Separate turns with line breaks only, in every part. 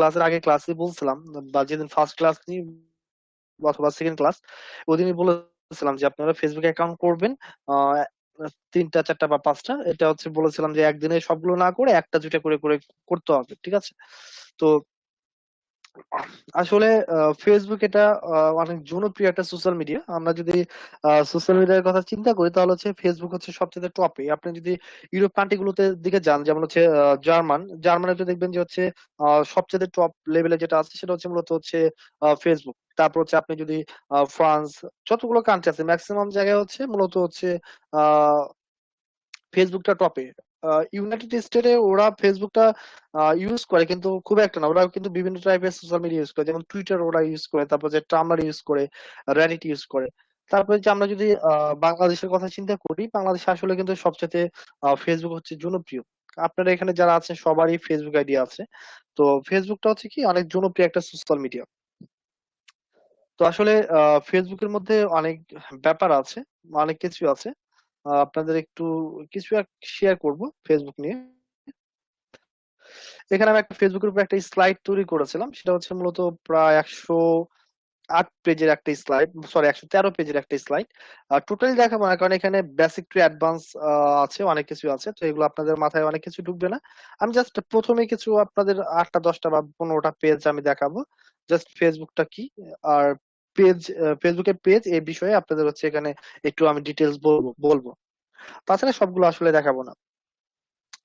ক্লাসের আগে ক্লাসে বলছিলাম, বা যেদিন ফার্স্ট ক্লাস নিই অথবা সেকেন্ড ক্লাস, ওদিনই বলেছিলাম যে আপনারা ফেসবুক অ্যাকাউন্ট করবেন। আহ তিনটা চারটা বা পাঁচটা, এটা হচ্ছে বলেছিলাম যে একদিনে সবগুলো না করে একটা দুইটা করে করে করতে হবে, ঠিক আছে? তো আসলে ফেসবুক এটা অনেক জনপ্রিয় একটা সোশ্যাল মিডিয়া। আমরা যদি সোশ্যাল মিডিয়ার কথা চিন্তা করি তাহলে হচ্ছে ফেসবুক হচ্ছে সবচেয়ে টপে। আপনি যদি ইউরোপ কান্ট্রি গুলোতে দিকে যান, যেমন হচ্ছে জার্মানে তো দেখবেন যে হচ্ছে সবচেয়ে টপ লেভেলে যেটা আছে সেটা হচ্ছে মূলত হচ্ছে ফেসবুক। তারপর হচ্ছে আপনি যদি ফ্রান্স, যতগুলো কান্ট্রি আছে ম্যাক্সিমাম জায়গায় হচ্ছে মূলত হচ্ছে আহ ফেসবুকটা টপে। ইউনাইটেড স্টেটে ওরা ফেসবুকটা ইউজ করে কিন্তু খুব একটা না, ওরা কিন্তু বিভিন্ন টাইপের সোশ্যাল মিডিয়া ইউজ করে, যেমন টুইটার ওরা ইউজ করে, তারপর যে ট্রাম্বলার ইউজ করে, রেডিট ইউজ করে। তারপরে যে আমরা যদি বাংলাদেশের কথা চিন্তা করি, বাংলাদেশে আসলে কিন্তু সবচেয়ে ফেসবুক হচ্ছে জনপ্রিয়। আপনারা এখানে যারা আছেন সবারই ফেসবুক আইডি আছে। তো ফেসবুকটা হচ্ছে কি অনেক জনপ্রিয় একটা সোশ্যাল মিডিয়া। তো আসলে ফেসবুকের মধ্যে অনেক ব্যাপার আছে, অনেক কিছু আছে। আপনাদের একটু কিছু শেয়ার করব ফেসবুক নিয়ে। এখানে আমি একটা ফেসবুকের উপর একটা স্লাইড তৈরি করেছিলাম, সেটা হচ্ছে মূলত প্রায় 108 পেজের একটা স্লাইড, সরি 113 পেজের একটা স্লাইড। টোটালি দেখাবো না কারণ এখানে বেসিক টু অ্যাডভান্স আছে, অনেক কিছু আছে, তো এগুলো আপনাদের মাথায় অনেক কিছু ঢুকবে না। আমি জাস্ট প্রথমে কিছু আপনাদের 8টা 10টা বা 15টা পেজ আমি দেখাবো, জাস্ট ফেসবুকটা কি আর পেজ, ফেসবুকের পেজ এই বিষয়ে আপনাদের হচ্ছে এখানে একটু আমি ডিটেলস বলবো। তাছাড়া সবগুলো আসলে দেখাবো না,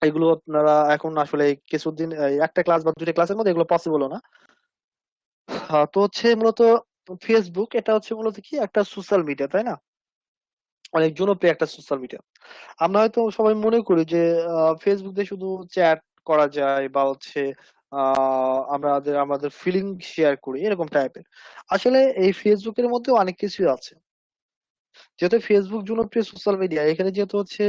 এগুলো আপনারা এখন আসলে কিছুদিন একটা ক্লাস বা দুইটা ক্লাসের মধ্যে এগুলো পসিবল না। তো হচ্ছে মূলত ফেসবুক এটা হচ্ছে মূলত কি একটা সোশ্যাল মিডিয়া, তাই না? অনেক জনপ্রিয় একটা সোশ্যাল মিডিয়া। আমরা হয়তো সবাই মনে করি যে ফেসবুক দিয়ে শুধু চ্যাট করা যায় বা হচ্ছে আমাদের আমাদের ফিলিং শেয়ার করি এরকম টাইপের। আসলে এই ফেসবুকের মধ্যে অনেক কিছু আছে। যেহেতু ফেসবুক জনপ্রিয় সোশ্যাল মিডিয়া, এখানে যেহেতু হচ্ছে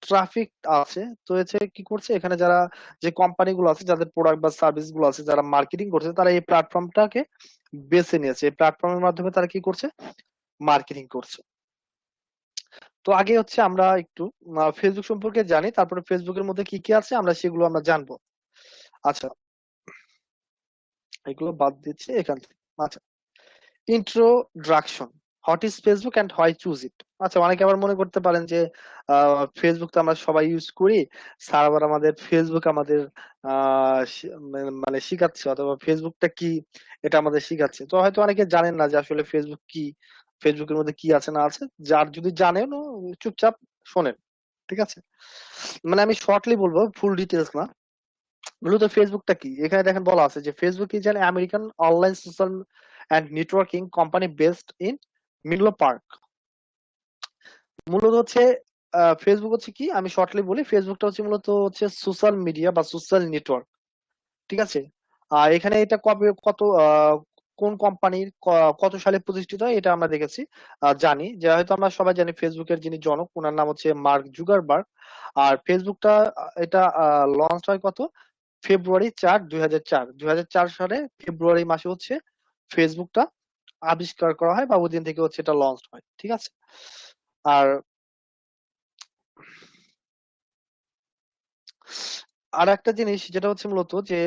ট্রাফিক আছে, তো হচ্ছে কি করছে এখানে যারা, যে কোম্পানি গুলো আছে যাদের প্রোডাক্ট বা সার্ভিস গুলো আছে, যারা মার্কেটিং করছে তারা এই প্ল্যাটফর্মটাকে বেছে নিয়েছে, এই প্ল্যাটফর্মের মাধ্যমে তারা কি করছে, মার্কেটিং করছে। তো আগে হচ্ছে আমরা একটু ফেসবুক সম্পর্কে জানি, তারপরে ফেসবুকের মধ্যে কি কি আছে আমরা সেগুলো আমরা জানবো। আচ্ছা, এগুলো বাদ দিচ্ছি এখান থেকে। আচ্ছা, introduction, what is Facebook and why choose ইট। আচ্ছা, অনেকে আবার মনে করতে পারেন যে ফেসবুক তো আমরা সবাই ইউজ করি, স্যার আবার আমাদের ফেসবুক আমাদের মানে শিখাচ্ছে, অথবা ফেসবুকটা কি এটা আমাদের শিখাচ্ছে। তো হয়তো অনেকে জানেন না যে আসলে ফেসবুক কি, ফেসবুকের মধ্যে কি আছে না আছে। যার যদি জানেন ও চুপচাপ শোনেন, ঠিক আছে? মানে আমি শর্টলি বলবো, ফুল ডিটেলস না। মূলত ফেসবুকটা কি, এখানে দেখেন বলা আছে যে Facebook is an American online social and networking company based in Menlo Park. মূলত হচ্ছে ফেসবুক হচ্ছে কি, আমি শর্টলি বলি, ফেসবুকটা হচ্ছে মূলত হচ্ছে সোশ্যাল মিডিয়া বা সোশ্যাল নেটওয়ার্ক, ঠিক আছে? আর এখানে এটা কবে কত কোন কোম্পানির কত সালে প্রতিষ্ঠিত হয় এটা আমরা দেখেছি, জানি যে হয়তো আমরা সবাই জানি ফেসবুকের যিনি জনক ওনার নাম হচ্ছে মার্ক জুগারবার্গ। আর ফেসবুকটা এটা লঞ্চ হয় কত, ফেব্রুয়ারি 4 2004 সালে ফেব্রুয়ারি মাসে হচ্ছে ফেসবুকটা আবিষ্কার করা হয়, বা ওই দিন থেকে হচ্ছে এটা লঞ্চ হয়, ঠিক আছে? আর আর একটা জিনিস যেটা হচ্ছে মূলত যে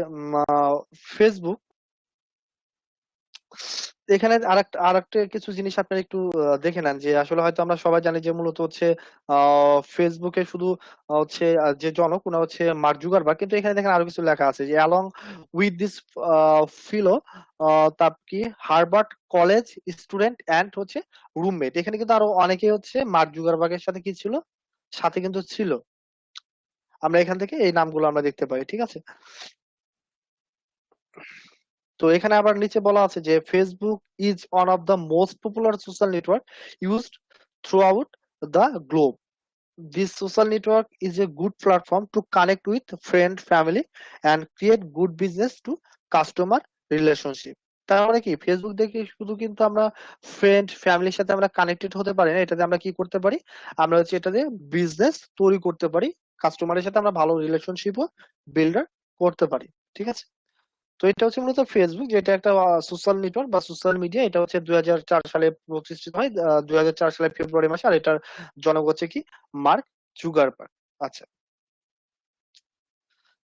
ফেসবুক, এখানে আর একটা কিছু জিনিস আপনারা একটু দেখে নেন, যে আসলে হয়তো আমরা সবাই জানি যে মূলত হচ্ছে ফেসবুকে শুধু হচ্ছে যে জনক ওনা হচ্ছে মার্ক জুগারবার্গ, কিন্তু এখানে দেখেন আরো কিছু লেখা আছে যে অ্যালং উইথ দিস ফিলো, তার কি হার্ভার্ড কলেজ স্টুডেন্ট অ্যান্ড হচ্ছে রুমমেট। এখানে কিন্তু আরো অনেকেই হচ্ছে মার্ক জুগারবার্গের সাথে কি ছিল, সাথে কিন্তু ছিল। আমরা এখান থেকে এই নামগুলো আমরা দেখতে পাই, ঠিক আছে? তো এখানে আবার নিচে বলা আছে যে Facebook is one of the most popular social network used through out the globe. This social network is a good platform to connect with friend family and create good business to customer relationship. তার মানে কি, Facebook দেখে শুধু কিন্তু আমরা friend ফ্যামিলির সাথে আমরা কানেক্টেড হতে পারি না, এটাতে আমরা কি করতে পারি, আমরা হচ্ছে এটাতে বিজনেস তৈরি করতে পারি, কাস্টমারের সাথে আমরা ভালো রিলেশনশিপও বিল্ডার করতে পারি, ঠিক আছে? তো এটা হচ্ছে মূলত ফেসবুক, যেটা একটা সোশ্যাল নেটওয়ার্ক বা সোশ্যাল মিডিয়া। এটা হচ্ছে 2004 সালে প্রতিষ্ঠিত হয়, 2004 সালের ফেব্রুয়ারি মাসে। আর এটার জনক হচ্ছে কি, মার্ক জুগারবার্গ। আচ্ছা,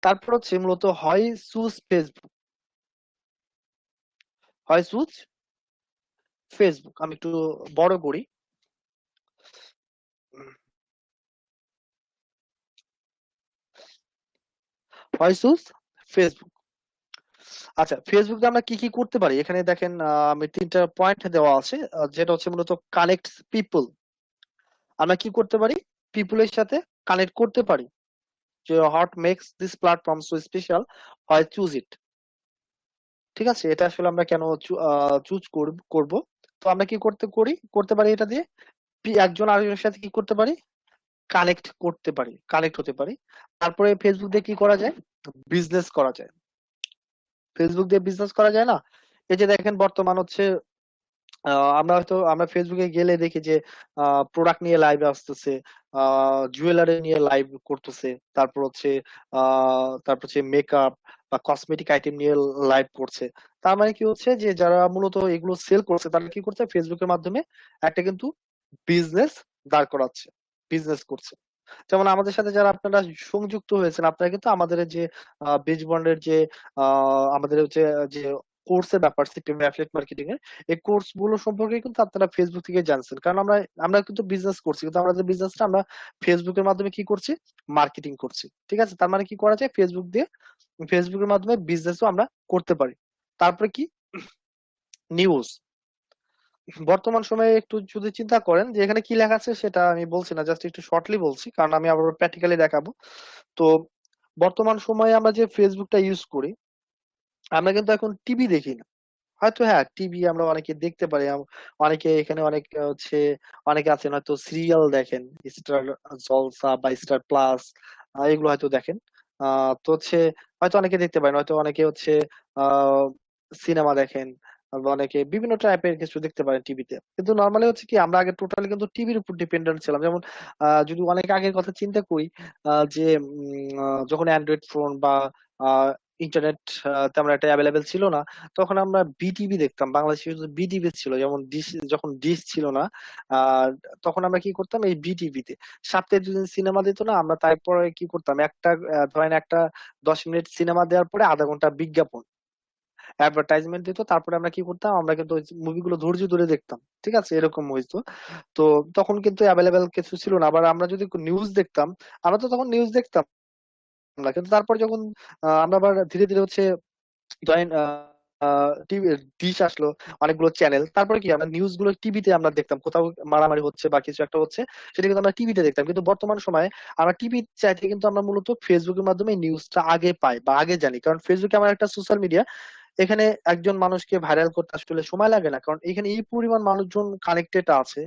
তারপর হচ্ছে মূলত হয় চুজ ফেসবুক। হয় চুজ ফেসবুক। আমি একটু বড় করি। হয় চুজ ফেসবুক। আচ্ছা, ফেসবুকে আমরা কি কি করতে পারি এখানে দেখেন, আমি তিনটা পয়েন্ট দেওয়া আছে, যেটা হচ্ছে মূলত কানেক্ট পিপল। আমরা কি করতে পারি? পিপলের সাথে কানেক্ট করতে পারি। যে what makes this platform so special, হয় চুজ ইট। ঠিক আছে, এটা আসলে আমরা কেন চুজ করব? তো আমরা কি করতে পারি এটা দিয়ে একজন আরেকজনের সাথে কি করতে পারি? কানেক্ট হতে পারি। তারপরে ফেসবুক দিয়ে কি করা যায়? বিজনেস করা যায়। ফেসবুক দিয়ে বিজনেস করা যায় না? এই যে দেখেন বর্তমান হচ্ছে, আমরা ফেসবুকে গেলে দেখি যে প্রোডাক্ট নিয়ে লাইভ আসতেছে, জুয়েলারি নিয়ে লাইভ করতেছে, তারপর হচ্ছে মেকআপ বা কসমেটিক আইটেম নিয়ে লাইভ করছে। তার মানে কি হচ্ছে যে যারা মূলত এগুলো সেল করছে তারা কি করছে? ফেসবুকের মাধ্যমে একটা কিন্তু বিজনেস দাঁড় করাচ্ছে, বিজনেস করছে। যেমন আমাদের সাথে যারা আপনারা সংযুক্ত হয়েছেন, আপনারা কিন্তু আমাদের এই যে বেজ বন্ডের যে আমাদের হচ্ছে যে কোর্সের ব্যাপার, সিপিএম অ্যাফিলিয়েট মার্কেটিং এর এই কোর্স গুলো সম্পর্কে কিন্তু আপনারা ফেসবুক থেকে জানছেন, কারণ আমরা আমরা কিন্তু বিজনেস করছি, কিন্তু আমাদের বিজনেসটা আমরা ফেসবুকের মাধ্যমে কি করছি? মার্কেটিং করছি। ঠিক আছে, তার মানে কি করা যায়? ফেসবুকের মাধ্যমে বিজনেসও আমরা করতে পারি। তারপরে কি? নিউজ। বর্তমান সময়ে একটু যদি চিন্তা করেন যে এখানে কি লেখা আছে সেটা আমি বলছি না, জাস্ট একটু শর্টলি বলছি, কারণ আমি আবার প্র্যাকটিক্যালি দেখাবো। তো বর্তমান সময়ে আমরা যে ফেসবুকটা ইউজ করি, আমরা কিন্তু এখন টিভি দেখি না। হয়তো হ্যাঁ, টিভি আমরা অনেকে দেখতে পারি, অনেকে এখানে অনেক অনেকে আছেন হয়তো সিরিয়াল দেখেন, স্টার জলসা বা স্টার প্লাস, এগুলো হয়তো দেখেন। তো হচ্ছে হয়তো অনেকে দেখতে পারেন, হয়তো অনেকে হচ্ছে আহ সিনেমা দেখেন, বা অনেকে বিভিন্ন টাইপের কিছু দেখতে পারেন টিভিতে। কিন্তু নর্মালি হচ্ছে কি, আমরা আগে টোটালি কিন্তু টিভির উপর ডিপেন্ডেন্ট ছিলাম। যেমন যদি অনেক আগের কথা চিন্তা করি, যে যখন অ্যান্ড্রয়েড ফোন বা ইন্টারনেট তেমন একটা অ্যাভেলেবেল ছিল না, তখন আমরা বিটিভি দেখতাম। বাংলাদেশে শুধু বিটিভি ছিল, যেমন ডিশ, যখন ডিশ ছিল না, আর তখন আমরা কি করতাম? এই বিটিভিতে সপ্তাহে দুদিন সিনেমা দিত না, আমরা তারপরে কি করতাম? একটা ধরেন একটা 10 মিনিট সিনেমা দেওয়ার পরে আধা ঘন্টা বিজ্ঞাপন, অ্যাডভার্টাইজমেন্ট দিত, তারপরে আমরা কি করতাম? আমরা কিন্তু ওই মুভিগুলো ধৈর্য ধরে দেখতাম। ঠিক আছে, এরকম হইতো। তো তখন কিন্তু অ্যাভেলেবেল কিছু ছিল না। আবার আমরা যদি নিউজ দেখতাম, আমরা তো তখন নিউজ দেখতাম না, কিন্তু তারপর যখন আমরা আবার ধীরে ধীরে হচ্ছে ধরেন টিভি ডিশ আসলো, অনেকগুলো চ্যানেল, তারপরে কি আমরা নিউজ গুলো টিভিতে আমরা দেখতাম, কোথাও মারামারি হচ্ছে বা কিছু একটা হচ্ছে, সেটা কিন্তু আমরা টিভিতে দেখতাম। কিন্তু বর্তমান সময়ে আমরা টিভি চাইতে কিন্তু আমরা মূলত ফেসবুকের মাধ্যমে নিউজটা আগে পাই বা আগে জানি, কারণ ফেসবুকে আমার একটা সোশ্যাল মিডিয়া। এখানে একজন মানুষকে ভাইরাল করতে আসলে সময় লাগে না, কারণ এখানে এই পরিমাণ মানুষজন কানেক্টেড আছে।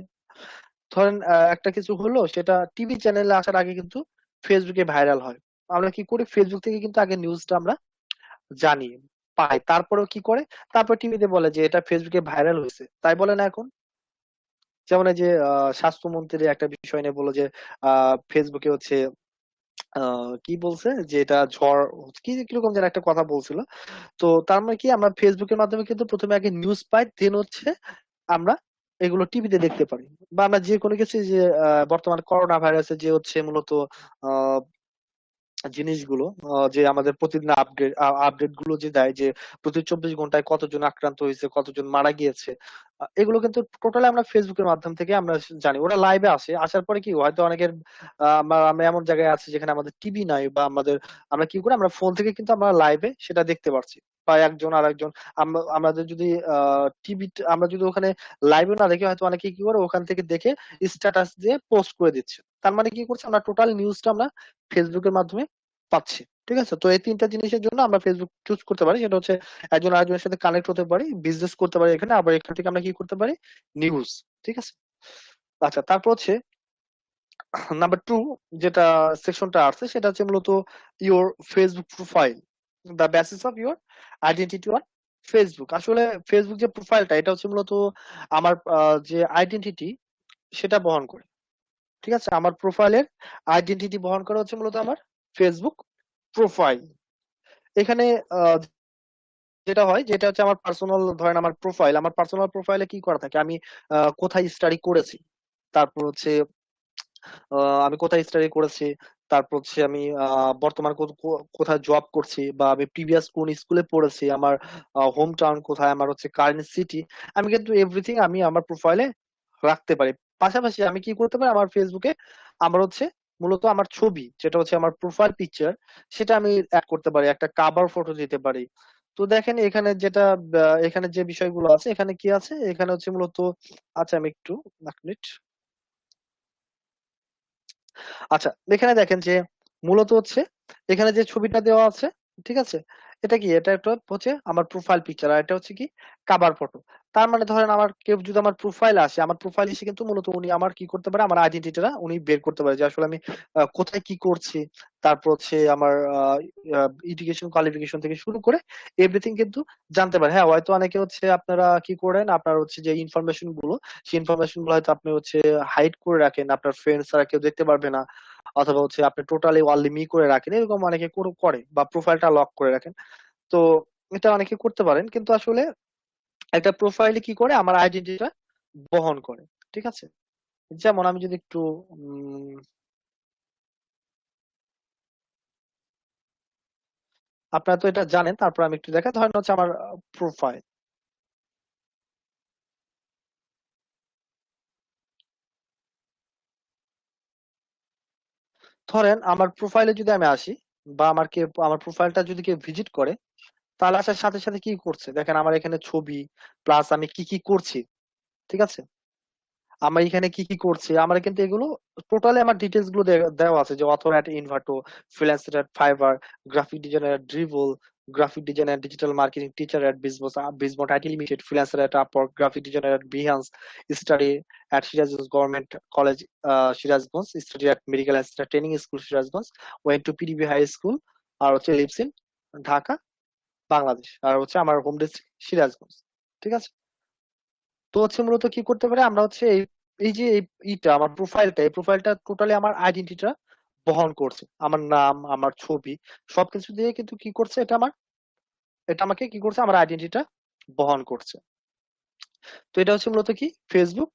ধরেন একটা কিছু হলো, সেটা টিভি চ্যানেলে আসার আগে কিন্তু ফেসবুকে ভাইরাল হয়। আমরা কি করি? ফেসবুক থেকে কিন্তু আগে নিউজটা আমরা জানি, পাই, তারপরেও কি করে? তারপর টিভিতে বলে যে এটা ফেসবুকে ভাইরাল হয়েছে, তাই বলে না এখন? যেমন এই যে স্বাস্থ্যমন্ত্রী একটা বিষয় নিয়ে বললো যে ফেসবুকে হচ্ছে কি বলছে যে এটা ঝড়, কি কিরকম যেন একটা কথা বলছিল। তো তার মানে কি, আমরা ফেসবুকের মাধ্যমে কিন্তু প্রথমে আগে নিউজ পাই, দেন হচ্ছে আমরা এগুলো টিভিতে দেখতে পারি। বা আমরা যে কোনো কিছু, যে বর্তমান করোনা ভাইরাসের যে হচ্ছে মূলত জিনিসগুলো, যে আমাদের প্রতিদিন আপডেট গুলো যে দেয়, যে প্রতি 24 ঘন্টায় কতজন আক্রান্ত হয়েছে, কতজন মারা গিয়েছে, এগুলো কিন্তু টোটালি আমরা ফেসবুকের মাধ্যম থেকে আমরা জানি। ওরা লাইভে আসে, আসার পরে কি হয়তো অনেকের আমরা আমরা এমন জায়গায় আছি যেখানে আমাদের টিভি নাই, বা আমরা কি করি? আমরা ফোন থেকে কিন্তু আমরা লাইভে সেটা দেখতে পারছি, বা একজন আর একজন, আমাদের যদি টিভি, আমরা যদি ওখানে লাইভে না দেখে, হয়তো অনেকে কি করে ওখান থেকে দেখে স্ট্যাটাস দিয়ে পোস্ট করে দিচ্ছে। তার মানে কি করছে? আমরা টোটাল নিউজটা আমরা ফেসবুকের মাধ্যমে পাচ্ছি। ঠিক আছে, তো এই তিনটা জিনিসের জন্য আমরা ফেসবুক চুজ করতে পারি। সেটা হচ্ছে একজন আরেকজনের সাথে কানেক্ট হতে পারি, বিজনেস করতে পারি এখানে, আবার এখান থেকে আমরা কি করতে পারি? নিউজ। ঠিক আছে। আচ্ছা, তারপর হচ্ছে নাম্বার টু, যেটা সেকশনটা আছে, সেটা হচ্ছে মূলত your Facebook profile, the basis of your identity on Facebook. আসলে ফেসবুক যে প্রোফাইলটা, এটা হচ্ছে মূলত আমার যে আইডেন্টিটি সেটা বহন করে। ঠিক আছে, আমার প্রোফাইলের আইডেন্টিটি বহন করা হচ্ছে মূলত আমার ফেসবুক প্রোফাইল। এখানে যেটা হয়, যেটা হচ্ছে আমার পার্সোনাল, ধরেন আমার পার্সোনাল প্রোফাইলে কি করা থাকে? আমি কোথায় স্টাডি করেছি, তারপর হচ্ছে আমি কোথায় স্টাডি করেছি, তারপর হচ্ছে আমি বর্তমান কোথায় জব করছি, বা আমি প্রিভিয়াস কোন স্কুলে পড়েছি, আমার হোম টাউন কোথায়, আমার হচ্ছে কারেন্ট সিটি, আমি কিন্তু এভরিথিং আমি আমার প্রোফাইলে রাখতে পারি। পাশাপাশি আমি কি করতে পারি, আমার ফেসবুকে আমার হচ্ছে মূলত আমার ছবি, যেটা হচ্ছে আমার প্রোফাইল পিকচার, সেটা আমি অ্যাড করতে পারি, একটা কাভার ফটো দিতে পারি। তো দেখেন এখানে যেটা এখানে যে বিষয়গুলো আছে, এখানে কি আছে, এখানে হচ্ছে মূলত, আচ্ছা আমি একটু, এক মিনিট। আচ্ছা, এখানে দেখেন যে মূলত হচ্ছে এখানে যে ছবিটা দেওয়া আছে, ঠিক আছে, এটা কি, এটা একটা হচ্ছে আমার প্রোফাইল পিকচার, আর এটা হচ্ছে কি কাভার ফটো। তার মানে ধরেন আমার কেউ যদি আমার প্রোফাইল আসে, আমার প্রোফাইল এসে কিন্তু মূলত উনি আমার কি করতে পারে, আমার আইডেন্টিটিটা উনি বের করতে পারে, যে আসলে আমি কোথায় কি করছি, তারপর হচ্ছে আমার এডুকেশন কোয়ালিফিকেশন থেকে শুরু করে এভরিথিং কিন্তু জানতে পারে। হ্যাঁ, হয়তো অনেকে হচ্ছে আপনারা কি করেন, আপনার হচ্ছে যে ইনফরমেশন গুলো, সেই ইনফরমেশন গুলো হয়তো আপনি হচ্ছে হাইড করে রাখেন, আপনার ফ্রেন্ডস ছাড়া কেউ দেখতে পারবে না, অথবা হচ্ছে আপনি টোটালি ওয়ানলি মি করে রাখেন, এরকম অনেকে করে, বা প্রোফাইলটা লক করে রাখেন। তো এটা অনেকে করতে পারেন, কিন্তু আসলে একটা প্রোফাইলে কি করে, আমার আইডেন্টিটিটা বহন করে। ঠিক আছে, যেমন আমি যদি একটু আপনারা তো এটা জানেন, তারপর আমি একটু দেখা, ধরেন হচ্ছে আমার প্রোফাইল, ধরেন আমার প্রোফাইলে যদি আমি আসি, বা আমার প্রোফাইলটা যদি কেউ ভিজিট করে, তাহলে আসার সাথে সাথে কি করছে দেখেন, আমার এখানে ছবি প্লাস আমি কি কি করছি, ঠিক আছে, আমার এখানে কি কি করছি, আমার কিন্তু এগুলো টোটালি আমার ডিটেলস গুলো দেওয়া আছে, যে author at Envato, freelancer at Fiverr, graphic designer at Dribbble, graphic designer digital marketing teacher at Bizmot IT limited, freelancer at Upwork, graphic designer at Behance, study at Sirajganj government college, Sirajganj, study at medical assistant training school Sirajganj, went to PDB high school, আর হচ্ছে lives in Dhaka, Bangladesh, আর হচ্ছে আমার home district Sirajganj. ঠিক আছে, তো হচ্ছে মূলত কি করতে পারে, আমরা হচ্ছে এই যে ইটা আমার প্রোফাইলটা, এই প্রোফাইলটা টোটালি আমার আইডেন্টিটিটা বহন করছে, আমার নাম, আমার ছবি, সবকিছু দিয়ে কিন্তু কি করছে, এটা আমাকে কি করছে, আমার আইডেন্টিটিটা বহন করছে। তো এটা হচ্ছে মূলত কি ফেসবুক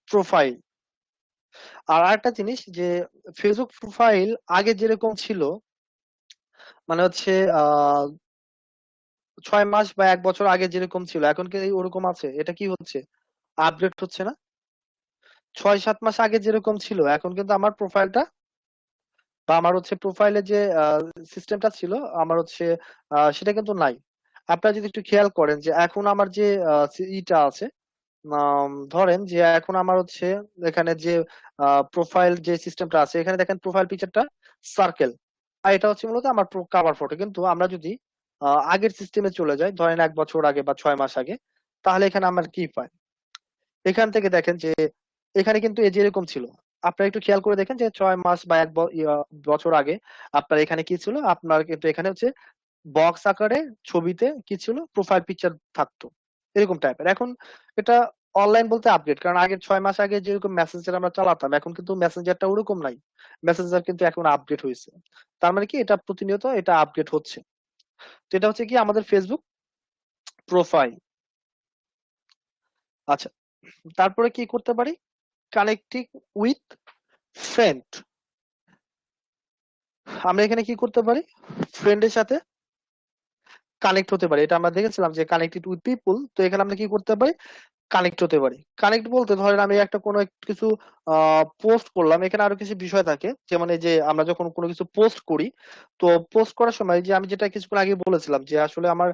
প্রোফাইল। আর আরেকটা জিনিস যে ফেসবুক প্রোফাইল আগে যেরকম ছিল, মানে হচ্ছে আহ 6 মাস বা 1 বছর আগে যেরকম ছিল, এখন কি ওরকম আছে? এটা কি হচ্ছে, আপডেট হচ্ছে না? 6-7 মাস আগে যেরকম ছিল, এখন কিন্তু আমার প্রোফাইলটা, বা আমার হচ্ছে প্রোফাইলে যে সিস্টেমটা ছিল, আমার হচ্ছে সেটা কিন্তু নাই। আপনারা যদি একটু খেয়াল করেন যে এখন আমার যে ইটা আছে, ধরেন যে এখন আমার হচ্ছে এখানে যে প্রোফাইল যে সিস্টেমটা আছে, এখানে দেখেন প্রোফাইল পিকচারটা সার্কেল, আর এটা হচ্ছে মূলত আমার কাভার ফটো। কিন্তু আমরা যদি আগের সিস্টেমে চলে যাই, ধরেন 1 বছর আগে বা 6 মাস আগে, তাহলে এখানে আমার কি পাই, এখান থেকে দেখেন যে এখানে কিন্তু এই যে এরকম ছিল। আপনারা একটু খেয়াল করে দেখেন যে 6 মাস বা 1 বছর আগে আপনার এখানে কি ছিল, আপনার কিন্তু এখানে হচ্ছে বক্স আকারে ছবিতে কি ছিল, প্রোফাইল পিকচার থাকতো, এরকম টাইপের। এখন এটা অনলাইন বলতে আপডেট, কারণ আগে 6 মাস আগে যেরকম মেসেঞ্জার আমরা চালাতাম, এখন কিন্তু মেসেঞ্জারটা ওরকম নাই, মেসেঞ্জার কিন্তু এখন আপডেট হয়েছে। তার মানে কি এটা প্রতিনিয়ত এটা আপডেট হচ্ছে। তো এটা হচ্ছে কি আমাদের ফেসবুক প্রোফাইল। আচ্ছা, তারপরে কি করতে পারি, কানেক্টিং উইথ ফ্রেন্ড, আমরা এখানে কি করতে পারি, ফ্রেন্ডের সাথে কানেক্ট হতে পারি। এটা আমরা দেখেছিলাম যে কানেক্টেড উইথ পিপল, তো এখানে আমরা কি করতে পারি, কানেক্ট হতে পারি। কানেক্ট বলতে ধরেন আমি একটা কোনো কিছু পোস্ট করলাম, এখানে আরো কিছু বিষয় থাকে, যেমন এই যে আমরা যখন কোনো কিছু পোস্ট করি, তো পোস্ট করার সময় যে আমি যেটা কিছুক্ষণ আগে বলেছিলাম, যে আসলে আমার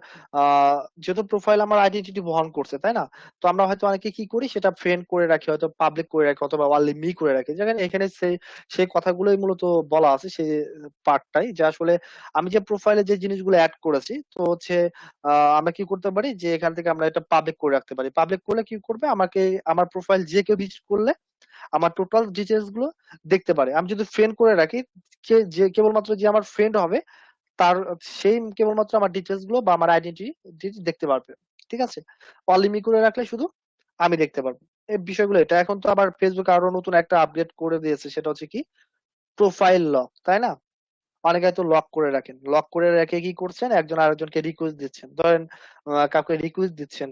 যেহেতু প্রোফাইল আমার আইডেন্টিটি বহন করছে, তাই না? তো আমরা হয়তো অনেকে কি করি, সেটা ফ্রেন্ড করে রাখি, হয়তো পাবলিক করে রাখি, অথবা অনলি মি করে রাখি, যেখানে এখানে সেই কথাগুলোই মূলত বলা আছে, সেই পার্টটাই, যে আসলে আমি যে প্রোফাইলে যে জিনিসগুলো অ্যাড করেছি, তো হচ্ছে আমরা কি করতে পারি, যে এখান থেকে আমরা এটা পাবলিক করে রাখতে পারি। পাবলিক করলে কি করবে, আমাকে আমার প্রোফাইল যে কেউ ভিজিট করলে আমার টোটাল ডিটেলস গুলো দেখতে পারে। আমি যদি ফ্রেন্ড করে রাখি, যে কেবলমাত্র যে আমার ফ্রেন্ড হবে, তার সেই কেবলমাত্র আমার ডিটেলস গুলো বা আমার আইডেন্টিটি দেখতে পারবে। ঠিক আছে, অলিমি করে রাখলে শুধু আমি দেখতে পারবো এই বিষয়গুলো। এটা এখন তো আবার ফেসবুক আরো নতুন একটা আপডেট করে দিয়েছে, সেটা হচ্ছে কি প্রোফাইল লক, তাই না? অনেকে তো লক করে রাখেন, লক করে রেখে কি করছেন, একজন আরেকজনকে রিকোয়েস্ট দিচ্ছেন, ধরেন কাউকে রিকোয়েস্ট দিচ্ছেন,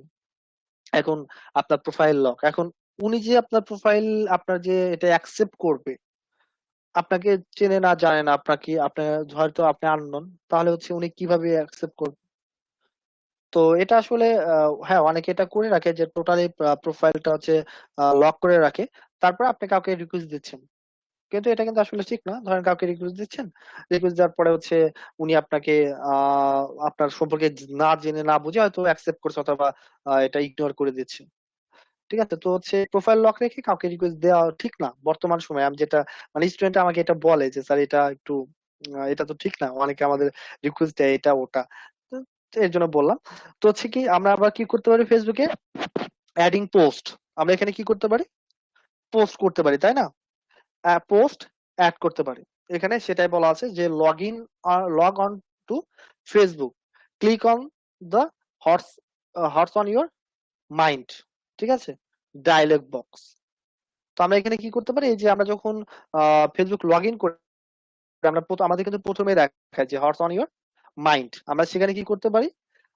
এখন আপনার প্রোফাইল লক, এখন উনি যে আপনার প্রোফাইল, আপনার যে এটা অ্যাকসেপ্ট করবে, আপনাকে চেনে না জানে না, আপনাকে আপনার হয়তো আপনি আননোন, তাহলে হচ্ছে উনি কিভাবে অ্যাকসেপ্ট করবে? তো এটা আসলে হ্যাঁ, অনেকে এটা করে রাখে যে টোটালি প্রোফাইলটা হচ্ছে লক করে রাখে, তারপর আপনি কাউকে রিকোয়েস্ট দিচ্ছেন। কিন্তু এটা কিন্তু আসলে ঠিক না। ধরেন কাউকে রিকোয়েস্ট দিচ্ছেন, রিকোয়েস্ট দেওয়ার পরে হচ্ছে উনি আপনাকে আপনার সম্পর্কে না জেনে না বুঝে হয়তো অ্যাকসেপ্ট করছে, অথবা এটা ইগনোর করে দিচ্ছে। ঠিক আছে, তো হচ্ছে প্রোফাইল লক রেখে কাউকে রিকোয়েস্ট দেওয়া ঠিক না বর্তমান সময়ে। আমি যেটা মানে স্টুডেন্ট আমাকে এটা বলে যে স্যার এটা একটু এটা তো ঠিক না, অনেকে আমাদের রিকোয়েস্ট দেয় এটা ওটা। তো এর জন্য বললাম। তো হচ্ছে কি আমরা আবার কি করতে পারি ফেসবুকে, অ্যাডিং পোস্ট। আমরা এখানে কি করতে পারি, পোস্ট করতে পারি, তাই না? পোস্ট অ্যাড করতে পারি। এখানে সেটাই বলা আছে যে log on to Facebook, click on the horse horse on your mind. ঠিক আছে, ডায়লগ বক্স। তো আমরা এখানে কি করতে পারি, এই যে আমরা যখন ফেসবুক লগ ইন করি, আমরা আমাদের কিন্তু প্রথমে দেখায় যে হর্স অন ইউর মাইন্ড। আমরা সেখানে কি করতে পারি,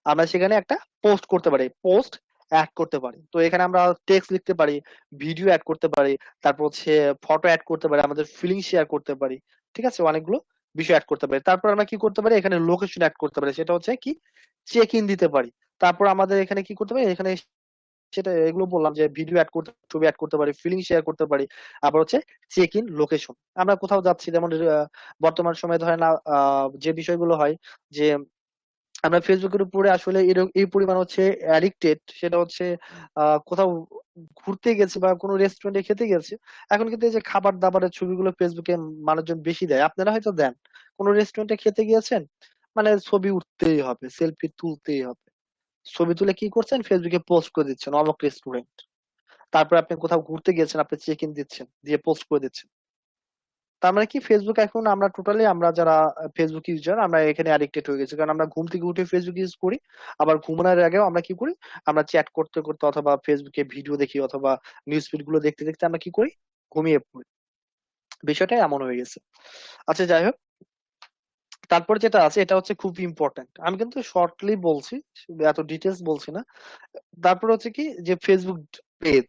আমরা সেখানে একটা পোস্ট করতে পারি, পোস্ট অ্যাড করতে পারি। তো এখানে আমরা টেক্সট লিখতে পারি, ভিডিও অ্যাড করতে পারি, তারপর হচ্ছে ফটো অ্যাড করতে পারি, আমাদের ফিলিং শেয়ার করতে পারি। ঠিক আছে, অনেকগুলো বিষয় অ্যাড করতে পারি। তারপর আমরা কি করতে পারি, এখানে লোকেশন অ্যাড করতে পারি, সেটা হচ্ছে কি চেক ইন দিতে পারি। তারপর আমাদের এখানে কি করতে পারি, এখানে সেটা এগুলো বললাম যে ভিডিও অ্যাড করতে, ছবি অ্যাড করতে পারি, ফিলিং শেয়ার করতে পারি। আবার হচ্ছে চেক ইন লোকেশন, আমরা কোথাও যাচ্ছি, যেমন বর্তমান সময়ে ধরেন যে বিষয়গুলো হয় যে আমরা ফেসবুকের উপরে আসলে এই পরিমাণ হচ্ছে অ্যাডিক্টেড, সেটা হচ্ছে কোথাও ঘুরতে গেছে বা কোনো রেস্টুরেন্টে খেতে গেছে, এখন কিন্তু এই যে খাবার দাবারের ছবিগুলো ফেসবুকে মানুষজন বেশি দেয়, আপনারা হয়তো দেন। কোনো রেস্টুরেন্টে খেতে গিয়েছেন, মানে ছবি উঠতেই হবে, সেলফি তুলতেই হবে, ছবি তুলে কি করছেন, ফেসবুকে পোস্ট করে দিচ্ছেন অমুক রেস্টুরেন্ট। তারপর আপনি কোথাও ঘুরতে গিয়েছেন, আপনি চেক ইন দিচ্ছেন, দিয়ে পোস্ট করে দিচ্ছেন। তার মানে কি ফেসবুক এখন আমরা টোটালি, আমরা যারা ফেসবুক ইউজার, আমরা এখানে অ্যাডিক্টেড হয়ে গেছি, কারণ আমরা ঘুম থেকে উঠে ফেসবুক ইউজ করি, আবার ঘুমানোর আগেও আমরা কি করি, আমরা চ্যাট করতে করতে অথবা ফেসবুকে ভিডিও দেখি অথবা নিউজ ফিড গুলো দেখতে দেখতে আমরা কি করি, ঘুমিয়ে পড়ি। বিষয়টা এমন হয়ে গেছে। আচ্ছা, যাই হোক, তারপর যেটা আছে এটা হচ্ছে খুব ইম্পর্টেন্ট, আমি কিন্তু শর্টলি বলছি, এত ডিটেলস বলছি না। তারপর হচ্ছে কি যে ফেসবুক পেজ,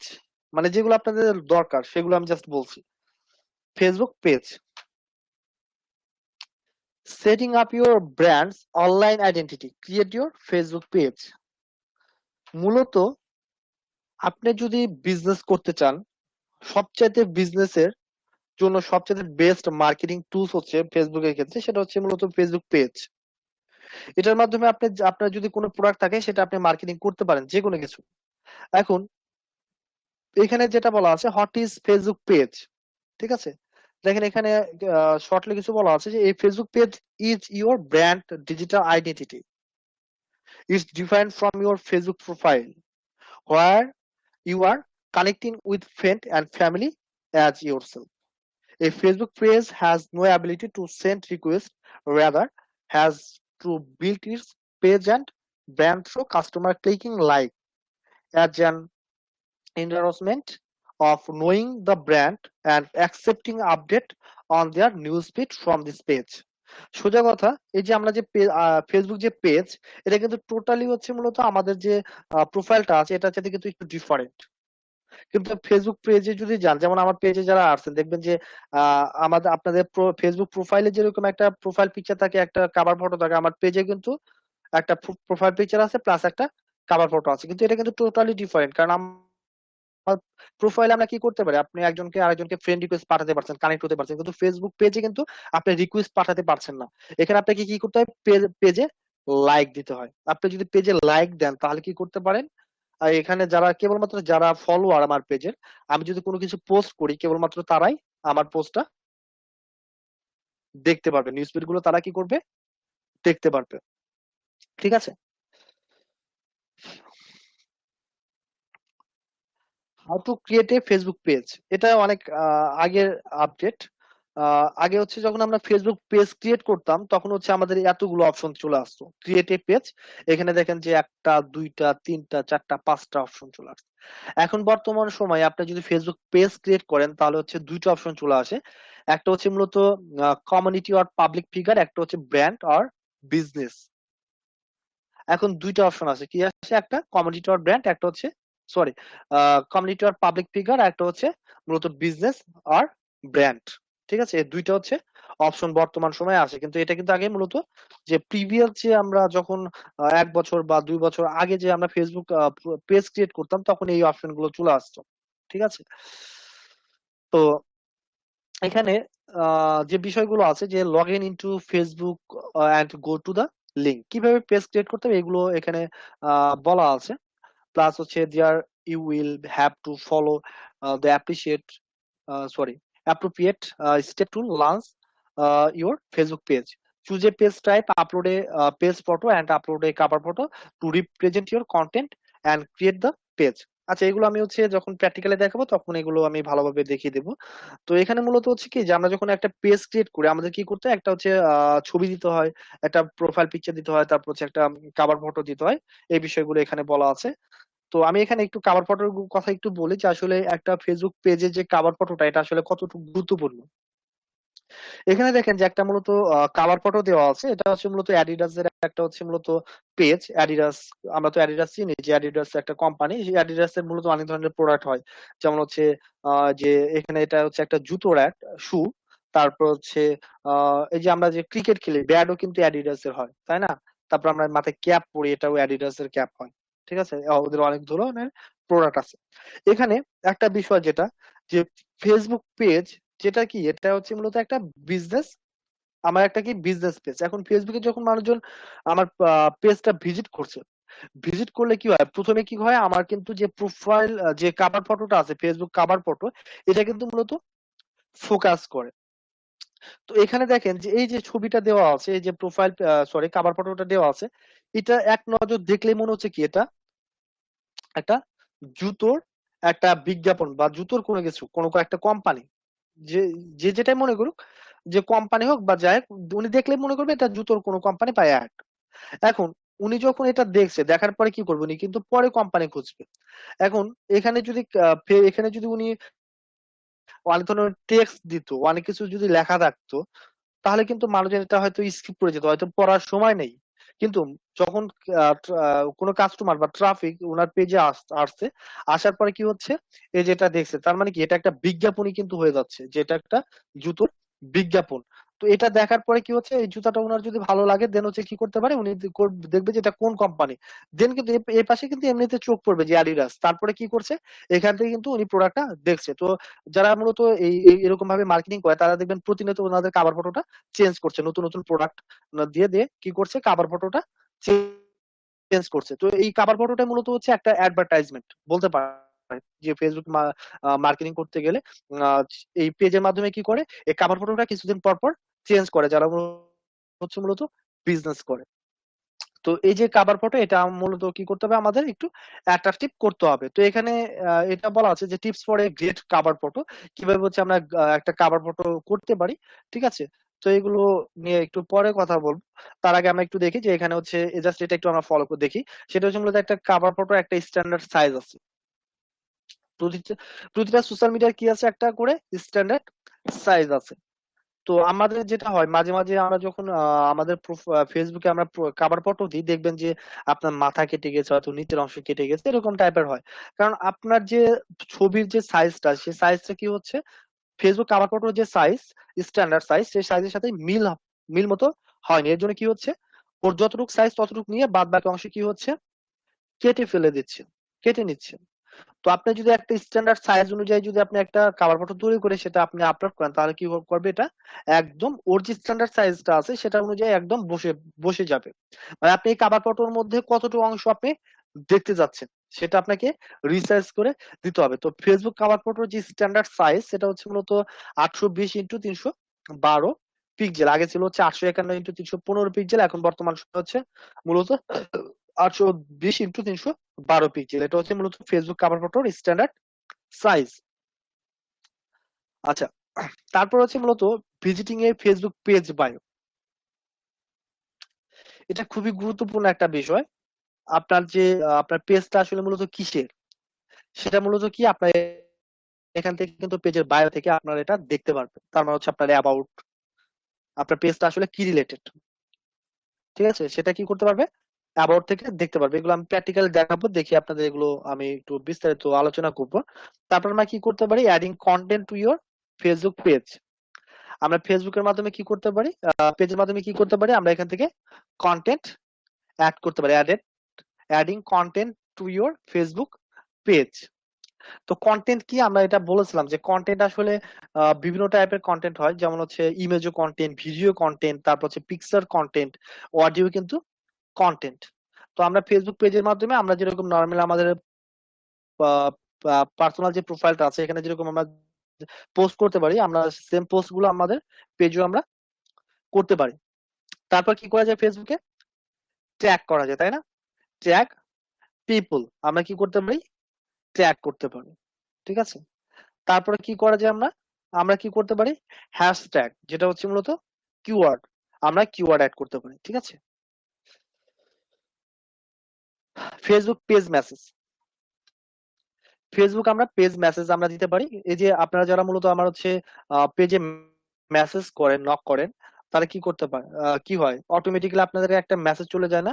মানে যেগুলো আপনাদের দরকার সেগুলো আমি জাস্ট বলছি। Facebook page, setting up your brand's online identity, create your Facebook page। মূলত আপনি যদি বিজনেস করতে চান, সবচাইতে বিজনেসের জন্য সবচাইতে বেস্ট মার্কেটিং টুলস হচ্ছে ফেসবুকের ক্ষেত্রে, সেটা হচ্ছে মূলত ফেসবুক পেজ। এটার মাধ্যমে আপনি আপনার যদি কোনো প্রোডাক্ট থাকে সেটা আপনি মার্কেটিং করতে পারেন, যে কোনো কিছু। এখন এখানে যেটা বলা আছে, হোয়াট ইজ ফেসবুক পেজ, ঠিক আছে? দেখেন এখানে শর্টলি কিছু বলা আছে যে এই Facebook page is your brand digital identity. It's different from your Facebook profile, where you are connecting with friends and family as yourself. A Facebook page has no ability to send requests, rather has to build its page and brand through customer clicking like as an endorsement of knowing the brand and accepting update on their newsfeed from this page। সোজা কথা, এই যে আমরা যে Facebook যে page, এটা কিন্তু totally হচ্ছে মূলত আমাদের যে প্রোফাইলটা আছে এটার সাথে কিন্তু একটু ডিফারেন্ট। কিন্তু ফেসবুক পেজে যদি যান, যেমন আমার পেজে যারা আছেন দেখবেন যে আমাদের আপনাদের ফেসবুক প্রোফাইলে যেরকম একটা প্রোফাইল পিকচার থাকে, একটা কভার ফটো থাকে, আমার পেজে কিন্তু একটা প্রোফাইল পিকচার আছে প্লাস একটা কভার ফটো আছে, কিন্তু এটা কিন্তু টোটালি ডিফারেন্ট। কারণ প্রোফাইলে আমরা কি করতে পারি, আপনি একজনকে আরেকজনকে ফ্রেন্ড রিকোয়েস্ট পাঠাতে পারছেন, কানেক্ট হতে পারছেন, কিন্তু ফেসবুক পেজে কিন্তু আপনি রিকোয়েস্ট পাঠাতে পারছেন না। এখানে আপনাকে কি করতে হয়, পেজে লাইক দিতে হয়। আপনি যদি পেজে লাইক দেন তাহলে কি করতে পারেন, আর এখানে যারা কেবলমাত্র যারা ফলোয়ার আমার পেজের, আমি যদি কোনো কিছু পোস্ট করি কেবলমাত্র তারাই আমার পোস্টটা দেখতে পারবে, নিউজ ফিড গুলো তারা কি করবে, দেখতে পারবে। ঠিক আছে, how to create a Facebook page, এটা অনেক আগের আপডেট। আগে হচ্ছে যখন আমরা ফেসবুক পেজ ক্রিয়েট করতাম তখন হচ্ছে আমাদের এতগুলো অপশন চলে আসতো, ক্রিয়েট এ পেজ, এখানে দেখেন যে একটা দুইটা তিনটা চারটা পাঁচটা অপশন চলে আসছে। এখন বর্তমান সময়ে আপনি যদি ফেসবুক পেজ ক্রিয়েট করেন তাহলে হচ্ছে দুইটা অপশন চলে আসে। একটা হচ্ছে মূলত কমিউনিটি অর পাবলিক ফিগার, একটা হচ্ছে ব্র্যান্ড অর বিজনেস। এখন দুইটা অপশন আছে, কি আছে, একটা কমিউনিটি অর ব্র্যান্ড, একটা হচ্ছে সরি, কমিউনিটি আর পাবলিক ফিগার, একটা হচ্ছে মূলত বিজনেস আর ব্র্যান্ড। ঠিক আছে, এই দুইটা হচ্ছে অপশন বর্তমান সময়ে আসে, কিন্তু এটা কিন্তু আগে মূলত যে প্রিভিয়াস যে আমরা যখন 1 বছর বা 2 বছর আগে যে আমরা ফেসবুক পেজ ক্রিয়েট করতাম তখন এই অপশন গুলো চলে আসতো। ঠিক আছে, তো এখানে যে বিষয়গুলো আছে যে log in into Facebook and go to the link, কিভাবে পেজ ক্রিয়েট করতে হবে এগুলো এখানে বলা আছে। প্লাস হচ্ছে there you will have to follow the appreciate sorry appropriate step to launch your Facebook page. Choose a page type, upload a page photo and upload a cover photo to represent your content and create the page. আচ্ছা, এগুলো আমি হচ্ছে যখন practically দেখাবো তখন এগুলো আমি ভালোভাবে দেখিয়ে দেবো। তো এখানে মূলত হচ্ছে কি যে আমরা যখন একটা পেজ ক্রিয়েট করি আমাদের কি করতে হয়, একটা হচ্ছে ছবি দিতে হয়, একটা প্রোফাইল পিকচার দিতে হয়, তারপর হচ্ছে একটা কাভার ফটো দিতে হয়। এই বিষয়গুলো এখানে বলা আছে। তো আমি এখানে একটু কাভার ফটোর কথা একটু বলি যে আসলে একটা ফেসবুক পেজে যে কাভার ফটোটা এটা আসলে কতটুকু গুরুত্বপূর্ণ। এখানে দেখেন যে একটা মূলত কাভার ফটো দেওয়া আছে, এটা হচ্ছে মূলত অ্যাডিডাস এর একটা হচ্ছে মূলত পেজ। অ্যাডিডাস, আমরা তো অ্যাডিডাস চিনি যে অ্যাডিডাস একটা কোম্পানি, সেই অ্যাডিডাস এর মূলত অনেক ধরনের প্রোডাক্ট হয়। যেমন হচ্ছে যে এখানে এটা হচ্ছে একটা জুতোর অ্যাড, শু। তারপর হচ্ছে এই যে আমরা যে ক্রিকেট খেলি ব্যাটও কিন্তু অ্যাডিডাস এর হয়, তাই না? তারপর আমরা মাথায় ক্যাপ পরি, এটাও অ্যাডিডাস এর ক্যাপ হয়। ঠিক আছে, ওদের অনেক ধরনের প্রোডাক্ট আছে। এখানে একটা বিষয় যেটা, যে ফেসবুক পেজ যেটা কি, এটা হচ্ছে মূলত একটা বিজনেস। আমার একটা কি বিজনেস পেজ, এখন ফেসবুকে যখন মানুষজন আমার পেজটা ভিজিট করছে, ভিজিট করলে কি হয়, প্রথমে কি হয়, আমার কিন্তু যে প্রোফাইল যে কাভার ফটোটা আছে ফেসবুক কাভার ফটো, এটা কিন্তু মূলত ফোকাস করে। তো এখানে দেখেন যে এই যে ছবিটা দেওয়া আছে, এই যে প্রোফাইল সরি কাভার ফটোটা দেওয়া আছে, এটা এক নজর দেখলে মনে হচ্ছে কি এটা একটা জুতোর একটা বিজ্ঞাপন বা জুতোর কোনো কিছু, কোনো একটা কোম্পানি, যে যে যেটাই মনে করুক, যে কোম্পানি হোক বা যাই হোক, উনি দেখলে মনে করবে এটা জুতোর কোনো কোম্পানি পায় অ্যাড। এখন উনি যখন এটা দেখছে, দেখার পরে কি করবে, উনি কিন্তু পরে কোম্পানি খুঁজবে। এখন এখানে যদি এখানে যদি উনি অনেক ধরনের টেক্সট দিত, অনেক কিছু যদি লেখা থাকতো, তাহলে কিন্তু মানুষের এটা হয়তো স্কিপ করে যেত, হয়তো পড়ার সময় নেই। কিন্তু যখন কোনো কাস্টমার বা ট্রাফিক ওনার পেজে আসছে, আসার পরে কি হচ্ছে, এই যেটা দেখছে তার মানে কি এটা একটা বিজ্ঞাপনই কিন্তু হয়ে যাচ্ছে, যেটা একটা জুতোর বিজ্ঞাপন। তো এটা দেখার পরে কি হচ্ছে, এই জুতাটা ওনার যদি ভালো লাগে দেন হচ্ছে কি করতে পারে, উনি দেখবে যে এটা কোন কোম্পানি। দেন কিন্তু এই পাশে কিন্তু এমনিতে চোখ পড়বে যে অ্যাডিডাস, তারপরে কি করছে, এখান থেকে কিন্তু উনি প্রোডাক্টটা দেখছে। তো যারা মূলত এরকম ভাবে মার্কেটিং করে তারা দেখবেন প্রতিনিয়ত ওনাদের কাভার ফটোটা চেঞ্জ করছে, নতুন নতুন প্রোডাক্ট দিয়ে দিয়ে কি করছে, কাভার ফটোটা চেঞ্জ করছে। তো এই কাভার ফটোটা মূলত হচ্ছে একটা অ্যাডভার্টাইজমেন্ট বলতে পারে, যে ফেসবুক মার্কেটিং করতে গেলে আহ, এই পেজের মাধ্যমে কি করে, এই কাভার ফটোটা কিছুদিন পর পর চেঞ্জ করে, যারা হচ্ছে মূলত বিজনেস করে। তো এই যে কাভার ফটো এটা মূলত কি করতে হবে, আমাদের একটু অ্যাট্রাকটিভ করতে হবে। তো এখানে এটা বলা আছে যে tips for a great cover photo, কিভাবে হচ্ছে আমরা একটা কাভার ফটো করতে পারি। ঠিক আছে, তো এগুলো নিয়ে একটু পরে কথা বলবো। তার আগে আমরা একটু দেখি যে এখানে হচ্ছে জাস্ট এটা একটু আমরা ফলো করে দেখি। সেটা হচ্ছে মূলত একটা কাভার ফটো একটা স্ট্যান্ডার্ড সাইজ আছে। প্রতিটা প্রতিটা সোশ্যাল মিডিয়ার কি আছে, একটা করে স্ট্যান্ডার্ড সাইজ আছে। তো আমাদের যেটা হয় মাঝে মাঝে আমরা যখন আমাদের ফেসবুকে আমরা কাভার ফটো দিই, দেখবেন যে আপনার মাথা কেটে গেছে, হয়তো নিচের অংশ কেটে গেছে, এরকম টাইপের হয়। কারণ আপনার যে ছবির যে সাইজটা, সেই সাইজটা কি হচ্ছে, ফেসবুক কাভার ফটোর যে সাইজ স্ট্যান্ডার্ড সাইজ, সেই সাইজের সাথে মিল মতো হয়নি। এর জন্য কি হচ্ছে, ওর যতটুকু সাইজ ততটুকু নিয়ে বাদ বাকি অংশ কি হচ্ছে, কেটে ফেলে দিচ্ছে, কেটে নিচ্ছে। তো আপনি যদি একটা স্ট্যান্ডার্ড সাইজ অনুযায়ী যদি আপনি একটা কাভার ফটো তৈরি করে সেটা আপনি আপলোড করেন, তাহলে কি করবে, এটা একদম ওর যে স্ট্যান্ডার্ড সাইজটা আছে সেটা অনুযায়ী একদম বসে বসে যাবে। মানে আপনি এই কাভার ফটোর মধ্যে কতটুকু অংশ আপনি দেখতে যাচ্ছেন সেটা আপনাকে রিসার্চ করে দিতে হবে। তো ফেসবুক কাভার ফটোর যে স্ট্যান্ডার্ড সাইজ সেটা হচ্ছে মূলত 820x312 পিক্সেল। আগে ছিল হচ্ছে 851x315 পিক্সেল, এখন বর্তমান সময় হচ্ছে মূলত 820x312 পিক্সেল। এটা হচ্ছে মূলত ফেসবুক কাভার ফটোর স্ট্যান্ডার্ড সাইজ। আচ্ছা, তারপর হচ্ছে মূলত ভিজিটিং এ ফেসবুক পেজ বায়ো, এটা খুবই গুরুত্বপূর্ণ একটা বিষয়। আপনার যে আপনার পেজটা আসলে মূলত কিসের, সেটা মূলত কি আপনার এখান থেকে কিন্তু পেজের বায়ো থেকে আপনারা এটা দেখতে পারবেন। তার মানে হচ্ছে আপনার অ্যাবাউট, আপনার পেজটা আসলে কি রিলেটেড, ঠিক আছে, সেটা কি করতে পারবে, অ্যাবাউট থেকে দেখতে পারবে। এগুলো আমি প্র্যাকটিক্যালি দেখাবো, দেখি আপনাদের এগুলো আমি একটু বিস্তারিত আলোচনা করব। তারপর আমরা কি করতে পারি, adding content to your Facebook page. আমরা ফেসবুকের মাধ্যমে কি করতে পারি, পেজের মাধ্যমে কি করতে পারি, আমরা এখান থেকে কন্টেন্ট অ্যাড করতে পারি, adding content to your Facebook page. তো কন্টেন্ট কি, আমরা এটা বলেছিলাম যে কন্টেন্ট আসলে বিভিন্ন টাইপের কন্টেন্ট হয়, যেমন হচ্ছে ইমেজও কন্টেন্ট, ভিডিও কন্টেন্ট, তারপর হচ্ছে পিকচার কন্টেন্ট, অডিও কিন্তু কন্টেন্ট। তো আমরা ফেসবুক পেজের মাধ্যমে আমরা যেরকম নর্মাল আমাদের পার্সোনাল যে প্রোফাইলটা আছে এখানে যেরকম আমরা পোস্ট করতে পারি, আমরা সেম পোস্ট গুলো আমাদের পেজেও আমরা করতে পারি। তারপর কি করা যায়, ফেসবুকে ট্যাগ করা যায়, তাই না? ট্যাগ পিপল, আমরা কি করতে পারি, ট্যাগ করতে পারি। ঠিক আছে। তারপরে কি করা যায়, আমরা আমরা কি করতে পারি, হ্যাশট্যাগ, যেটা হচ্ছে মূলত কিওয়ার্ড, আমরা কিওয়ার্ড অ্যাড করতে পারি। ঠিক আছে। ফেসবুক পেজ মেসেজ, ফেসবুক আমরা পেজ মেসেজ আমরা দিতে পারি। এই যে আপনারা যারা মূলত আমার হচ্ছে পেজে মেসেজ করেন, নক করেন, তারা কি করতে পারে, কি হয়, অটোমেটিক্যালি আপনাদের একটা মেসেজ চলে যায় না,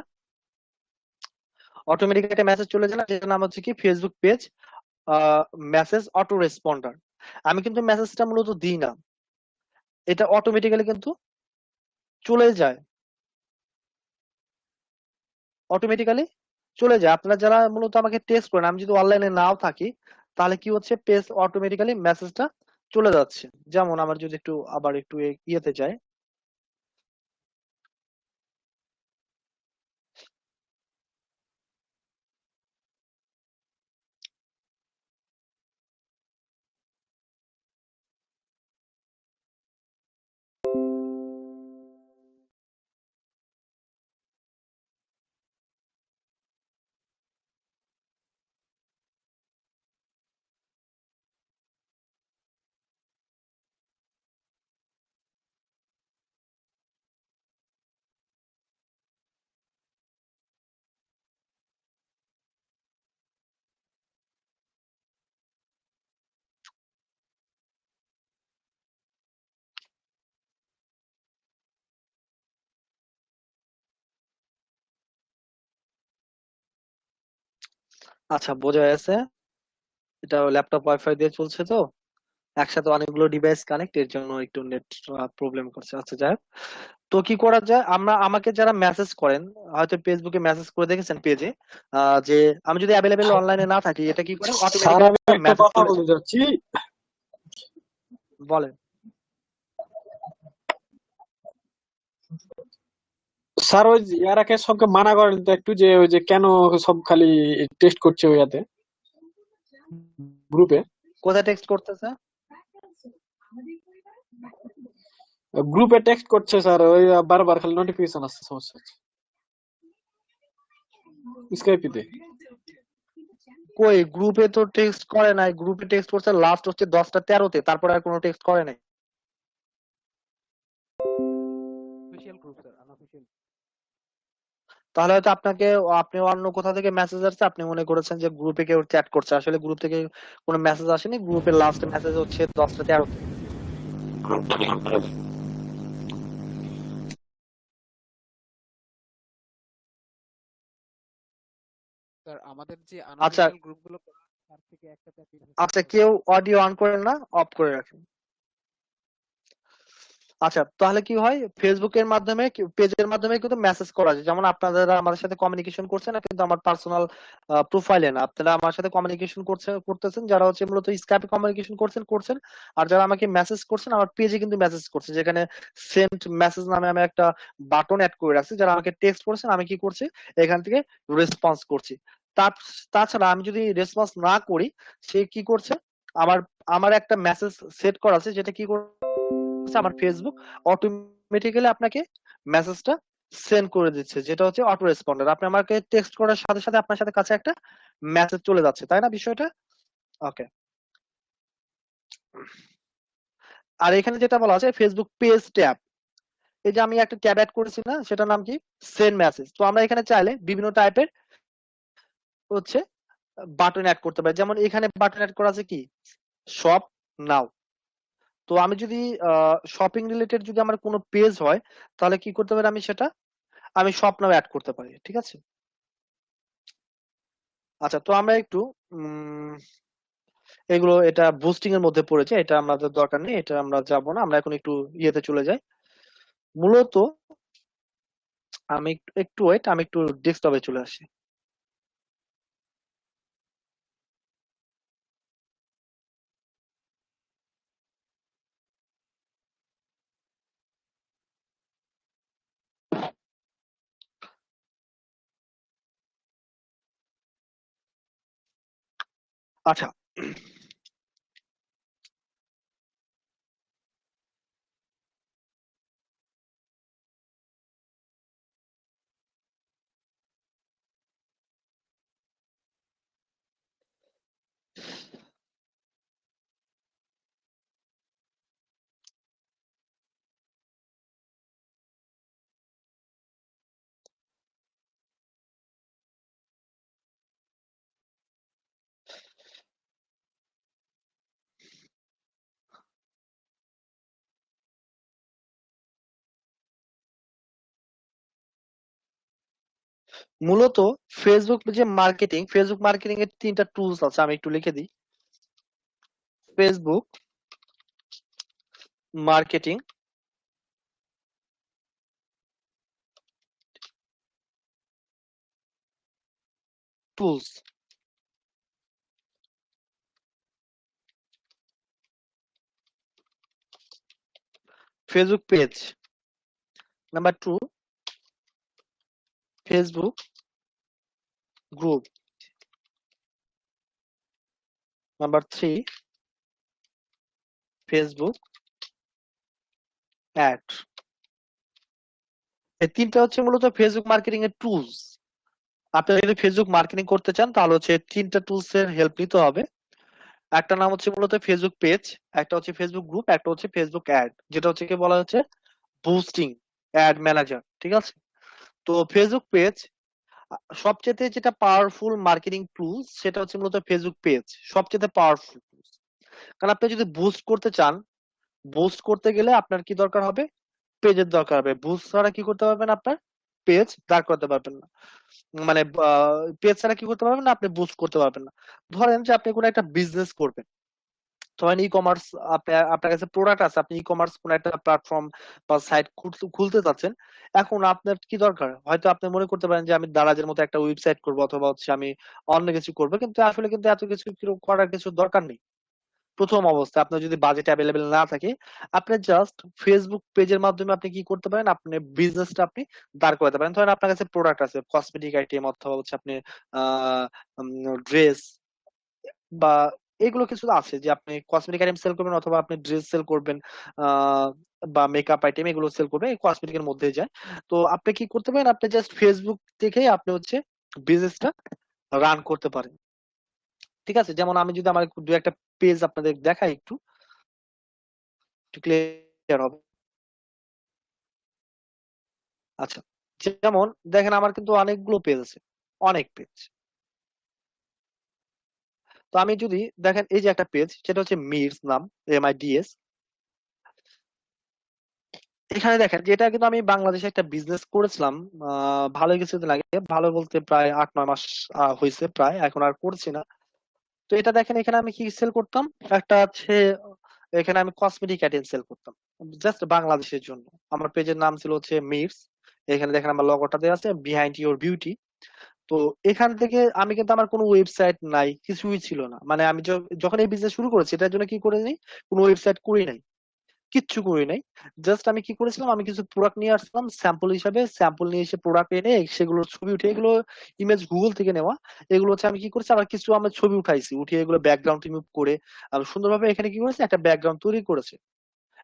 অটোমেটিক্যালি একটা মেসেজ চলে যায় না, যেটার নাম হচ্ছে কি Facebook page message auto responder. আমি কিন্তু মেসেজটা মূলত দিই না, এটা অটোমেটিক্যালি কিন্তু চলে যায়, অটোমেটিক্যালি চলে যায়। আপনারা যারা মূলত আমাকে টেক্সট করেন, আমি যদি অনলাইনে নাও থাকি, তাহলে কি হচ্ছে, পেজ অটোমেটিক্যালি মেসেজটা চলে যাচ্ছে। যেমন আমার যদি একটু আবার একটু ইয়েতে যায়, আচ্ছা বোঝা গেছে। এটা ল্যাপটপ ওয়াইফাই দিয়ে চলছে তো, একসাথে অনেকগুলো ডিভাইস কানেক্ট, এর জন্য একটু নেট প্রবলেম করছে। আচ্ছা যাই হোক। তো কি করা যায়, আমরা আমাকে যারা মেসেজ করেন, হয়তো ফেসবুকে মেসেজ করে দেখেছেন পেজে, যে আমি যদি অ্যাভেলেবেল অনলাইনে না থাকি, এটা কি করে
স্যার
অটোমেটিক্যালি
আমি একটা
মেসেজ
কথা
চলে
বলতে
যায়।
চাচ্ছি।
বলেন।
স্যার ওই যে ইয়ারাকে সবকে মানা করেন তো একটু, যে ওই যে কেন সব খালি টেস্ট করছে ওই ইয়াতে গ্রুপে,
কোথায় টেক্সট করতেছে?
গ্রুপে টেক্সট করছে স্যার, ওই বারবার খালি নোটিফিকেশন আসছে, সমস্যা হচ্ছে স্কাইপিতে।
কই গ্রুপে তো টেক্সট করে নাই, গ্রুপে টেক্সট করছে লাস্ট হচ্ছে 10টা 13-তে, তারপর আর কোনো টেক্সট করে নাই। Official group sir, unofficial. তাহলে হয়তো আপনাকে, আপনি অন্য কোথা থেকে মেসেজ আসছে, আপনি মনে করেছেন যে গ্রুপে কেউ চ্যাট করছে, আসলে গ্রুপ থেকে কোনো মেসেজ আসেনি, গ্রুপের লাস্ট মেসেজ হচ্ছে 10টা 13-তে।
স্যার আমাদের যে
আচ্ছা,
আনঅফিসিয়াল গ্রুপগুলো করা হয়, তার থেকে একটাতে আপনি রিসিভ
আচ্ছা
করবেন।
কেউ অডিও অন করেন না, অফ করে রাখেন। আচ্ছা তাহলে কি হয়, ফেসবুকের মাধ্যমে, পেজের মাধ্যমে কিন্তু মেসেজ করা যায়। যেমন আপনারা আমাদের সাথে কমিউনিকেশন করছেন না, কিন্তু আমার পার্সোনাল প্রোফাইলে না, আপনারা আমার সাথে কমিউনিকেশন করতেছেন, যারা হচ্ছে মূলত স্কাইপে কমিউনিকেশন করছেন। আর যারা আমাকে মেসেজ করছেন আমার পেজে কিন্তু মেসেজ করছে, যেখানে সেন্ড মেসেজ নামে আমি একটা বাটন অ্যাড করে রাখছি। যারা আমাকে টেক্সট করছেন, আমি কি করছি, এখান থেকে রেসপন্স করছি। তার তাছাড়া আমি যদি রেসপন্স না করি, সে কি করছে, আমার আমার একটা মেসেজ সেট করা আছে, যেটা কি করছে, আমার ফেসবুক অটোমেটিক্যালি আপনাকে মেসেজটা সেন্ড করে দিচ্ছে, যেটা হচ্ছে অটো রেসপন্ডার। আপনি আমাকে টেক্সট করার সাথে সাথে আপনার সাথে কাছে একটা মেসেজ চলে যাচ্ছে, তাই না বিষয়টা? ওকে। আর এখানে যেটা বলা আছে ফেসবুক পেজ ট্যাব, এই যে আমি একটা ট্যাব অ্যাড করেছি না, সেটার নাম কি, সেন্ড মেসেজ। তো আমরা এখানে চাইলে বিভিন্ন টাইপের হচ্ছে বাটন অ্যাড করতে পারি। যেমন এখানে বাটন অ্যাড করা আছে কি, শপ নাও। তো আমি যদি শপিং রিলেটেড যদি আমার কোনো পেজ হয়, তাহলে কি করতে পারি, আমি সেটা আমি শপ নাও অ্যাড করতে পারি, ঠিক আছে। আচ্ছা, তো আমরা একটু উম এগুলো, এটা বুস্টিং এর মধ্যে পড়েছে, এটা আমাদের দরকার নেই, এটা আমরা যাব না, আমরা এখন একটু ইয়েতে চলে যাই। মূলত আমি একটু একটু ওয়েট, আমি একটু ডেস্কটপে চলে আসি। আচ্ছা, মূলত ফেসবুক মার্কেটিং এর তিনটা টুলস আছে, আমি একটু লিখে দিই। Facebook marketing tools. Facebook page, number two Facebook group, number three Facebook ad. এই তিনটা হচ্ছে মূলত ফেসবুক মার্কেটিং এর টুলস। আপনারা যদি ফেসবুক মার্কেটিং করতে চান তাহলে হচ্ছে তিনটা টুলস এর হেল্প নিতে হবে। একটা নাম হচ্ছে মূলত ফেসবুক পেজ, একটা হচ্ছে ফেসবুক গ্রুপ, একটা হচ্ছে ফেসবুক অ্যাড, যেটা হচ্ছে কি বলা হচ্ছে বুস্টিং অ্যাড ম্যানেজার, ঠিক আছে। তো ফেসবুক পেজ সবচেয়ে যেটা পাওয়ারফুল মার্কেটিং টুলস, সেটা হচ্ছে মূলত ফেসবুক পেজ, সবচেয়ে পাওয়ারফুল টুলস। কারণ আপনি যদি বুস্ট করতে চান, বুস্ট করতে গেলে আপনার কি দরকার হবে? পেজের দরকার হবে। বুস্ট ছাড়া কি করতে পারবেন? আপনার পেজ দাঁড় করতে পারবেন না। মানে পেজ ছাড়া কি করতে পারবেন না, আপনি বুস্ট করতে পারবেন না। ধরেন যে আপনি কোনো একটা বিজনেস করবেন, ধরেন ই কমার্স, আপনার কাছে প্রোডাক্ট আছে, আপনি ই কমার্স কোন একটা প্ল্যাটফর্ম বা সাইট খুলতে চাচ্ছেন। এখন আপনার কি দরকার? হয়তো আপনি মনে করতে পারেন যে আমি দারাজের মতো একটা ওয়েবসাইট করবো, অথবা হচ্ছে আমি অন্য কিছু করবো, কিন্তু আসলে কিন্তু এত কিছু করার কিছু দরকার নেই। প্রথম অবস্থায় আপনার যদি বাজেট অ্যাভেলেবেল না থাকে, আপনি জাস্ট ফেসবুক পেজের মাধ্যমে আপনি কি করতে পারেন, আপনি বিজনেসটা আপনি দাঁড় করাতে পারেন। ধরেন আপনার কাছে প্রোডাক্ট আছে, কসমেটিক আইটেম, অথবা হচ্ছে আপনি আহ ড্রেস বা এগুলো কিছু আছে, যে আপনি কসমেটিক আইটেম সেল করবেন, অথবা আপনি ড্রেস সেল করবেন, আহ বা মেকআপ আইটেম এগুলো সেল করবেন, এই কসমেটিকের মধ্যে যায়। তো আপনি কি করতে পারেন, আপনি জাস্ট ফেসবুক থেকেই আপনি হচ্ছে বিজনেসটা রান করতে পারেন, ঠিক আছে। যেমন আমি যদি আমার দু একটা পেজ আপনাদের দেখাই, একটু একটু ক্লিয়ার হবে। আচ্ছা, যেমন দেখেন আমার কিন্তু অনেকগুলো পেজ আছে, অনেক পেজ। তো আমি যদি দেখেন এই যে একটা পেজ, সেটা হচ্ছে মিডস নাম, MIDS। এখানে দেখেন যে এটা কিন্তু আমি বাংলাদেশে একটা বিজনেস করেছিলাম ভালো কিছুদিন আগে, ভালো বলতে প্রায় 8-9 মাস হয়েছে প্রায়, এখন আর করছি না। তো এটা দেখেন, এখানে আমি কি সেল করতাম, একটা আছে, এখানে আমি কসমেটিক আইটেম সেল করতাম জাস্ট বাংলাদেশের জন্য। আমার পেজের নাম ছিল হচ্ছে মিডস। এখানে দেখেন আমার লগোটা দেওয়া আছে, বিহাইন্ড ইউর বিউটি। তো এখান থেকে আমি কিন্তু, আমার কোনো ওয়েবসাইট নাই, কিছুই ছিল না। মানে আমি যখন এই বিজনেস শুরু করেছি, এটার জন্য কি করে নি, কোনো ওয়েবসাইট করি নাই, কিচ্ছু করি নাই। জাস্ট আমি কি করেছিলাম, আমি কিছু প্রোডাক্ট নিয়ে আসলাম স্যাম্পল হিসাবে, স্যাম্পল নিয়ে এসে প্রোডাক্ট এনে সেগুলোর ছবি উঠে, এগুলো ইমেজ গুগল থেকে নেওয়া, এগুলো হচ্ছে আমি কি করেছি, আবার কিছু আমার ছবি উঠাইছি, উঠিয়ে এগুলো ব্যাকগ্রাউন্ড রিমুভ করে আমি সুন্দরভাবে এখানে কি করেছি, একটা ব্যাকগ্রাউন্ড তৈরি করেছি,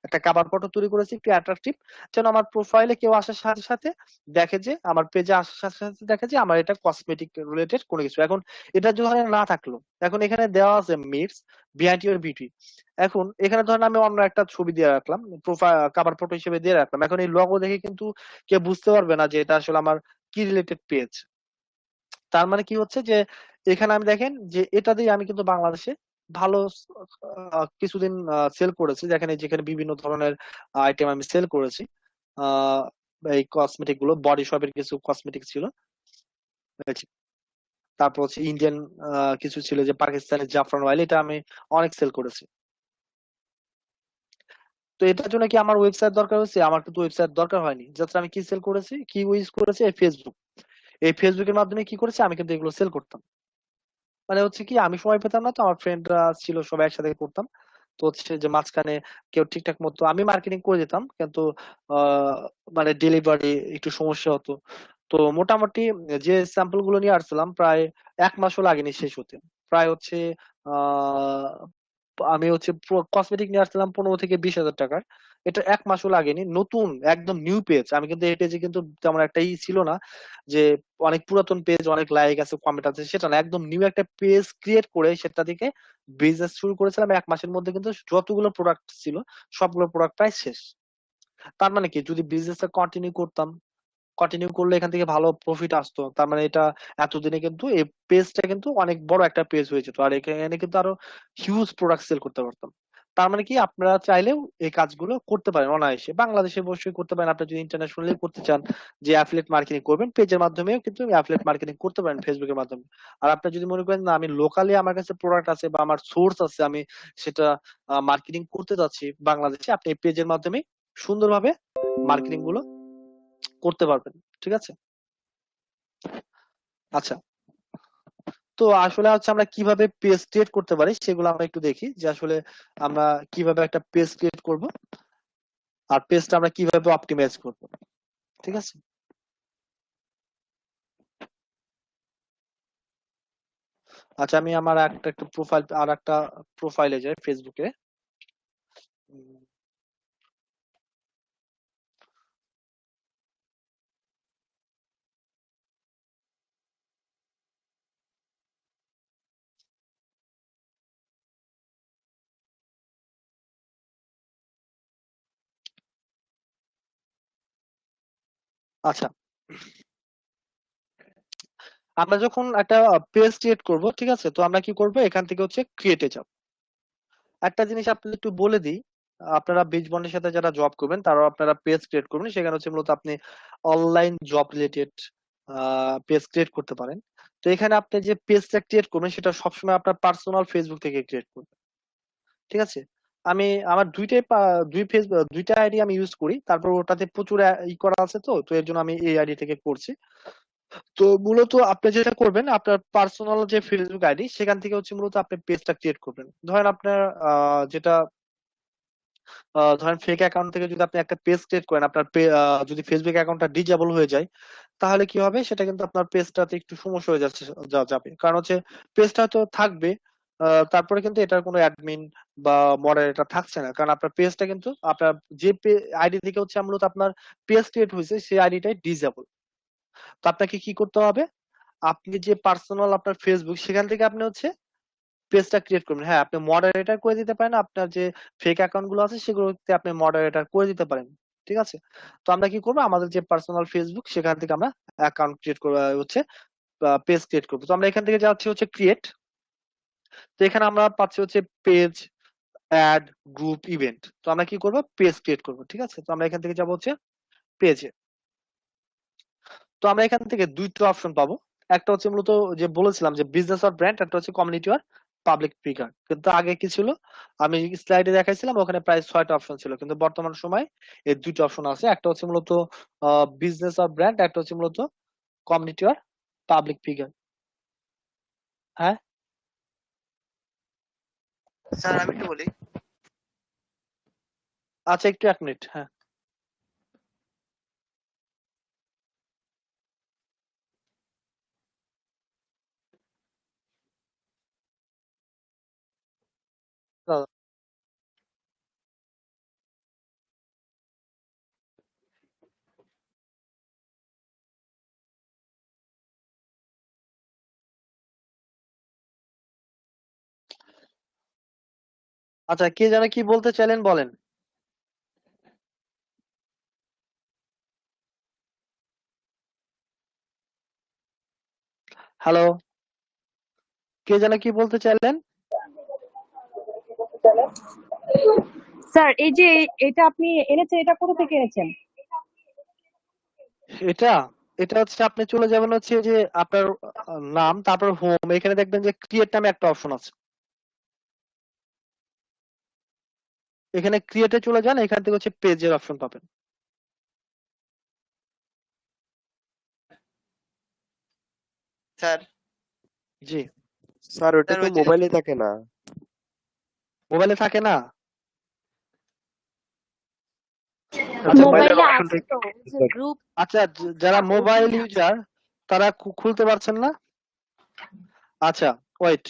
একটা কাভার ফটো তৈরি করেছি একটু অ্যাট্রাকটিভ, যেন আমার প্রোফাইলে কেউ আসার সাথে সাথে দেখে, যে আমার পেজে আসার সাথে সাথে দেখে যে আমার এটা কসমেটিক রিলেটেড কোনো কিছু। এখন এটা যদি না থাকলো, এখন এখানে দেওয়া আছে মিটস বিহাইন্ড ইউর বিউটি। এখন এখানে ধরেন আমি অন্য একটা ছবি দিয়ে রাখলাম, প্রোফাইল কাভার ফটো হিসেবে দিয়ে রাখলাম, এখন এই লগো দেখে কিন্তু কেউ বুঝতে পারবে না যে এটা আসলে আমার কি রিলেটেড পেজ। তার মানে কি হচ্ছে যে এখানে আমি দেখেন যে এটা দিয়ে আমি কিন্তু বাংলাদেশে ভালো কিছুদিন সেল করেছি। দেখেন এই যেখানে বিভিন্ন ধরনের আইটেম আমি সেল করেছি। এই কসমেটিক গুলো, বডি শপের কিছু কসমেটিক ছিল। তারপর হচ্ছে ইন্ডিয়ান কিছু ছিল, যে পাকিস্তানের জাফরান অয়েল, এটা আমি অনেক সেল করেছি। তো এটার জন্য কি আমার ওয়েবসাইট দরকার হয়েছে? আমার কিন্তু ওয়েবসাইট দরকার হয়নি। জাস্ট আমি কি সেল করেছি, কি ইউজ করেছি, এই ফেসবুক। এই ফেসবুকের মাধ্যমে কি করেছি, আমি কিন্তু এগুলো সেল করতাম। মানে হচ্ছে কি, আমি সময় পেতাম না, তো আমার ফ্রেন্ডরা ছিল, সবাই একসাথে করতাম। তো হচ্ছে যে মাঝখানে কেউ ঠিকঠাক মতো, আমি মার্কেটিং করে দিতাম, কিন্তু আহ, মানে ডেলিভারি একটু সমস্যা হতো। তো মোটামুটি যে স্যাম্পল গুলো নিয়ে আসছিলাম, প্রায় 1 মাসও লাগেনি শেষ হতে। প্রায় হচ্ছে আহ আমি হচ্ছে কসমেটিক নিয়ে আসছিলাম 15 থেকে 20 হাজার টাকার। এটা 1 মাসও লাগেনি, নতুন একদম নিউ পেজ। আমি কিন্তু এই পেজে কিন্তু তেমন একটাই ছিল না যে অনেক পুরাতন পেজ, অনেক লাইক আছে, কমেন্ট আছে, সেটা না, একদম নিউ একটা পেজ ক্রিয়েট করে সেটা থেকে বিজনেস শুরু করেছিলাম। 1 মাসের মধ্যে কিন্তু যতগুলো প্রোডাক্ট ছিল সবগুলো প্রোডাক্ট প্রায় শেষ। তার মানে কি, যদি বিজনেসটা কন্টিনিউ করলে এখান থেকে ভালো প্রফিট আসতো, তার মানে এটা এতদিনে কিন্তু এই পেজটা কিন্তু অনেক বড় একটা পেজ হয়ে যেত, আর এখানে কিন্তু আরো হিউজ প্রোডাক্ট সেল করতে পারতাম। তার মানে কি, আপনারা চাইলেও এই কাজগুলো করতে পারেন অনায়াসে, বাংলাদেশে বসেই করতে পারেন। আপনি যদি ইন্টারন্যাশনালি করতে চান, যে অ্যাফিলিয়েট মার্কেটিং করবেন, পেজের মাধ্যমেও কিন্তু অ্যাফিলিয়েট মার্কেটিং করতে পারেন ফেসবুকের মাধ্যমে। আর আপনি যদি মনে করেন না, আমি লোকালি আমার কাছে প্রোডাক্ট আছে বা আমার সোর্স আছে, আমি সেটা মার্কেটিং করতে যাচ্ছি বাংলাদেশে, আপনি এই পেজের মাধ্যমে সুন্দরভাবে মার্কেটিং গুলো করতে পারবেন। ঠিক আছে? আচ্ছা, তো আসলে হচ্ছে আমরা কিভাবে পেজ ক্রিয়েট করতে পারি সেগুলো আমরা একটু দেখি, যে আসলে আমরা কিভাবে একটা পেজ ক্রিয়েট করব, আর পেজটা আমরা কিভাবে অপটিমাইজ করব। ঠিক আছে? আচ্ছা, আমি আমার একটা একটা প্রোফাইল, আর একটা প্রোফাইলে যাই ফেসবুকে। উম, আচ্ছা, আমরা যখন একটা পেজ ক্রিয়েট করব, ঠিক আছে, তো আমরা কি করব, এখান থেকে হচ্ছে ক্রিয়েটে যাব। একটা জিনিস আপনাদের একটু বলে দিই, আপনারা বীজ বন্ডের সাথে যারা জব করবেন তারাও আপনারা পেজ ক্রিয়েট করবেন, সেখানে হচ্ছে মূলত আপনি online job related page create করতে পারেন। তো এখানে আপনি যে পেজটা ক্রিয়েট করবেন সেটা সবসময় আপনার পার্সোনাল ফেসবুক থেকে ক্রিয়েট করবেন। ঠিক আছে? আমি আমার দুইটা আইডি আমি ইউজ করি, তারপর ওটাতে প্রচুর ই করা আছে, তো তো এর জন্য আমি এই আইডি থেকে করছি। তো মূলত আপনি যেটা করবেন, আপনার পার্সোনাল যে ফেসবুক আইডি, সেখান থেকে হচ্ছে মূলত আপনি পেজটা ক্রিয়েট করবেন। ধরেন আপনার যেটা ধরেন ফেক অ্যাকাউন্ট থেকে যদি আপনি একটা পেজ ক্রিয়েট করেন, আপনার যদি ফেসবুক অ্যাকাউন্টটা ডিজেবল হয়ে যায়, তাহলে কি হবে, সেটা কিন্তু আপনার পেজটাতে একটু সমস্যা হয়ে যাবে। কারণ হচ্ছে পেজটা তো থাকবে, তারপরে কিন্তু এটার কোনো অ্যাডমিন বা মডারেটর থাকছে না, কারণ আপনার পেজটা কিন্তু আপনার যে আইডি থেকে হচ্ছে মূলত আপনার পেজ ক্রিয়েট হয়েছে, সেই আইডিটাই ডিজেবল। তো আপনাকে কি করতে হবে, আপনি যে পার্সোনাল আপনার ফেসবুক, সেখান থেকে আপনি হচ্ছে পেজটা ক্রিয়েট করবেন। হ্যাঁ, আপনি মডারেটর করে দিতে পারেন, আপনার যে ফেক অ্যাকাউন্ট গুলো আছে সেগুলোতে আপনি মডারেটর করে দিতে পারেন। ঠিক আছে? তো আমরা কি করবো, আমাদের যে পার্সোনাল ফেসবুক, সেখান থেকে আমরা অ্যাকাউন্ট ক্রিয়েট করবো, হচ্ছে পেজ ক্রিয়েট করবো। তো আমরা এখান থেকে যাচ্ছি হচ্ছে ক্রিয়েট। তো এখানে আমরা পাচ্ছি হচ্ছে পেজ, অ্যাড, গ্রুপ, ইভেন্ট। তো আমরা কি করবো, পেজ ক্রিয়েট করবো। ঠিক আছে? তো আমরা এখান থেকে যাবো হচ্ছে পেজে। তো আমরা এখান থেকে দুইটা অপশন পাবো। একটা হচ্ছে মূলত যে বলেছিলাম যে বিজনেস আর ব্র্যান্ড, একটা হচ্ছে কমিউনিটি আর পাবলিক ফিগার। কিন্তু আগে কি ছিল, আমি স্লাইডে দেখাইছিলাম, ওখানে প্রায় 6টা অপশন ছিল, কিন্তু বর্তমান সময় এই দুইটা অপশন আছে। একটা হচ্ছে মূলত বিজনেস আর ব্র্যান্ড, একটা হচ্ছে মূলত কমিউনিটি আর পাবলিক ফিগার। হ্যাঁ স্যার, আমি কি বলি? আচ্ছা, একটু 1 মিনিট। হ্যাঁ, দাদা। আচ্ছা, কে যেন কি বলতে চাইলেন, বলেন। হ্যালো, কে যেন কি বলতে চাইলেন?
স্যার, এই যে এটা আপনি এনেছেন, এটা কোথা থেকে এনেছেন?
এটা এটা হচ্ছে আপনি চলে যাবেন হচ্ছে যে আপনার নাম, তারপর হোম, এখানে দেখবেন যে ক্রিয়েট নামে একটা অপশন আছে। এখানে ক্রিয়েটে চলে যান, এখান থেকে হচ্ছে পেজের অপশন পাবেন।
স্যার
জি।
স্যার ওটা
স্যার
তো
ওই যে
মোবাইলে থাকে না।
মোবাইলে থাকে না?
আচ্ছা
আচ্ছা
মোবাইলের
মোবাইলে
অপশনটা
আছে
একটু
তো যে
স্যার।
গ্রুপ
আচ্ছা, যারা মোবাইল
ওখানে আছে।
ইউজার তারা খুলতে পারছেন না? আচ্ছা, ওয়েট,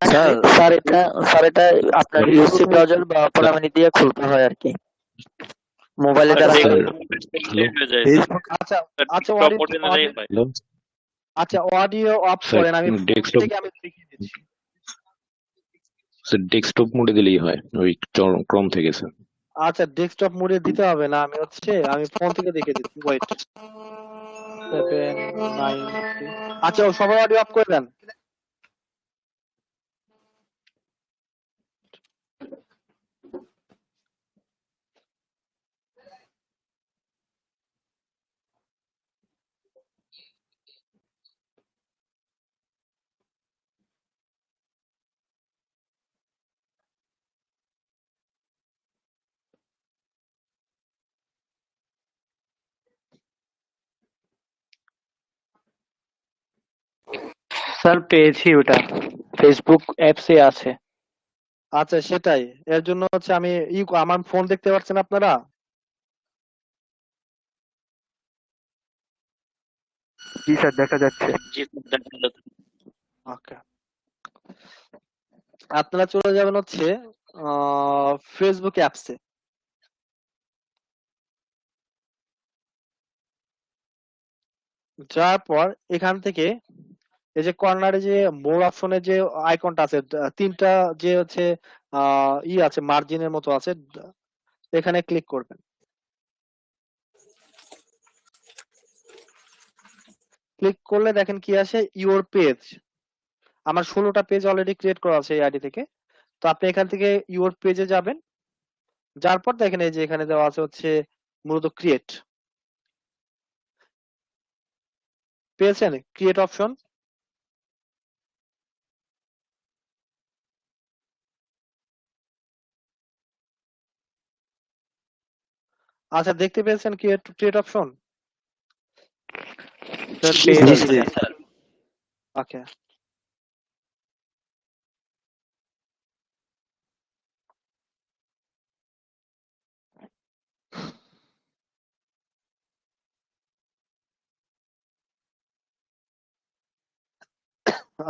এক
স্যার
মিনিট।
স্যার এটা আপনার ইউসি ব্রাউজার বা অপেরা মিনি দিয়ে খুলতে হয় আর কি, মোবাইলে
আচ্ছা
তারা
স্যার,
ফেসবুক
আচ্ছা আচ্ছা আচ্ছা অডিও অফ
স্যার
করেন, আমি ফোন
ডেস্কটপ
থেকে আমি দেখিয়ে দিচ্ছি।
স্যার ডেস্কটপ মোডে দিলেই হয় ওই ক্রম থেকে স্যার।
আচ্ছা ডেস্কটপ মোডে দিতে হবে না, আমি ফোন থেকে দেখিয়ে দিচ্ছি। ওয়েট, 793। আচ্ছা ও সবাই অডিও অফ করে দেন।
স্যার পেয়েছি, ওটা ফেসবুক অ্যাপসে আছে।
আচ্ছা সেটাই, এর জন্য হচ্ছে আমি আমার ফোন দেখতে পাচ্ছেন আপনারা?
জি স্যার দেখা যাচ্ছে।
ওকে, আপনারা চলে যাবেন হচ্ছে ফেসবুক অ্যাপসে। যাওয়ার পর এখান থেকে এই যে কর্নারে যে মোর অপশনের যে আইকনটা আছে, তিনটা যে হচ্ছে আছে মার্জিনের মতো আছে, এখানে ক্লিক করবেন। ক্লিক করলে দেখেন কি আসে, ইওর পেজ। আমার 16টা পেজ অলরেডি ক্রিয়েট করা আছে এই আইডি থেকে। তো আপনি এখান থেকে ইওর পেজে যাবেন, যার পর দেখেন এই যে এখানে দেওয়া আছে হচ্ছে মূলত ক্রিয়েট, পেয়েছেন ক্রিয়েট অপশন? আচ্ছা দেখতে পেয়েছেন ক্রিয়েট ক্রিয়েট অপশন?
স্যার
জি
পেয়েছি।
স্যার।
ওকে,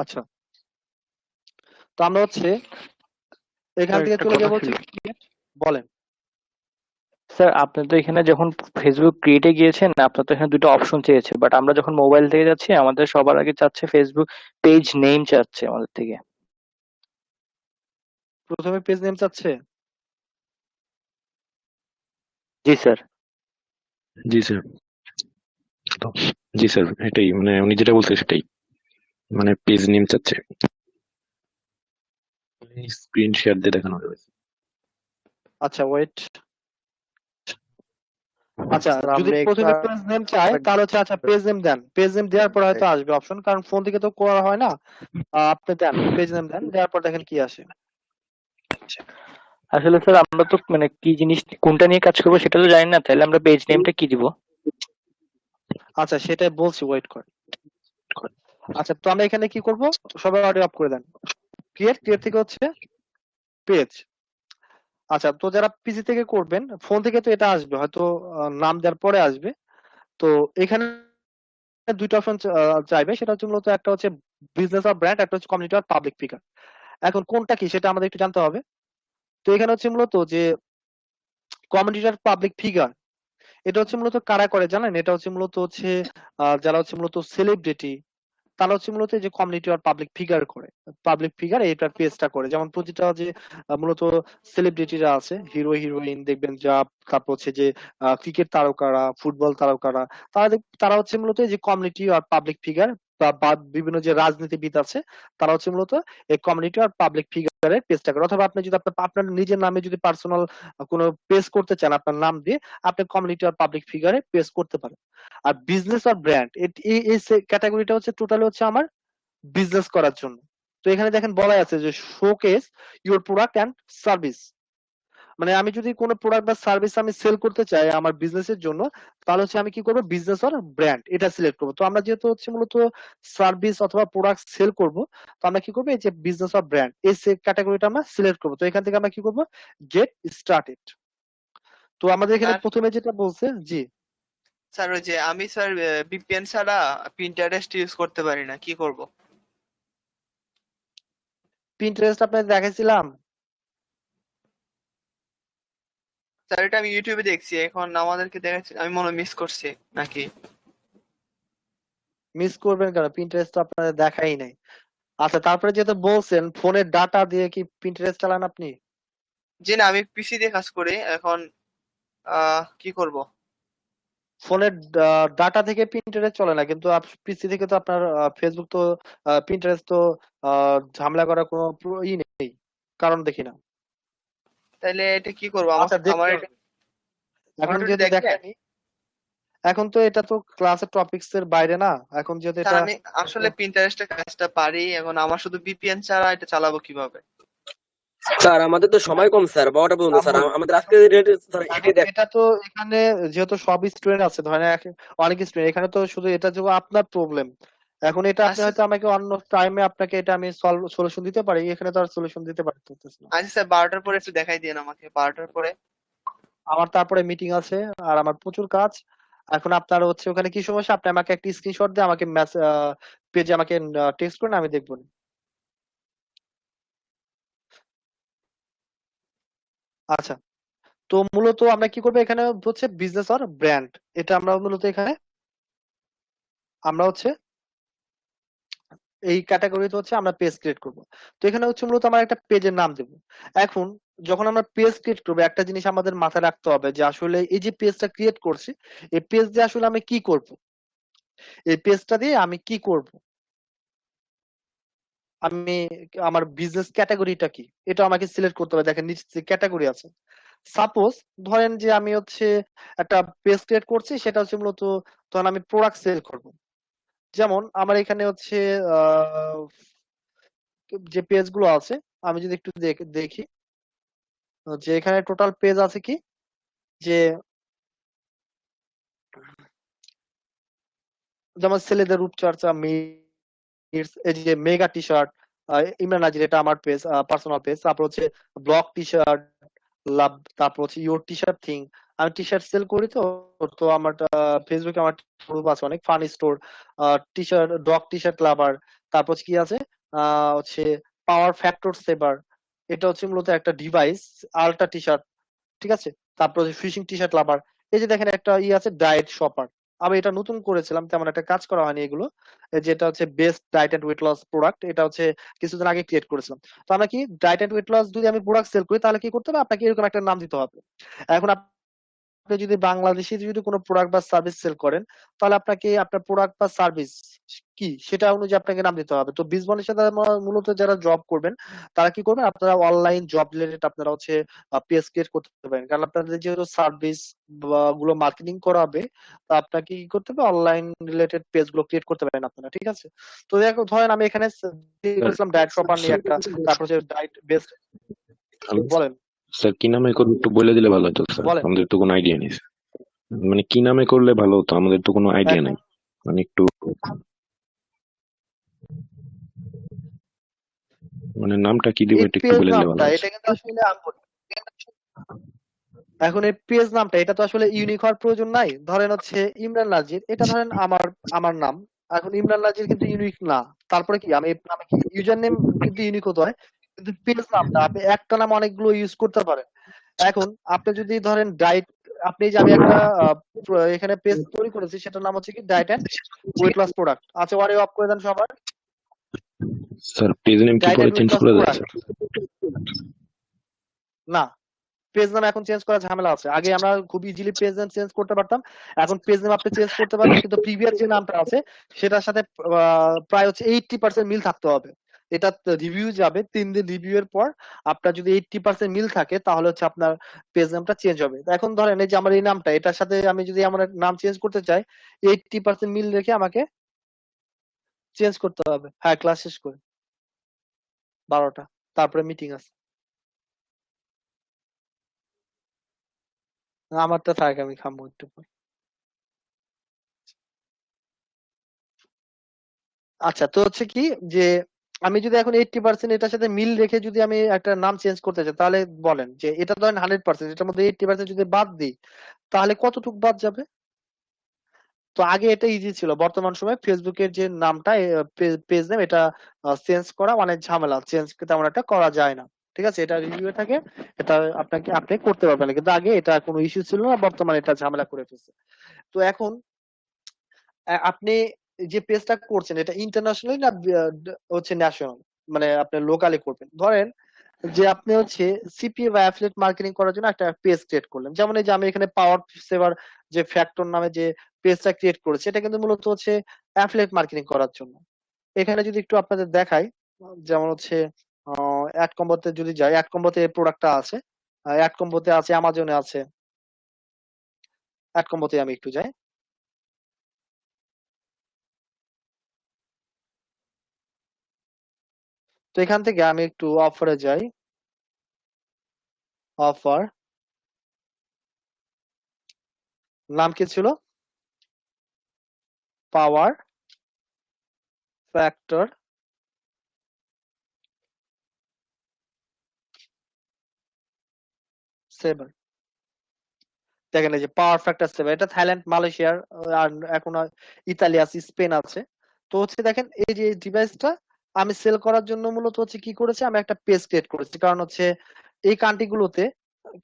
আচ্ছা তো আমরা হচ্ছে এখান
স্যার
থেকে
একটা
চলে
কথা
যাবো
ছিল।
হচ্ছে create, বলেন।
স্যার আপনি তো এখানে যখন ফেসবুক ক্রিয়েটে গিয়েছেন, আপনার তো এখানে দুটো অপশন চেয়েছে, বাট আমরা যখন মোবাইল থেকে যাচ্ছি আমাদের সবার আগে চাচ্ছে ফেসবুক পেজ নেম চাচ্ছে আমাদের থেকে।
প্রথমে পেজ নেম চাচ্ছে?
জি স্যার।
জি স্যার, তো জি স্যার এটাই মানে উনি যেটা বলছে সেটাই, মানে পেজ নেম চাচ্ছে। স্ক্রিন শেয়ার দিয়ে দেখানো যাবে।
আচ্ছা ওয়েট, আচ্ছা
স্যার
যদি
আমরা
প্রথমে পেজ নেম চায় তাহলে হচ্ছে আচ্ছা পেজ নেম দেন, পেজ নেম দেওয়ার পর হয়তো আসবে অপশন, কারণ ফোন থেকে তো করা হয় না। আপনি দেন পেজ নেম দেন, দেওয়ার পর দেখেন কি আসে।
আসলে স্যার আমরা তো মানে কি জিনিস কোনটা নিয়ে কাজ করবো সেটা তো জানি না, তাহলে আমরা পেজ নেমটা কি দিব?
আচ্ছা সেটাই বলছি, ওয়েট কর। আচ্ছা তো আমরা এখানে কি করব, সবাই অডিও অফ করে দেন। ক্রিয়েট ক্রিয়েট থেকে হচ্ছে পেজ। আচ্ছা তো যারা পিসি থেকে করবেন, ফোন থেকে তো এটা আসবে হয়তো, নাম দেওয়ার পরে আসবে। তো এখানে দুইটা অপশন চাইবে, সেটা হচ্ছে মূলত একটা হচ্ছে বিজনেস আর ব্র্যান্ড, একটা হচ্ছে কমিউনিটি আর পাবলিক ফিগার। এখন কোনটা কি সেটা আমাদের একটু জানতে হবে। তো এখানে হচ্ছে মূলত যে কমিউনিটি আর পাবলিক ফিগার, এটা হচ্ছে মূলত কারা করে জানেন? এটা হচ্ছে মূলত হচ্ছে যারা হচ্ছে মূলত সেলিব্রিটি, তারা হচ্ছে মূলত এই যে কমিউনিটি আর পাবলিক ফিগার করে, পাবলিক ফিগার এইটার পেজটা করে। যেমন প্রতিটা যে মূলত সেলিব্রিটিরা আছে, হিরো হিরোইন দেখবেন যা, তারপর হচ্ছে যে ক্রিকেট তারকারা, ফুটবল তারকারা, তারা তারা হচ্ছে মূলত এই যে কমিউনিটি আর পাবলিক ফিগার বা বিভিন্ন যে রাজনীতিবিদ আছে তারা হচ্ছে মূলত এই কমিউনিটি আর পাবলিক ফিগারের পেজটা করে। অথবা আপনি যদি আপনার নিজের নামে যদি পার্সোনাল কোনো পেজ করতে চান আপনার নাম দিয়ে, আপনি কমিউনিটি আর পাবলিক ফিগারে পেজ করতে পারেন। আর বিজনেস আর ব্র্যান্ড এই ক্যাটাগরিটা হচ্ছে টোটালি হচ্ছে আমার বিজনেস করার জন্য। তো এখানে দেখেন বলা আছে যে showcase your product and service. মানে আমি যদি কোনো প্রোডাক্ট বা সার্ভিস আমি সেল করতে চাই আমার বিজনেসের জন্য, তাহলে হচ্ছে আমি কি করবো, বিজনেস আর ব্র্যান্ড এটা সিলেক্ট করবো। তো আমরা যেহেতু হচ্ছে মূলত সার্ভিস অথবা প্রোডাক্ট সেল করব, তো আমরা কি করবো, এই যে বিজনেস আর ব্র্যান্ড এই ক্যাটাগরিটা আমরা সিলেক্ট করবো। তো এখান থেকে আমরা কি করবো, গেট স্টার্টেড। তো আমাদের এখানে
স্যার
প্রথমে যেটা বলছে, জি
স্যার ওই যে আমি স্যার ভিপিএন ছাড়া পিন্টারেস্ট ইউজ করতে পারি না, কি করব?
পিন্টারেস্ট আপনাদের দেখাইছিলাম,
স্যার এটা আমি ইউটিউবে দেখছি, এখন আমাদেরকে দেখাচ্ছি, আমি মনে মিস করছি নাকি?
মিস করবেন কেন, পিন্টারেস্ট তো আপনাদের দেখাই নাই। আচ্ছা, তারপরে যেটা বলছেন ফোনের ডাটা দিয়ে কি পিন্টারেস্ট চালান আপনি?
জি না, আমি পিসি দিয়ে কাজ করি এখন। কি করব?
ফোনের ডাটা থেকে পিন্টারেস্ট চলে না, কিন্তু পিসি থেকে তো আপনার ফেসবুক তো পিন্টারেস্ট তো ঝামেলা করার কোনো নেই, কারণ দেখি না।
তাহলে এটা কি করবো?
আচ্ছা,
আমার
দেখতে
এটা
হবে। এখন
একটু
যেহেতু
দেখবেন?
দেখায়নি, এখন তো এটা তো ক্লাসের টপিকস এর বাইরে না, এখন যেহেতু
স্যার
এটা
আমি আসলে পিন্টারেস্টের কাজটা পারি, এখন আমার শুধু ভিপিএন ছাড়া এটা চালাবো কিভাবে?
স্যার আমাদের তো সময় কম স্যার, 12টা পর্যন্ত স্যার,
আম্মু,
আমাদের আজকে রেট স্যার
এখন
এটাই দেখ।
এটা তো এখানে যেহেতু সব স্টুডেন্ট আছে, ধরেন অনেক স্টুডেন্ট এখানে, তো শুধু এটা যে আপনার প্রবলেম, এখন এটা আপনি
আচ্ছা
হয়তো আমাকে অন্য টাইমে আপনাকে এটা আমি সলিউশন দিতে পারি, এখানে তো আর সলিউশন দিতে পারতেছি না।
আচ্ছা স্যার, 12টার পরে একটু দেখাই দিন আমাকে, 12টার পরে।
আমার তারপরে মিটিং আছে আর আমার প্রচুর কাজ। এখন আপনার হচ্ছে ওখানে কি সমস্যা, আপনি আমাকে একটা স্ক্রিনশট দিয়ে আমাকে পেজে আমাকে টেক্সট করুন, আমি দেখবো না। আচ্ছা, তো মূলত আমরা কি করবো এখানে হচ্ছে বিজনেস আর ব্র্যান্ড, এটা আমরা মূলত এখানে আমরা হচ্ছে এই ক্যাটাগরিতে হচ্ছে আমরা পেজ ক্রিয়েট করব। তো এখানে হচ্ছে মূলত আমরা একটা পেজের নাম দেব। এখন যখন আমরা পেজ ক্রিয়েট করবো, একটা জিনিস আমাদের মাথায় রাখতে হবে যে আসলে এই যে পেজটা ক্রিয়েট করছি, এই পেজ দিয়ে আসলে আমি কি করব, এই পেজটা দিয়ে আমি কি করব, আমি আমার বিজনেস ক্যাটাগরিটা কি, এটা আমাকে সিলেক্ট করতে হবে। দেখেন নিচে ক্যাটাগরি আছে। সাপোজ ধরেন যে আমি হচ্ছে একটা পেজ ক্রিয়েট করছি, সেটা হচ্ছে মূলত ধরেন আমি প্রোডাক্ট সেল করব। যেমন আমার এখানে হচ্ছে আহ, যে পেজ গুলো আছে, আমি যদি একটু দেখি যে এখানে টোটাল পেজ আছে কি, যে যেমন ছেলেদের রূপচর্চা, মেয়ের এই যে মেগা টি শার্ট, ইমরান নাজির, এটা আমার পেজ, পার্সোনাল পেজ। তারপর হচ্ছে ব্লক টি শার্ট লাভ, তারপর হচ্ছে ইউর টি শার্ট থিং। আমি টি শার্ট সেল করি, তো তো আমার ফেসবুকে আমার গ্রুপ আছে অনেক, funny store, T shirt, dog T shirt lover. তারপর হচ্ছে কি আছে, হচ্ছে পাওয়ার ফ্যাক্টর সেভার, এটা হচ্ছে মূলত একটা ডিভাইস, আলট্রা টি শার্ট, ঠিক আছে। তারপর হচ্ছে ফিশিং টি শার্ট লাভার। এই যে দেখেন একটা আছে ডায়েট শপার, আমি এটা নতুন করেছিলাম, তেমন একটা কাজ করা হয়নি এগুলো। যেটা হচ্ছে best diet and weight loss product, এটা হচ্ছে কিছুদিন আগে ক্রিয়েট করেছিলাম। তো আমরা কি ডায়েট এন্ড ওয়েট লস যদি আমি প্রোডাক্ট সেল করি, তাহলে কি করতে হবে, আপনাকে এরকম একটা নাম দিতে হবে। এখন আপনি যদি বাংলাদেশে যদি কোনো প্রোডাক্ট বা সার্ভিস সেল করেন, তাহলে আপনাকে আপনার প্রোডাক্ট বা সার্ভিস কি সেটা অনুযায়ী আপনাকে নাম দিতে হবে। তো বিজনেসের সাথে মূলত যারা জব করবেন, তারা কি করবেন, আপনারা অনলাইন জব রিলেটেড আপনারা হচ্ছে পেজ ক্রিয়েট করতে পারেন, কারণ আপনাদের যেহেতু সার্ভিস গুলো মার্কেটিং করা হবে, তো আপনাকে কি করতে হবে, অনলাইন রিলেটেড পেজ গুলো ক্রিয়েট করতে পারেন আপনারা, ঠিক আছে। তো দেখো ধরেন আমি এখানে করেছিলাম ডায়েট শপার নিয়ে একটা, তারপর হচ্ছে ডায়েট বেস্ট, বলেন
স্যার কি নামে করলে একটু বলে দিলে ভালো হতো স্যার,
বলেন।
আমাদের তো কোনো আইডিয়া নেই। মানে কি নামে করলে ভালো হতো, আমাদের তো কোনো আইডিয়া
এখন
নেই, মানে একটু মানে নামটা কি দিব
এই
এটা একটু
পেজ
বলে দিলে ভালো
নামটা,
হতো।
এটা কিন্তু আসলে এখন এই পেজ নামটা এটা তো আসলে ইউনিক হওয়ার প্রয়োজন নাই। ধরেন হচ্ছে ইমরান নাজির, এটা ধরেন আমার আমার নাম। এখন ইমরান নাজির কিন্তু ইউনিক না, তারপরে কি আমি নামে কি ইউজার নেম কিন্তু ইউনিক হতে হয়, কিন্তু পেজ নামটা আপনি একটা নাম অনেকগুলো ইউজ করতে পারেন। এখন আপনি যদি ধরেন ডায়েট, আপনি যে আমি একটা এখানে পেজ তৈরি করেছি, সেটার নাম হচ্ছে কি diet and weight loss product. আচ্ছা, ওয়ারে অফ করে দেন সবার,
স্যার পেজ নেম কি
ডায়েট
পরে
এন্ড ওয়েট
চেঞ্জ
লস
করে দেয়
প্রোডাক্ট।
স্যার?
না, পেজ নাম এখন চেঞ্জ করা ঝামেলা আছে। আগে আমরা খুব ইজিলি পেজ নাম চেঞ্জ করতে পারতাম, এখন পেজ নাম আপনি চেঞ্জ করতে পারবেন, কিন্তু প্রিভিয়াস যে নামটা আছে সেটার সাথে প্রায় হচ্ছে 80% মিল থাকতে হবে। এটা রিভিউ যাবে, 3 দিন রিভিউ এর পর আপনার যদি 80% মিল থাকে তাহলে হচ্ছে আপনার পেজ নামটা চেঞ্জ হবে। তো এখন ধরেন এই যে আমার এই নামটা, এটার সাথে আমি যদি আমার নাম চেঞ্জ করতে চাই, 80% মিল রেখে আমাকে চেঞ্জ করতে হবে। হ্যাঁ, ক্লাস শেষ করে 12টা, তারপরে মিটিং আছে। আমারটা থাক, আমি খামো একটু পর। আচ্ছা, তো হচ্ছে কি যে আমি যদি এখন 80% এটার সাথে মিল রেখে যদি আমি একটা নাম চেঞ্জ করতে চাই, তাহলে বলেন যে এটা ধরেন 100%, এটার মধ্যে 80% যদি বাদ দিই তাহলে কতটুকু বাদ যাবে? তো আগে এটা ইজি ছিল, বর্তমান সময়ে ফেসবুকের যে নামটা পেজ নেম, এটা চেঞ্জ করা অনেক ঝামেলা, চেঞ্জ তেমন একটা করা যায় না। ঠিক আছে, এটা রিভিউ থাকে, এটা আপনি করতে পারবেন না, কিন্তু আগে এটা কোনো ইস্যু ছিল না, বর্তমানে এটা ঝামেলা করে ফেলছে। তো এখন আপনি যে পেজটা করছেন এটা ইন্টারন্যাশনালি না হচ্ছে ন্যাশনাল, মানে আপনি লোকালি করবেন? ধরেন যে আপনি হচ্ছে সিপিএ বা অ্যাফিলিয়েট মার্কেটিং করার জন্য একটা পেজ ক্রিয়েট করলেন, যেমন এই যে আমি এখানে পাওয়ার সেভার যে ফ্যাক্টর নামে যে পেজটা ক্রিয়েট করেছি, এটা কিন্তু মূলত হচ্ছে অ্যাফিলিয়েট মার্কেটিং করার জন্য। এখানে যদি একটু আপনাদের দেখাই, যেমন হচ্ছে অ্যাড কম্বোতে যদি যাই, অ্যাড কম্বোতে এই প্রোডাক্টটা আছে, অ্যাড কম্বোতে আছে, অ্যামাজনে আছে, অ্যাড কম্বোতে আমি একটু যাই। তো এখান থেকে আমি একটু অফারে যাই, অফার নাম কি ছিল? পাওয়ার ফ্যাক্টর সেভার। দেখেন এই যে পাওয়ার ফ্যাক্টর সেভার, এটা থাইল্যান্ড, মালয়েশিয়ার, আর এখন ইতালি আছে, স্পেন আছে। তো হচ্ছে দেখেন এই যে ডিভাইসটা আমি সেল করার জন্য মূলত হচ্ছে কি করেছি, আমি একটা পেজ ক্রিয়েট করেছি, কারণ হচ্ছে এই কান্ট্রি গুলোতে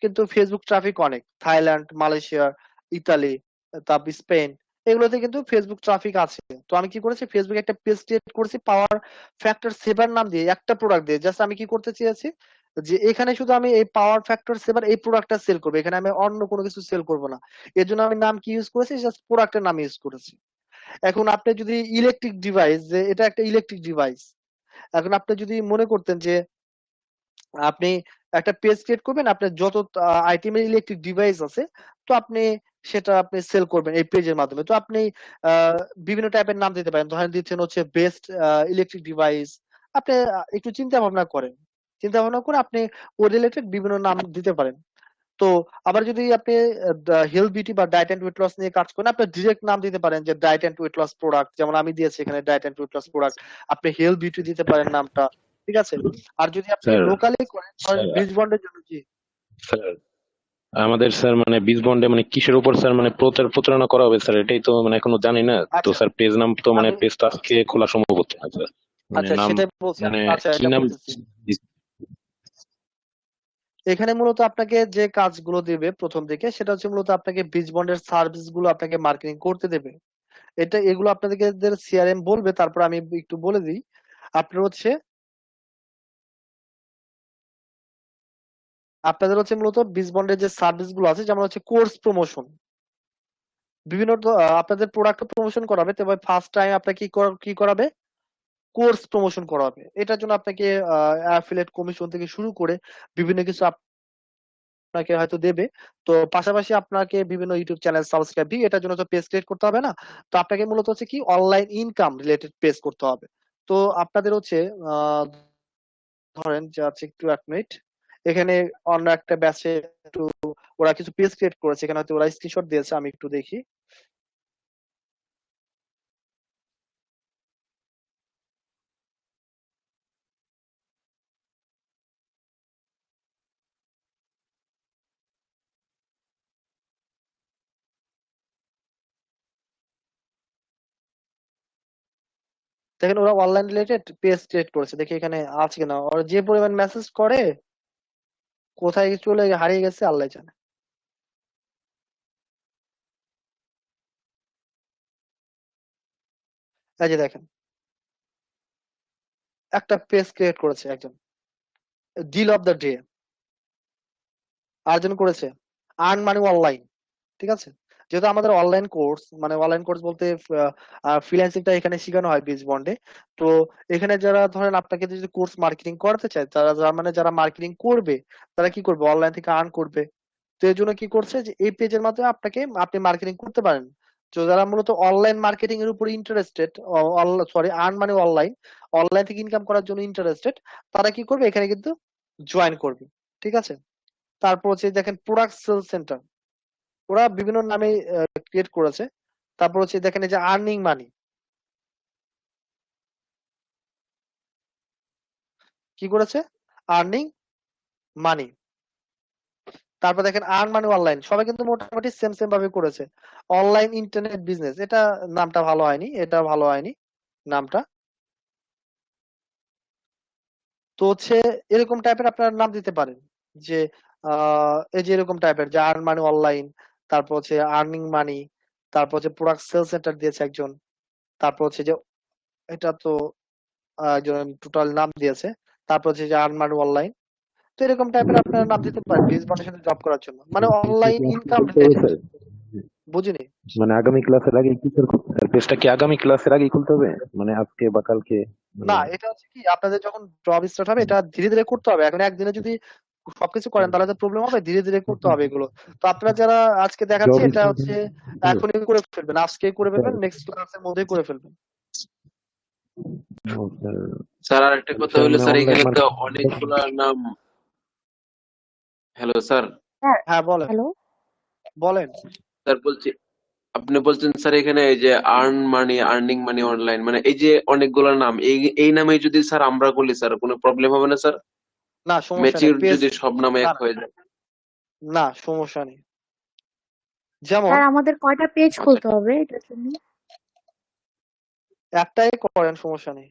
কিন্তু ফেসবুক ট্রাফিক অনেক, থাইল্যান্ড, মালয়েশিয়া, ইতালি, তারপর স্পেন, এগুলোতে কিন্তু ফেসবুক ট্রাফিক আছে। তো আমি কি করেছি, ফেসবুকে একটা পেজ ক্রিয়েট করেছি পাওয়ার ফ্যাক্টর সেভার নাম দিয়ে, একটা প্রোডাক্ট দিয়ে। জাস্ট আমি কি করতে চেয়েছি যে এখানে শুধু আমি এই পাওয়ার ফ্যাক্টর সেভার এই প্রোডাক্টটা সেল করবো, এখানে আমি অন্য কোনো কিছু সেল করবো না। এর জন্য আমি নাম কি ইউজ করেছি, জাস্ট প্রোডাক্টের নাম ইউজ করেছি। এখন আপনি যদি ইলেকট্রিক ডিভাইস, যে এটা একটা ইলেকট্রিক ডিভাইস, এখন আপনি যদি মনে করতেন যে আপনি একটা পেজ ক্রিয়েট করবেন, আপনার যত আইটেমের ইলেকট্রিক ডিভাইস আছে, তো আপনি সেটা আপনি সেল করবেন এই পেজের মাধ্যমে। তো আপনি আহ, বিভিন্ন টাইপের নাম দিতে পারেন, ধরেন দিচ্ছেন হচ্ছে বেস্ট ইলেকট্রিক ডিভাইস। আপনি একটু চিন্তা ভাবনা করেন, চিন্তা ভাবনা করে আপনি ও রিলেটেড বিভিন্ন নাম দিতে পারেন। তো আবার যদি আপনি হেলথ বিউটি বা ডায়েট এন্ড ওয়েট লস নিয়ে কাজ করেন, আপনি ডিরেক্ট নাম দিতে পারেন যে diet and weight loss product, যেমন আমি দিয়েছি এখানে diet and weight loss product. আপনি হেলথ বিউটি দিতে পারেন নামটা, ঠিক আছে। আর যদি আপনি
স্যার
লোকালি করেন, ধরেন
স্যার
ব্রিজ বন্ডের জন্য, জি
স্যার আমাদের স্যার মানে বীজ বন্ডে মানে কিসের উপর স্যার মানে প্রতারণা করা হবে স্যার, এটাই তো মানে এখনো জানি না তো
আচ্ছা,
স্যার। পেজ নাম তো মানে
আমি
পেজ তো আজকে খোলা সম্ভব হচ্ছে না স্যার, মানে
আচ্ছা
নাম
সেটাই বলছি,
মানে
আচ্ছা
কি
এটা
নাম?
বলতেছি। এখানে মূলত আপনাকে যে কাজগুলো দিবে প্রথম দিকে, সেটা হচ্ছে মূলত আপনাকে ব্রিজ বন্ডের সার্ভিস গুলো আপনাকে মার্কেটিং করতে দেবে। এগুলো আপনাদেরকে সিআরএম বলবে, তারপর আমি একটু বলে দিই। আপনাদের হচ্ছে মূলত ব্রিজ বন্ডের যে সার্ভিস গুলো আছে, যেমন হচ্ছে কোর্স প্রমোশন, বিভিন্ন আপনাদের প্রোডাক্ট প্রমোশন করাবে। তবে ফার্স্ট টাইম আপনাকে কি করাবে, কোর্স প্রমোশন করাবে। এটার জন্য আপনাকে অ্যাফিলিয়েট কমিশন থেকে শুরু করে বিভিন্ন কিছু আপনাকে হয়তো দেবে। তো পাশাপাশি আপনাকে বিভিন্ন ইউটিউব চ্যানেল সাবস্ক্রাইব দিয়ে, এটার জন্য তো পেজ ক্রিয়েট করতে হবে না। তো আপনাকে মূলত হচ্ছে কি অনলাইন ইনকাম রিলেটেড পেজ করতে হবে। তো আপনাদের হচ্ছে আহ ধরেন যে আছে, একটু 1 মিনিট, এখানে অন্য একটা ব্যাচে একটু ওরা কিছু পেজ ক্রিয়েট করেছে, এখানে হয়তো ওরা স্ক্রিনশট দিয়েছে, আমি একটু দেখি। দেখেন ওরা অনলাইন রিলেটেড পেজ ক্রিয়েট করেছে, দেখি এখানে আছে কিনা। ওরা যে পরিমাণ মেসেজ করে, কোথায় চলে হারিয়ে গেছে আল্লাহ জানে। এই যে দেখেন, একটা পেজ ক্রিয়েট করেছে একজন, ডিল অফ দ্য ডে। আরেকজন করেছে আর্ন মানি অনলাইন, ঠিক আছে। যেহেতু আমাদের অনলাইন কোর্স, মানে অনলাইন কোর্স বলতে ফ্রিল্যান্সিংটা এখানে শেখানো হয় বিজ বন্ডে। তো এখানে যারা ধরেন আপনাকে যদি কোর্স মার্কেটিং করাতে চায়, যারা মার্কেটিং করবে, তারা কি করবে, অনলাইন থেকে আর্ন করবে। তো এই জন্য কি করছে যে এই পেজের মাধ্যমে আপনি মার্কেটিং করতে পারেন। তো যারা মূলত অনলাইন মার্কেটিং এর উপর ইন্টারেস্টেড, সরি আর্ন মানে অনলাইন থেকে ইনকাম করার জন্য ইন্টারেস্টেড, তারা কি করবে, এখানে কিন্তু জয়েন করবে, ঠিক আছে। তারপর হচ্ছে দেখেন প্রোডাক্ট সেল সেন্টার, ওরা বিভিন্ন নামে ক্রিয়েট করেছে। তারপর হচ্ছে দেখেন এই যে আর্নিং মানি, কি করেছে, আর্নিং মানি। তারপর দেখেন আর্ন মানি অনলাইন, সবাই কিন্তু মোটামুটি সেম সেম ভাবে করেছে। অনলাইন ইন্টারনেট বিজনেস, এটা নামটা ভালো হয়নি, এটা ভালো হয়নি নামটা। তো হচ্ছে এরকম টাইপের আপনারা নাম দিতে পারেন, যে এই যে এরকম টাইপের, যে আর্ন মানি অনলাইন, তারপর হচ্ছে আর্নিং মানি, তারপর হচ্ছে প্রোডাক্ট সেল সেন্টার দিয়েছে একজন, তারপর হচ্ছে যে এটা তো একজন টোটাল নাম দিয়েছে, তারপর হচ্ছে যে আর্ন মানি অনলাইন। তো এরকম টাইপের আপনারা নাম দিতে পারেন বিজ বন্ডের সাথে জব করার জন্য, মানে অনলাইন ইনকাম রিলেটেড। বুঝিনি,
মানে আগামী ক্লাসের আগে কি স্যার, পেজটা কি আগামী ক্লাসের আগে খুলতে হবে, মানে আজকে বা কালকে?
না এটা হচ্ছে কি, আপনাদের যখন জব স্টার্ট হবে এটা ধীরে ধীরে করতে হবে। এখন একদিনে যদি সবকিছু করেন তাহলে তো প্রবলেম হবে, ধীরে ধীরে করতে হবে এগুলো। তো আপনারা যারা আজকে দেখাচ্ছি,
জব
এটা হচ্ছে এখনই করে ফেলবেন, আজকে করে ফেলবেন, নেক্সট ক্লাসের মধ্যেই করে ফেলবেন।
স্যার আরেকটা কথা হলো স্যার, এখানে তো অনেকগুলা নাম। Hello sir.
হ্যাঁ বলেন,
হ্যালো,
বলেন।
স্যার বলছি, আপনি বলছেন স্যার এখানে এই যে earn money, earning money online, মানে এই যে অনেকগুলো নাম, এই নামে যদি স্যার আমরা বলি স্যার কোনো প্রবলেম হবে না স্যার?
না সমস্যা নেই,
ম্যাচিউর
পেজ
যদি সব নামে
না
এক হয়ে যায়।
না সমস্যা নেই। যেমন
স্যার আমাদের কয়টা পেজ খুলতে হবে এটার জন্য?
একটাই করেন, সমস্যা নেই।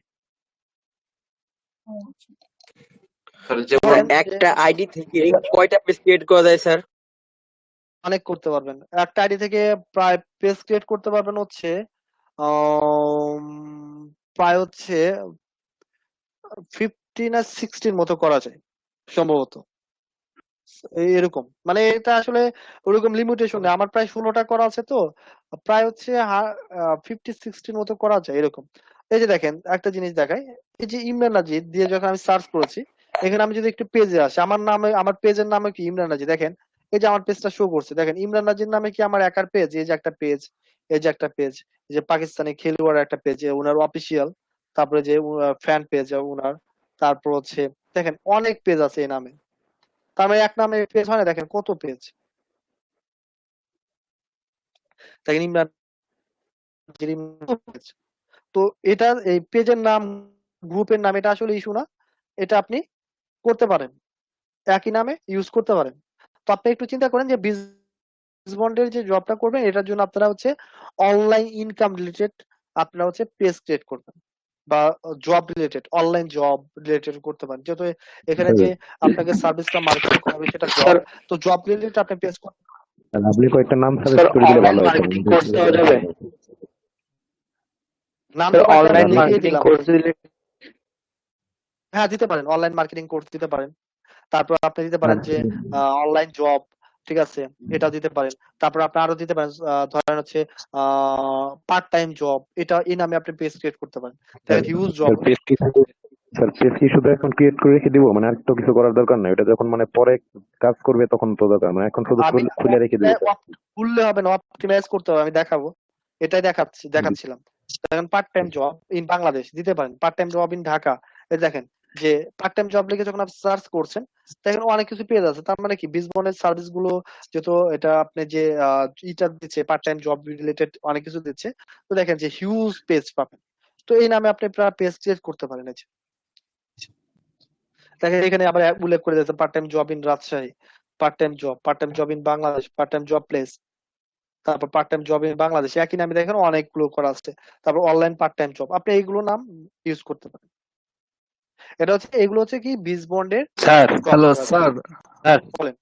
ও আচ্ছা।
স্যার যেমন
ধরেন যে
একটা আইডি থেকে কয়টা পেজ ক্রিয়েট করা যায় স্যার?
অনেক করতে পারবেন, একটা আইডি থেকে প্রায় পেজ ক্রিয়েট করতে পারবেন হচ্ছে আম, প্রায় হচ্ছে 15 না 16 মতো করা যায় সম্ভবত, এরকম। মানে এটা আসলে ওরকম লিমিটেশন নেই, আমার প্রায় 16টা করা আছে, তো প্রায় হচ্ছে 50-60 মতো করা যায় এরকম। এই যে দেখেন একটা জিনিস দেখাই, এই যে ইমরান নাজির দিয়ে যখন আমি সার্চ করেছি, এখানে আমি যদি একটু পেজে আসি, আমার নামে, আমার পেজের নামে কি ইমরান নাজির, দেখেন এই যে আমার পেজটা শো করছে, দেখেন ইমরান নাজির নামে কি আমার একার পেজ, এই যে একটা পেজ, এই যে একটা পেজ, এই যে পাকিস্তানি খেলোয়াড় একটা পেজ, ওনার অফিসিয়াল, তারপরে যে ফ্যান পেজ ওনার, তারপর হচ্ছে দেখেন অনেক পেজ আছে এই নামে। তার মানে এক নামে পেজ হয় না, দেখেন কত পেজ, দেখেন ইমরান নাজির, পেজ। তো এটা এই পেজের নাম, গ্রুপের নাম, এটা আসলে ইস্যু না, এটা আপনি করতে পারেন, একই নামে ইউজ করতে পারেন। তো আপনি একটু চিন্তা করেন যে বিজনেস বন্ডের যে জবটা করবেন, এটার জন্য আপনারা হচ্ছে অনলাইন ইনকাম রিলেটেড আপনারা হচ্ছে পেজ ক্রিয়েট করবেন, বা job related, online job related করতে পারেন, যেহেতু এখানে যে আপনাকে সার্ভিসটা মার্কেটিং করাবে সেটা জব,
স্যার
তো জব রিলেটেড আপনি পেজ করতে পারেন।
আপনি কয়েকটা নাম
স্যার
সাজেস্ট করে দিলে
অনলাইন
ভালো হতো।
মার্কেটিং কোর্স দেওয়া যাবে?
নাম
স্যার
তো
অনলাইন
দেখিয়ে
মার্কেটিং
দিলাম,
কোর্স দিলে?
হ্যাঁ দিতে পারেন, অনলাইন মার্কেটিং কোর্স দিতে পারেন। তারপর আপনি দিতে পারেন যে অনলাইন জব, ঠিক আছে, এটা দিতে পারেন। তারপর আপনি আরো দিতে পারেন ধরেন হচ্ছে পার্ট টাইম জব, এটা এই নামে আপনি পেজ ক্রিয়েট করতে পারেন, দেখেন হিউজ জব।
স্যার পেজ কি শুধু এখন ক্রিয়েট করে রেখে দিব, মানে আর তো কিছু করার দরকার নাই, এটা যখন মানে পরে কাজ করবে তখন তো দরকার, মানে এখন শুধু
আমি
খুলে রেখে দিব?
খুললে হবে না, অপটিমাইজ করতে হবে, আমি দেখাবো, এটাই দেখাচ্ছিলাম। দেখেন part time job in Bangladesh দিতে পারেন, part time job in Dhaka, এই দেখেন যে পার্ট টাইম জব লিখে যখন আপনি সার্চ করছেন, দেখেন অনেক কিছু পেজ আছে। তার মানে কি বিজনেস সার্ভিস গুলো, যেহেতু এটা আপনি যে ইটা দিচ্ছে পার্ট টাইম জব রিলেটেড অনেক কিছু দিচ্ছে, তো দেখেন যে হিউজ পেজ পাবেন। তো এই নামে আপনি পেজ ক্রিয়েট করতে পারেন। এই যে দেখেন এখানে আবার উল্লেখ করে দিয়েছে part time job in Rajshahi, part time job in Bangladesh, part time job place, তারপর part time job in Bangladesh, একই নামে দেখেন অনেকগুলো করা আছে। তারপর অনলাইন পার্ট টাইম জব, আপনি এইগুলো নাম ইউজ করতে পারেন। এটা হচ্ছে, এগুলো হচ্ছে কি বিজ বন্ডের।
স্যার
হ্যালো স্যার,
স্যার
বলেন।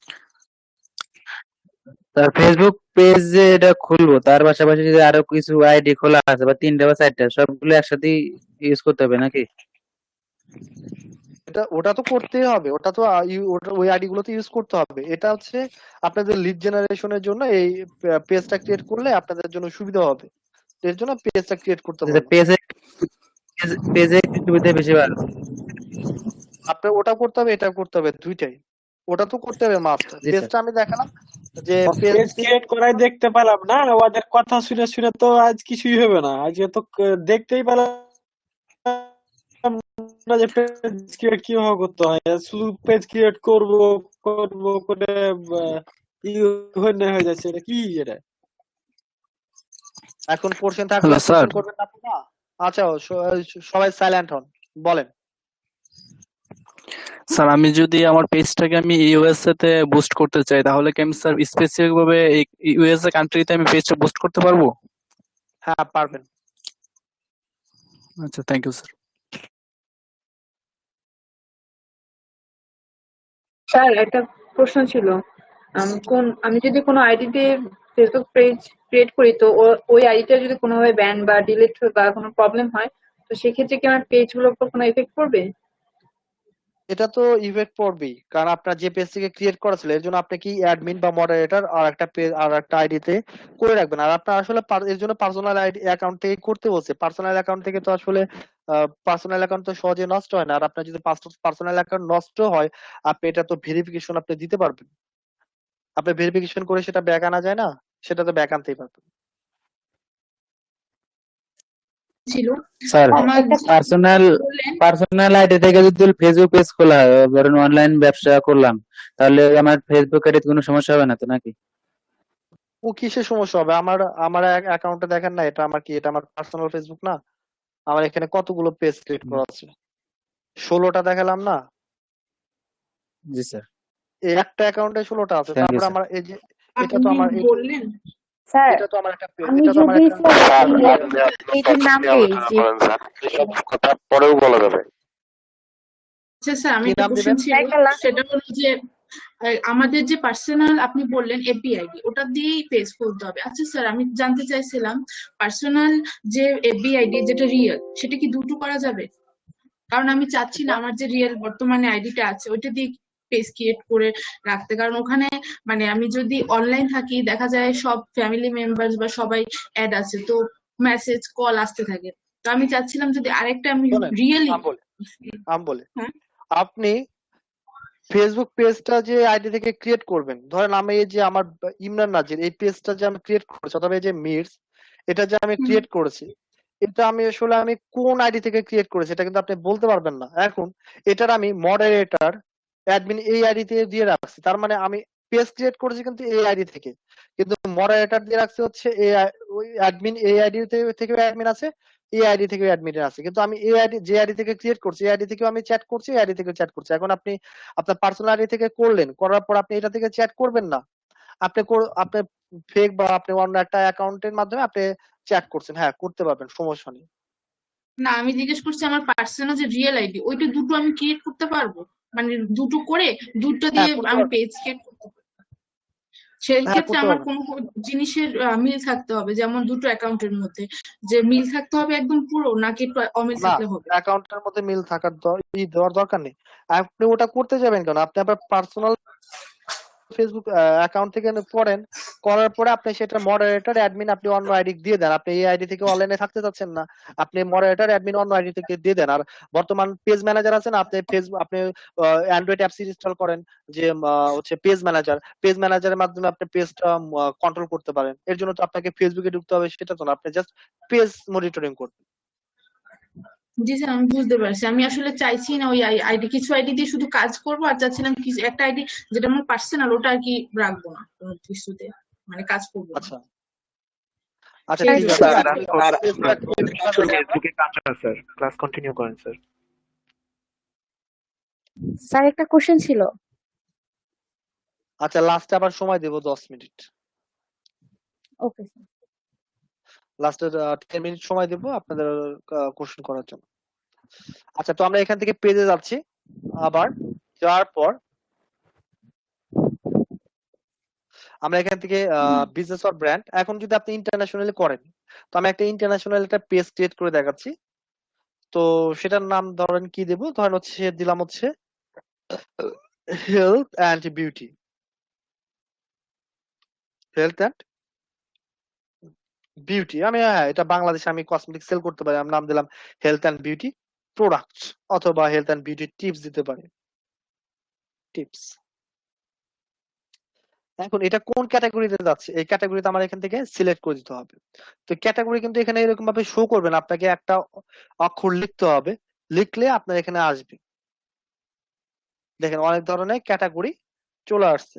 স্যার ফেসবুক পেজ যে এটা খুলবো, তার পাশাপাশি যদি আরো কিছু আইডি খোলা আছে বা 3টা বা 4টা, সবগুলো একসাথে ইউজ করতে হবে নাকি?
ওটা তো করতেই হবে, ওটা তো ওই আইডি গুলো তো ইউজ করতে হবে। এটা হচ্ছে আপনাদের লিড জেনারেশনের জন্য এই পেজটা ক্রিয়েট করলে আপনাদের জন্য সুবিধা হবে, এর জন্য পেজটা ক্রিয়েট করতে বললাম।
পেজে পেজে একটু সুবিধা বেশি ভালো।
আপনার ওটা করতে হবে, এটা করতে হবে, দুইটাই। ওটা তো করতে হবে মাস্ট।
জি স্যার।
পেজটা আমি দেখালাম যে
পেজ
পেজ
ক্রিয়েট করাই দেখতে পেলাম না, ওদের কথা শুনে শুনে তো আজ কিছুই হবে না। আজকে তো দেখতেই পেলাম না যে পেজ ক্রিয়েট কিভাবে করতে হয়। শুধু পেজ ক্রিয়েট করব করব করে হয়ে যাচ্ছে। এটা কি এটা?
এখন কোশ্চেন থাকলে
হ্যালো স্যার।
কোশ্চেন করবেন আপনি না? আচ্ছা, সবাই সাইলেন্ট হন, বলেন।
স্যার আমি যদি আমার পেজটাকে আমি ইউএসএ তে বুস্ট করতে চাই, তাহলে কি আমি স্যার স্পেসিফিক ভাবে ইউএসএ কান্ট্রিতে আমি পেজটা বুস্ট করতে পারবো?
হ্যাঁ, পারবেন।
আচ্ছা, থ্যাংক ইউ স্যার।
স্যার একটা প্রশ্ন ছিল। আমি যদি কোনো আইডিতে ফেসবুক পেজ ক্রিয়েট করি, তো ওই আইডিটা যদি কোনোভাবে ব্যান বা ডিলিট বা কোনো প্রবলেম হয়, তো সেক্ষেত্রে কি আমার পেজ গুলোর উপর কোনো এফেক্ট পড়বে?
এটা তো ইফেক্ট পড়বেই, কারণ আপনার যে পেজ থেকে ক্রিয়েট করেছিল এর জন্য আপনি কি অ্যাডমিন বা মডারেটর আর একটা পেজ আর একটা আইডিতে করে রাখবেন। আর আপনার আসলে এর জন্য পার্সোনাল আইডি অ্যাকাউন্ট থেকে করতে বলছে। পার্সোনাল অ্যাকাউন্ট থেকে তো আসলে পার্সোনাল অ্যাকাউন্ট তো সহজে নষ্ট হয় না। আর আপনার যদি পার্সোনাল অ্যাকাউন্ট নষ্ট হয়, আপনি এটা তো ভেরিফিকেশন আপনি দিতে পারবেন। আপনি ভেরিফিকেশন করে সেটা ব্যাক আনা যায় না, সেটা তো ব্যাক আনতেই পারবেন।
ছিল
স্যার
আমার
পার্সোনাল আইডি থেকে যদি ফেসবুক পেজ খোলা হয়, ধরুন অনলাইন ব্যবসা করলাম, তাহলে আমার ফেসবুক আইডিতে কোনো সমস্যা হবে না তো নাকি?
ও কিসের সমস্যা হবে? আমার আমার অ্যাকাউন্টে দেখেন না, এটা আমার কি, এটা আমার পার্সোনাল ফেসবুক না? আমার এখানে কতগুলো পেজ ক্রিয়েট করা আছে, 16টা দেখালাম না?
জি স্যার।
এই একটা অ্যাকাউন্টে 16টা আছে।
থ্যাংক ইউ
তারপরে
স্যার।
আমার এই যে এটা তো আমার
বললেন
স্যার
এটা তো আমার একটা
আমি
এটা তো আমার
যদি
একটা
স্যার পেজের নাম দিই যে
কথা পরেও বলা যাবে।
আচ্ছা স্যার, আমি
কি
একটা
নাম
কোশ্চেন
দিবেন?
ছিল, সেটা হলো যে আমাদের যে পার্সোনাল আপনি বললেন এপি আইডি, ওটা দিয়েই পেজ খুলতে হবে। আচ্ছা স্যার, আমি জানতে চাইছিলাম পার্সোনাল যে এফবি আইডি যেটা রিয়েল, সেটা কি দুটো করা যাবে? কারণ আমি চাচ্ছি না আমার যে রিয়েল বর্তমানে আইডিটা আছে ওইটা দিয়ে পেজ ক্রিয়েট করে রাখতে, কারণ ওখানে মানে আমি যদি অনলাইন থাকি দেখা যায় সব ফ্যামিলি মেম্বার্স বা সবাই অ্যাড আছে, তো মেসেজ কল আসতে থাকে। তো আমি চাচ্ছিলাম যদি আরেকটা আমি
শোনেন,
রিয়েলি
আমি বলি,
হ্যাঁ
আপনি ফেসবুক পেজটা যে আইডি থেকে ক্রিয়েট করবেন, ধরেন আমি এই যে আমার ইমরান নাজির এই পেজটা যে আমি ক্রিয়েট করেছি, অথবা এই যে মিরস এটা যে আমি ক্রিয়েট করেছি, এটা আমি আসলে আমি কোন আইডি থেকে ক্রিয়েট করেছি এটা কিন্তু আপনি বলতে পারবেন না। এখন এটার আমি মডারেটর অ্যাডমিন এই আইডি থেকে দিয়ে রাখছি, তার মানে আমি পেজ ক্রিয়েট করেছি কিন্তু এই আইডি থেকে, কিন্তু মডারেটর দিয়ে রাখছি হচ্ছে এই ওই অ্যাডমিন এই আইডি থেকে অ্যাডমিন আছে, এই আইডি থেকে অ্যাডমিন আছে, কিন্তু আমি এই আইডি যে আইডি থেকে ক্রিয়েট করছি এই আইডি থেকে আমি চ্যাট করছি, এই আইডি থেকে চ্যাট করছি। এখন আপনি আপনার পার্সোনাল আইডি থেকে করলেন, করার পর আপনি এটা থেকে চ্যাট করবেন না, আপনি আপনি ফেক বা আপনি অন্য একটা অ্যাকাউন্টের মাধ্যমে আপনি চ্যাট করছেন, হ্যাঁ করতে পারবেন, সমস্যা নেই।
না, আমি জিজ্ঞেস করছি আমার পার্সোনাল যে রিয়েল আইডি ওইটা দুটো আমি ক্রিয়েট করতে পারবো? মানে দুটো করে দুটো
হ্যাঁ
দিয়ে
করতে
আমি
পারবেন,
পেজ ক্রিয়েট করতে পারবো? সেই
হ্যাঁ
ক্ষেত্রে
করতে
আমার
পারবেন।
কোন জিনিসের মিল থাকতে হবে, যেমন দুটো অ্যাকাউন্টের মধ্যে যে মিল থাকতে হবে একদম পুরো, নাকি একটু অমিল
না,
থাকলে হবে?
অ্যাকাউন্টের মধ্যে মিল থাকার দেওয়ার দরকার নেই। আপনি ওটা করতে যাবেন কেন? আপনি আপনার পার্সোনাল ফেসবুক অ্যাকাউন্ট থেকে করেন, করার পরে আপনি সেটা মডারেটর অ্যাডমিন আপনি অন্য আইডি দিয়ে দেন। আপনি এই আইডি থেকে অনলাইনে থাকতে চাচ্ছেন না, আপনি মডারেটর অ্যাডমিন অন্য আইডি থেকে দিয়ে দেন। আর বর্তমান পেজ ম্যানেজার আছেন, আপনি আপনি অ্যান্ড্রয়েড অ্যাপস ইনস্টল করেন, যে হচ্ছে পেজ ম্যানেজারের মাধ্যমে আপনি পেজটা কন্ট্রোল করতে পারেন। এর জন্য তো আপনাকে ফেসবুকে ঢুকতে হবে সেটা তো না, আপনি জাস্ট পেজ মনিটরিং করবেন।
জি স্যার, আমি বুঝতে পারছি। আমি আসলে চাইছি না ওই আইডি, কিছু আইডি দিয়ে শুধু কাজ করবো, আর চাচ্ছিলাম কিছু একটা আইডি যেটা আমার পার্সোনাল ওটা আর কি রাখবো না কোনো কিছুতে, মানে কাজ করবো না।
আচ্ছা আচ্ছা,
সেই
ঠিক
জন্য
আছে।
স্যার ক্লাস কন্টিনিউ করেন স্যার।
স্যার একটা কোশ্চেন ছিল।
আচ্ছা, লাস্টে আবার সময় দেব 10 মিনিট,
ওকে স্যার।
লাস্টের 10 মিনিট সময় দেব আপনাদের কোশ্চেন করার জন্য। আচ্ছা, তো আমরা এখান থেকে পেজে যাচ্ছি, আবার যাওয়ার পর আমরা এখান থেকে বিজনেস অর ব্র্যান্ড, এখন যদি আপনি ইন্টারন্যাশনালি করেন, তো আমি একটা ইন্টারন্যাশনাল একটা পেজ ক্রিয়েট করে দেখাচ্ছি। তো সেটার নাম ধরেন কি দেব, ধরেন হচ্ছে দিলাম হচ্ছে health and beauty, health and beauty. আমি হ্যাঁ, এটা বাংলাদেশে আমি কসমেটিক সেল করতে পারি, আমি নাম দিলাম হেলথ অ্যান্ড বিউটি প্রোডাক্টস, অথবা হেলথ অ্যান্ড বিউটি টিপস দিতে পারি, টিপস। এখন এটা কোন ক্যাটাগরিতে যাচ্ছে, এই ক্যাটাগরিতে আমার এখান থেকে সিলেক্ট করে দিতে হবে। তো ক্যাটাগরি কিন্তু এখানে এরকম ভাবে শো করবে না, আপনাকে একটা অক্ষর লিখতে হবে, লিখলে আপনার এখানে আসবে। দেখেন অনেক ধরনের ক্যাটাগরি চলে আসছে।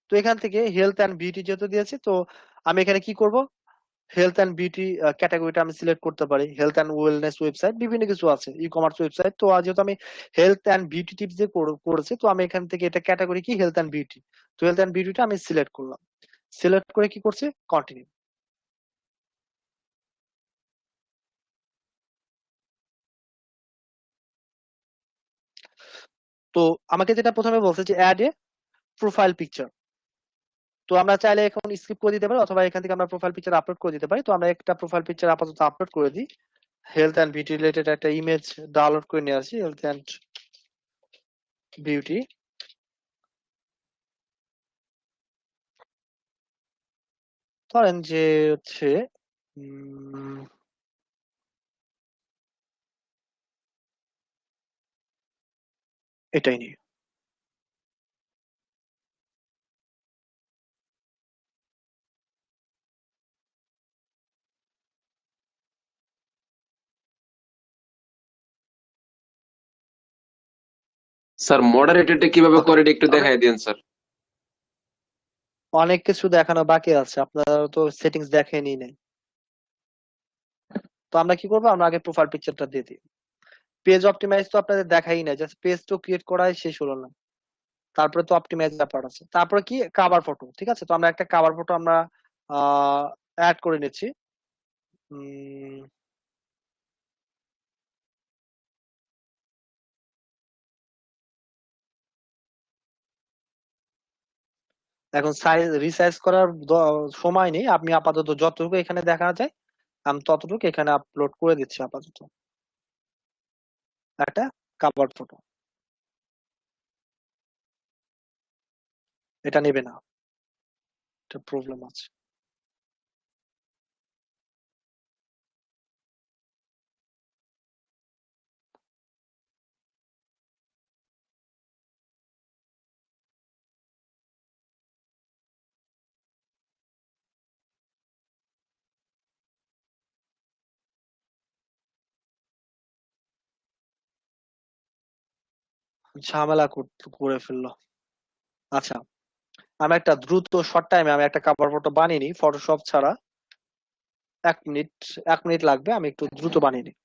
তো এখান থেকে হেলথ অ্যান্ড বিউটি যেহেতু দিয়েছে, তো আমি এখানে কি করব, হেলথ অ্যান্ড বিউটি ক্যাটাগরিটা আমি সিলেক্ট করতে পারি। হেলথ অ্যান্ড ওয়েলনেস ওয়েবসাইট বিভিন্ন কিছু আছে, ই কমার্স ওয়েবসাইট। তো যেহেতু আমি হেলথ অ্যান্ড বিউটি টিপস দিয়ে করেছি, তো আমি এখান থেকে এটা ক্যাটাগরি কি হেলথ অ্যান্ড বিউটি, তো হেলথ অ্যান্ড বিউটিটা আমি সিলেক্ট করলাম, সিলেক্ট করে কি করছি কন্টিনিউ। তো আমাকে যেটা প্রথমে বলছে যে অ্যাড এ প্রোফাইল পিকচার, তো আমরা চাইলে এখন স্কিপ করে দিতে পারি, অথবা এখান থেকে আমরা প্রোফাইল পিকচার আপলোড করে দিতে পারি। তো আমরা একটা প্রোফাইল পিকচার আপাতত আপলোড করে দিই, হেলথ অ্যান্ড বিউটি রিলেটেড একটা ইমেজ ডাউনলোড করে নিয়ে আসি, হেলথ অ্যান্ড বিউটি। ধরেন যে হচ্ছে এটাই নিয়ে।
স্যার মডারেটরটা কিভাবে করে এটা একটু দেখাই দেন স্যার।
অনেক কিছু দেখানো বাকি আছে, আপনারা তো সেটিংস দেখেনি নাই। তো আমরা কি করবো, আমরা আগে প্রোফাইল পিকচারটা দিয়ে দিই। পেজ অপটিমাইজ তো আপনাদের দেখাই না, জাস্ট পেজ তো ক্রিয়েট করাই শেষ হলো না, তারপরে তো অপটিমাইজ ব্যাপার আছে। তারপরে কি কভার ফটো, ঠিক আছে। তো আমরা একটা কভার ফটো আমরা অ্যাড করে নিচ্ছি। এখন সাইজ রিসাইজ করার সময় নেই, আপনি আপাতত যতটুকু এখানে দেখা যায় আমি ততটুকু এখানে আপলোড করে দিচ্ছি আপাতত, একটা কভার ফটো। এটা নেবে না, এটা প্রবলেম আছে। ঝামেলা করে ফেললো। আচ্ছা, আমি একটা দ্রুত শর্ট টাইমে আমি একটা কভার ফটো বানিয়ে নিই ফটোশপ ছাড়া। 1 মিনিট, 1 মিনিট লাগবে, আমি একটু দ্রুত বানিয়ে নিই।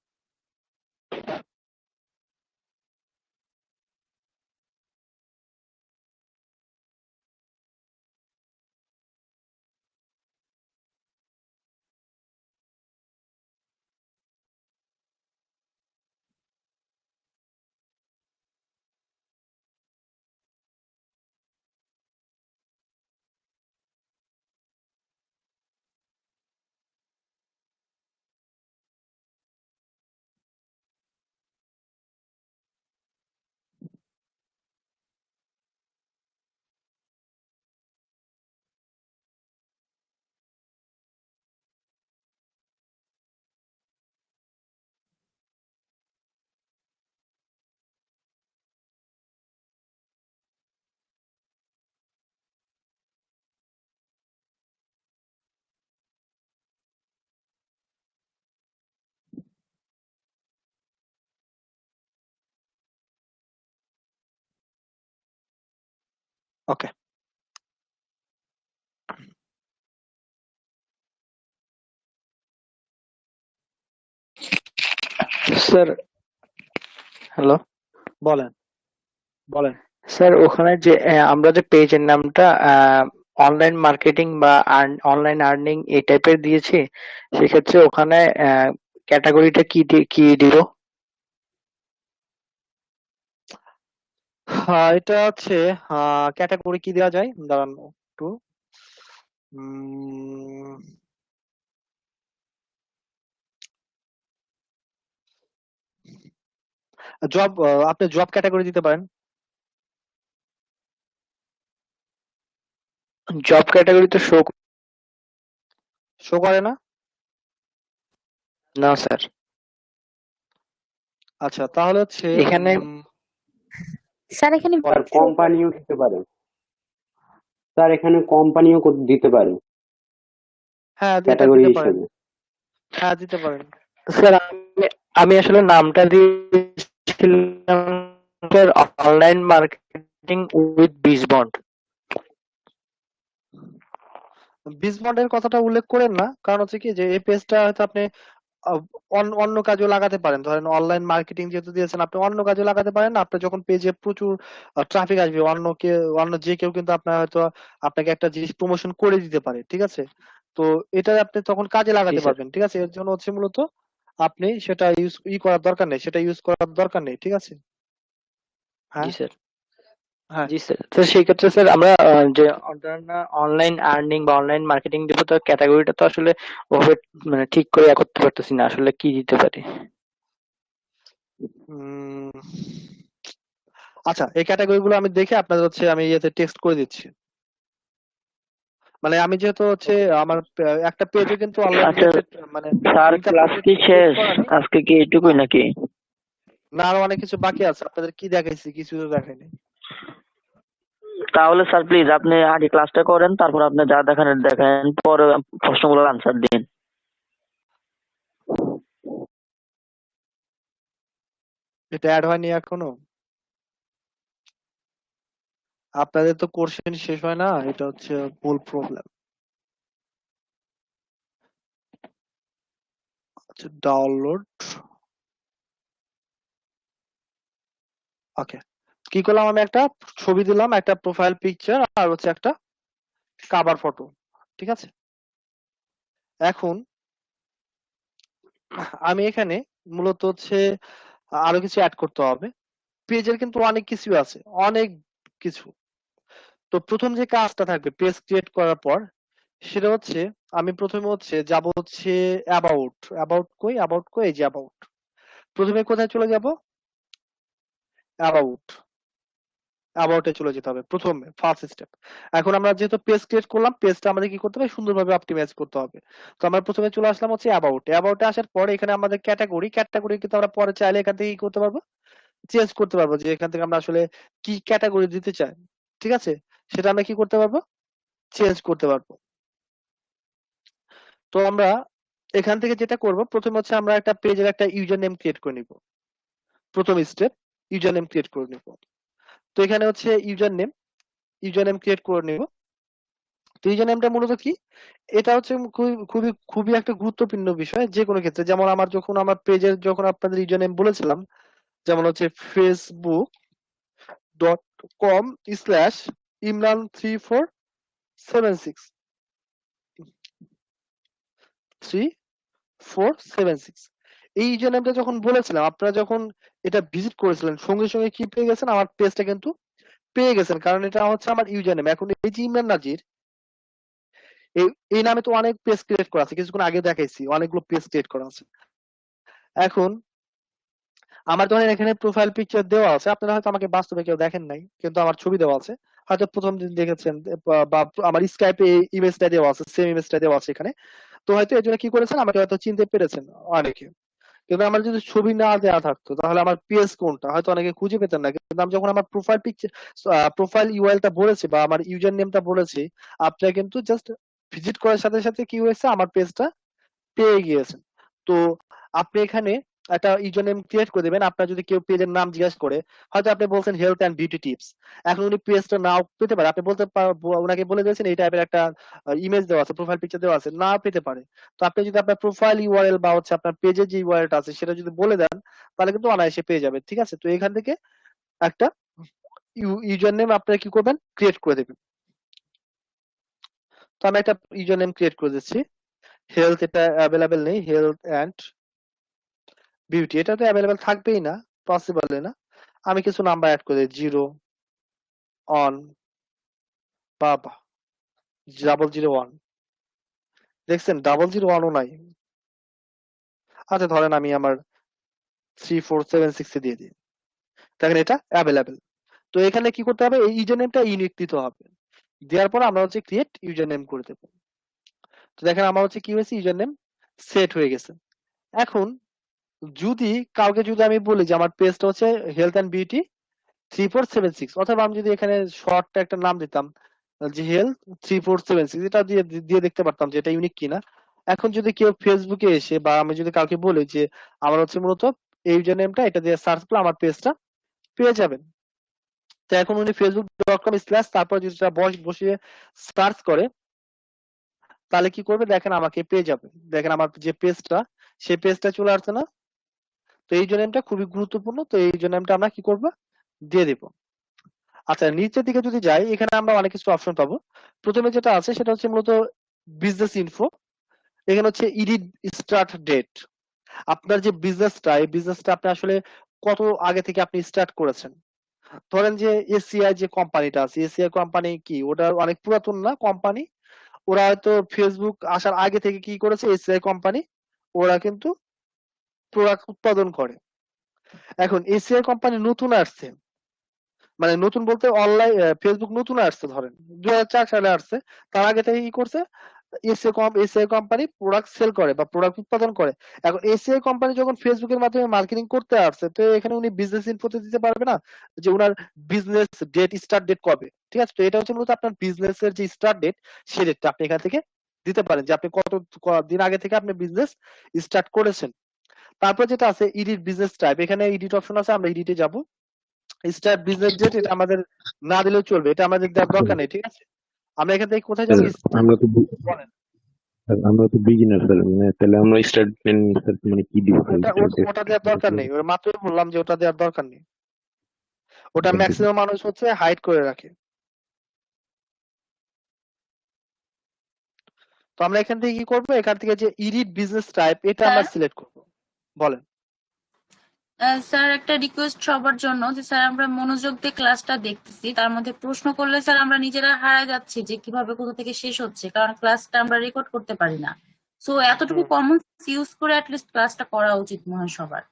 ওকে,
স্যার হ্যালো,
বলেন বলেন।
স্যার ওখানে যে আমরা যে পেজের নামটা অনলাইন মার্কেটিং বা অনলাইন আর্নিং এই টাইপের দিয়েছি, সেক্ষেত্রে ওখানে ক্যাটাগরিটা কি দিব?
হ্যাঁ, এটা হচ্ছে ক্যাটাগরি কি দেওয়া যায়, দাঁড়ান একটু। জব, আপনি জব ক্যাটাগরি দিতে পারেন।
জব ক্যাটাগরি তো
শো করে না?
না স্যার।
আচ্ছা, তাহলে হচ্ছে
এখানে
স্যার এখানে
বলেন।
কোম্পানিও দিতে পারে স্যার, এখানে কোম্পানিও দিতে পারে
হ্যাঁ, এটা
ক্যাটাগরি
দিতে পারেন।
হিসেবে।
হ্যাঁ, দিতে পারেন।
স্যার আমি আসলে নামটা দিয়েছিলাম স্যার অনলাইন মার্কেটিং উইথ বিজবন্ড।
বিজবন্ডের কথাটা উল্লেখ করেন না, কারণ হচ্ছে কি যে এই পেজটা হয়তো আপনি আহ, অন্য কাজেও লাগাতে পারেন। ধরেন অনলাইন মার্কেটিং যেহেতু দিয়েছেন, আপনি অন্য কাজে লাগাতে পারেন। আপনার যখন পেজে প্রচুর ট্রাফিক আসবে, অন্য যে কেউ কিন্তু আপনার হয়তো আপনাকে একটা জিনিস প্রমোশন করে দিতে পারে, ঠিক আছে? তো এটা আপনি তখন কাজে
জি
লাগাতে
স্যার।
পারবেন, ঠিক আছে? এর জন্য হচ্ছে মূলত আপনি সেটা করার দরকার নেই, সেটা ইউজ করার দরকার নেই, ঠিক আছে?
জি
হ্যাঁ,
স্যার।
হ্যাঁ।
জি স্যার। তো সেই ক্ষেত্রে স্যার আমরা যে অনলাইন আর্নিং বা অনলাইন মার্কেটিং দেবো, তো ক্যাটাগরিটা তো আসলে ওভাবে মানে ঠিক করে করতে পারতেছি না, আসলে কি দিতে পারি?
উম, আচ্ছা, এই ক্যাটাগরি গুলো আমি দেখে আপনাদের হচ্ছে আমি ইয়েতে টেক্সট করে দিচ্ছি। মানে আমি যেহেতু হচ্ছে আমার একটা পেজে কিন্তু অনলাইন
আচ্ছা
রিলেটেড মানে
স্যার,
ইনকাম
ক্লাস কি শেষ?
করা নেই।
আজকে কি এইটুকুই নাকি?
না, আরো অনেক কিছু বাকি আছে। আপনাদের কি দেখাইছি? কিছু তো দেখাইনি।
তাহলে স্যার প্লিজ আপনি আগে ক্লাসটা করেন, তারপর আপনি যা দেখেন দেখেন, পরে প্রশ্নগুলোর আনসার দিন।
এটা অ্যাড হয়নি এখনো? আপনাদের তো কোর্সেন শেষ হয় না, এটা হচ্ছে মূল প্রবলেম। আচ্ছা, ডাউনলোড। ওকে, কি করলাম? আমি একটা ছবি দিলাম, একটা প্রোফাইল পিকচার, আর হচ্ছে একটা কভার ফটো, ঠিক আছে? এখন আমি এখানে মূলত হচ্ছে আরো কিছু অ্যাড করতে হবে। পেজের কিন্তু অনেক কিছু আছে, অনেক কিছু। তো প্রথম যে কাজটা থাকবে পেজ ক্রিয়েট করার পর, সেটা হচ্ছে আমি প্রথমে হচ্ছে যাব হচ্ছে অ্যাবাউট। অ্যাবাউট কই? এই যে অ্যাবাউট। প্রথমে কোথায় চলে যাব? অ্যাবাউট। অ্যাবাউটে চলে যেতে হবে প্রথমে, ফার্স্ট স্টেপ। এখন আমরা যেহেতু পেজ ক্রিয়েট করলাম, পেজটা আমাদের কি করতে হবে? সুন্দরভাবে অপটিমাইজ করতে হবে। তো আমরা প্রথমে চলে আসলাম হচ্ছে অ্যাবাউটে। অ্যাবাউটে আসার পরে এখানে আমাদের ক্যাটাগরি কিন্তু আমরা পরে চাইলে এখান থেকে কি করতে পারবো? চেঞ্জ করতে পারবো, যে এখান থেকে আমরা আসলে কি ক্যাটাগরি দিতে চাই, ঠিক আছে? সেটা আমরা কি করতে পারবো? চেঞ্জ করতে পারবো। তো আমরা এখান থেকে যেটা করব, প্রথমে হচ্ছে আমরা একটা পেজের একটা ইউজার নেম ক্রিয়েট করে নিব। প্রথম স্টেপ, ইউজার নেম ক্রিয়েট করে নিব। তো এখানে হচ্ছে ইউজার নেম ক্রিয়েট করে নিব। তো ইউজার নেমটা মূলত কি? এটা হচ্ছে খুবই একটা গুরুত্বপূর্ণ বিষয় যে কোনো ক্ষেত্রে। যেমন আমার পেজের যখন আপনাদের ইউজার নেম বলেছিলাম, যেমন হচ্ছে facebook.com/imran3476 3476। এই ইউজার নেমটা যখন বলেছিলাম, আপনারা যখন এটা ভিজিট করেছিলেন, সঙ্গে সঙ্গে কি পেয়ে গেছেন? আমার পেজটা কিন্তু পেয়ে গেছেন, কারণ এটা হচ্ছে আমার ইউজার নেম। এখন এই যে ইমরান নাজির, এই এই নামে তো অনেক পেজ ক্রিয়েট করা আছে, কিছুক্ষণ আগে দেখাইছি অনেকগুলো পেজ ক্রিয়েট করা আছে। এখন আমার ধরেন এখানে প্রোফাইল পিকচার দেওয়া আছে, আপনারা হয়তো আমাকে বাস্তবে কেউ দেখেন নাই, কিন্তু আমার ছবি দেওয়া আছে, হয়তো প্রথম দিন দেখেছেন, বা আমার স্কাইপে ইমেজটা দেওয়া আছে, সেম ইমেজটা দেওয়া আছে এখানে। তো হয়তো এই জন্য কি করেছেন, আমাকে হয়তো চিনতে পেরেছেন অনেকে। কিন্তু আমার যদি ছবি না দেওয়া থাকতো, তাহলে আমার পেজ কোনটা হয়তো অনেকে খুঁজে পেতেন না। কিন্তু আমি যখন আমার প্রোফাইল ইউআরএলটা বলেছি বা আমার ইউজার নেমটা বলেছি, আপনারা কিন্তু জাস্ট ভিজিট করার সাথে সাথে কি হয়েছে? আমার পেজটা পেয়ে গিয়েছেন। তো আপনি এখানে একটা ইউজার নেম ক্রিয়েট করে দেবেন। আপনার যদি কেউ পেজের নাম জিজ্ঞাসা করে, হয়তো আপনি বলছেন হেলথ অ্যান্ড বিউটি টিপস, এখন উনি পেজটা নাও পেতে পারে। আপনি ওনাকে বলে দিয়েছেন এই টাইপের একটা ইমেজ দেওয়া আছে, প্রোফাইল পিকচার দেওয়া আছে, না পেতে পারে। তো আপনি যদি আপনার প্রোফাইল ইউআরএল বা হচ্ছে আপনার পেজের যে ইউআরএলটা আছে সেটা যদি বলে দেন, তাহলে কিন্তু অনায়াসে পেয়ে যাবে, ঠিক আছে? তো এখান থেকে একটা ইউজার নেম আপনারা কি করবেন? ক্রিয়েট করে দেবেন। তো আমি একটা ইউজার নেম ক্রিয়েট করে দিচ্ছি। হেলথ এটা অ্যাভেলেবেল নেই, হেলথ অ্যান্ড বিউটি এটা তো অ্যাভেলেবেল থাকবেই না, পসিবল না। আমি কিছু নাম্বার অ্যাড করে 0 1 বাবা 001, দেখছেন 001ও নাই। আচ্ছা, ধরেন আমি আমার 3476 দিয়ে দিই। দেখেন এটা অ্যাভেলেবেল। তো এখানে কি করতে হবে, এই ইউজার নেমটা ইউনিক দিতে হবে। দেওয়ার পর আমরা হচ্ছে ক্রিয়েট ইউজার নেম করে দেবো। তো দেখেন আমার হচ্ছে কি হয়েছে, ইউজার নেম সেট হয়ে গেছে। এখন যদি কাউকে যদি আমি বলি যে আমার পেজটা হচ্ছে হেলথ অ্যান্ড বিউটি 3476, অথবা আমি যদি এখানে শর্ট একটা নাম দিতাম যে হেলথ 3476, এটা দিয়ে দিয়ে দেখতে পারতাম যে এটা ইউনিক কিনা। এখন যদি কেউ ফেসবুকে এসে বা আমি যদি কাউকে বলি যে আমার হচ্ছে মূলত এই ইউজার নেমটা, এটা দিয়ে সার্চ করলে আমার পেজটা পেয়ে যাবেন। তো এখন উনি facebook.com/ তারপর যদি সেটা বসিয়ে সার্চ করে তাহলে কি করবে, দেখেন আমাকে পেয়ে যাবে। দেখেন আমার যে পেজটা, সেই পেজটা চলে আসছে না। তো এই ইউজার নেমটা খুবই গুরুত্বপূর্ণ, তো এই ইউজার নেমটা আমরা কি করব, দিয়ে দিব। আচ্ছা, নিচের দিকে যদি যাই, এখানে আমরা অনেক কিছু অপশন পাবো। প্রথমে যেটা আছে সেটা হচ্ছে মূলত বিজনেস ইনফো। এখানে হচ্ছে ইডিট স্টার্ট ডেট। আপনার যে বিজনেসটা, এই বিজনেসটা আপনি আসলে কত আগে থেকে আপনি স্টার্ট করেছেন। ধরেন যে এসিআই যে কোম্পানিটা আছে, এসিআই কোম্পানি কি ওটা অনেক পুরাতন না কোম্পানি? ওরা হয়তো ফেসবুক আসার আগে থেকে কি করেছে, এসিআই কোম্পানি ওরা কিন্তু প্রোডাক্ট উৎপাদন করে। এখন এসিআই কোম্পানি নতুন আসছে, মানে নতুন বলতে অনলাইন ফেসবুক নতুন আসছে, ধরেন 2004 সালে আসছে। তার আগে থেকে কি করছে, এসিআই কোম্পানি প্রোডাক্ট সেল করে বা প্রোডাক্ট উৎপাদন করে। এখন এসিআই কোম্পানি যখন ফেসবুকের মাধ্যমে মার্কেটিং করতে আসছে, তো এখানে উনি বিজনেস ইনফোতে দিতে পারবে না যে উনার বিজনেস ডেট, স্টার্ট ডেট কবে। ঠিক আছে, তো এটা হচ্ছে মূলত আপনার বিজনেসের যে স্টার্ট ডেট, সেই ডেটটা আপনি এখান থেকে দিতে পারেন যে আপনি দিন আগে থেকে আপনি বিজনেস স্টার্ট করেছেন। তারপর যেটা আছে এডিট বিজনেস টাইপ, এখানে এডিট অপশন আছে, আমরা এডিটে যাব। স্টার্ট বিজনেস ডেট এটা আমাদের না দিলেও চলবে, এটা আমাদের দেওয়ার দরকার নেই। ঠিক আছে, আমরা এখান থেকে কোথায় যাবো,
আমরা তো
বলেন।
আমরা তো বিগিনার স্যার, মানে তাহলে আমরা স্টার্ট মানে কি দিব
ওটা দেওয়ার দরকার নেই, ওটা মাত্রই বললাম যে ওটা দেওয়ার দরকার নেই। ওটা ম্যাক্সিমাম মানুষ হচ্ছে হাইড করে রাখে। তো আমরা এখান থেকে কি করবো, এখান থেকে যে এডিট বিজনেস টাইপ এটা আমরা সিলেক্ট করব। বলেন।
স্যার একটা রিকোয়েস্ট সবার জন্য যে স্যার আমরা মনোযোগ দিয়ে ক্লাসটা দেখতেছি, তার মধ্যে প্রশ্ন করলে স্যার আমরা নিজেরা হারায় যাচ্ছি যে কিভাবে কোথা থেকে শেষ হচ্ছে, কারণ ক্লাসটা আমরা রেকর্ড করতে পারি না। সো এতটুকু কমন ইউজ করে অ্যাটলিস্ট ক্লাসটা করা উচিত মনে হয় সবার।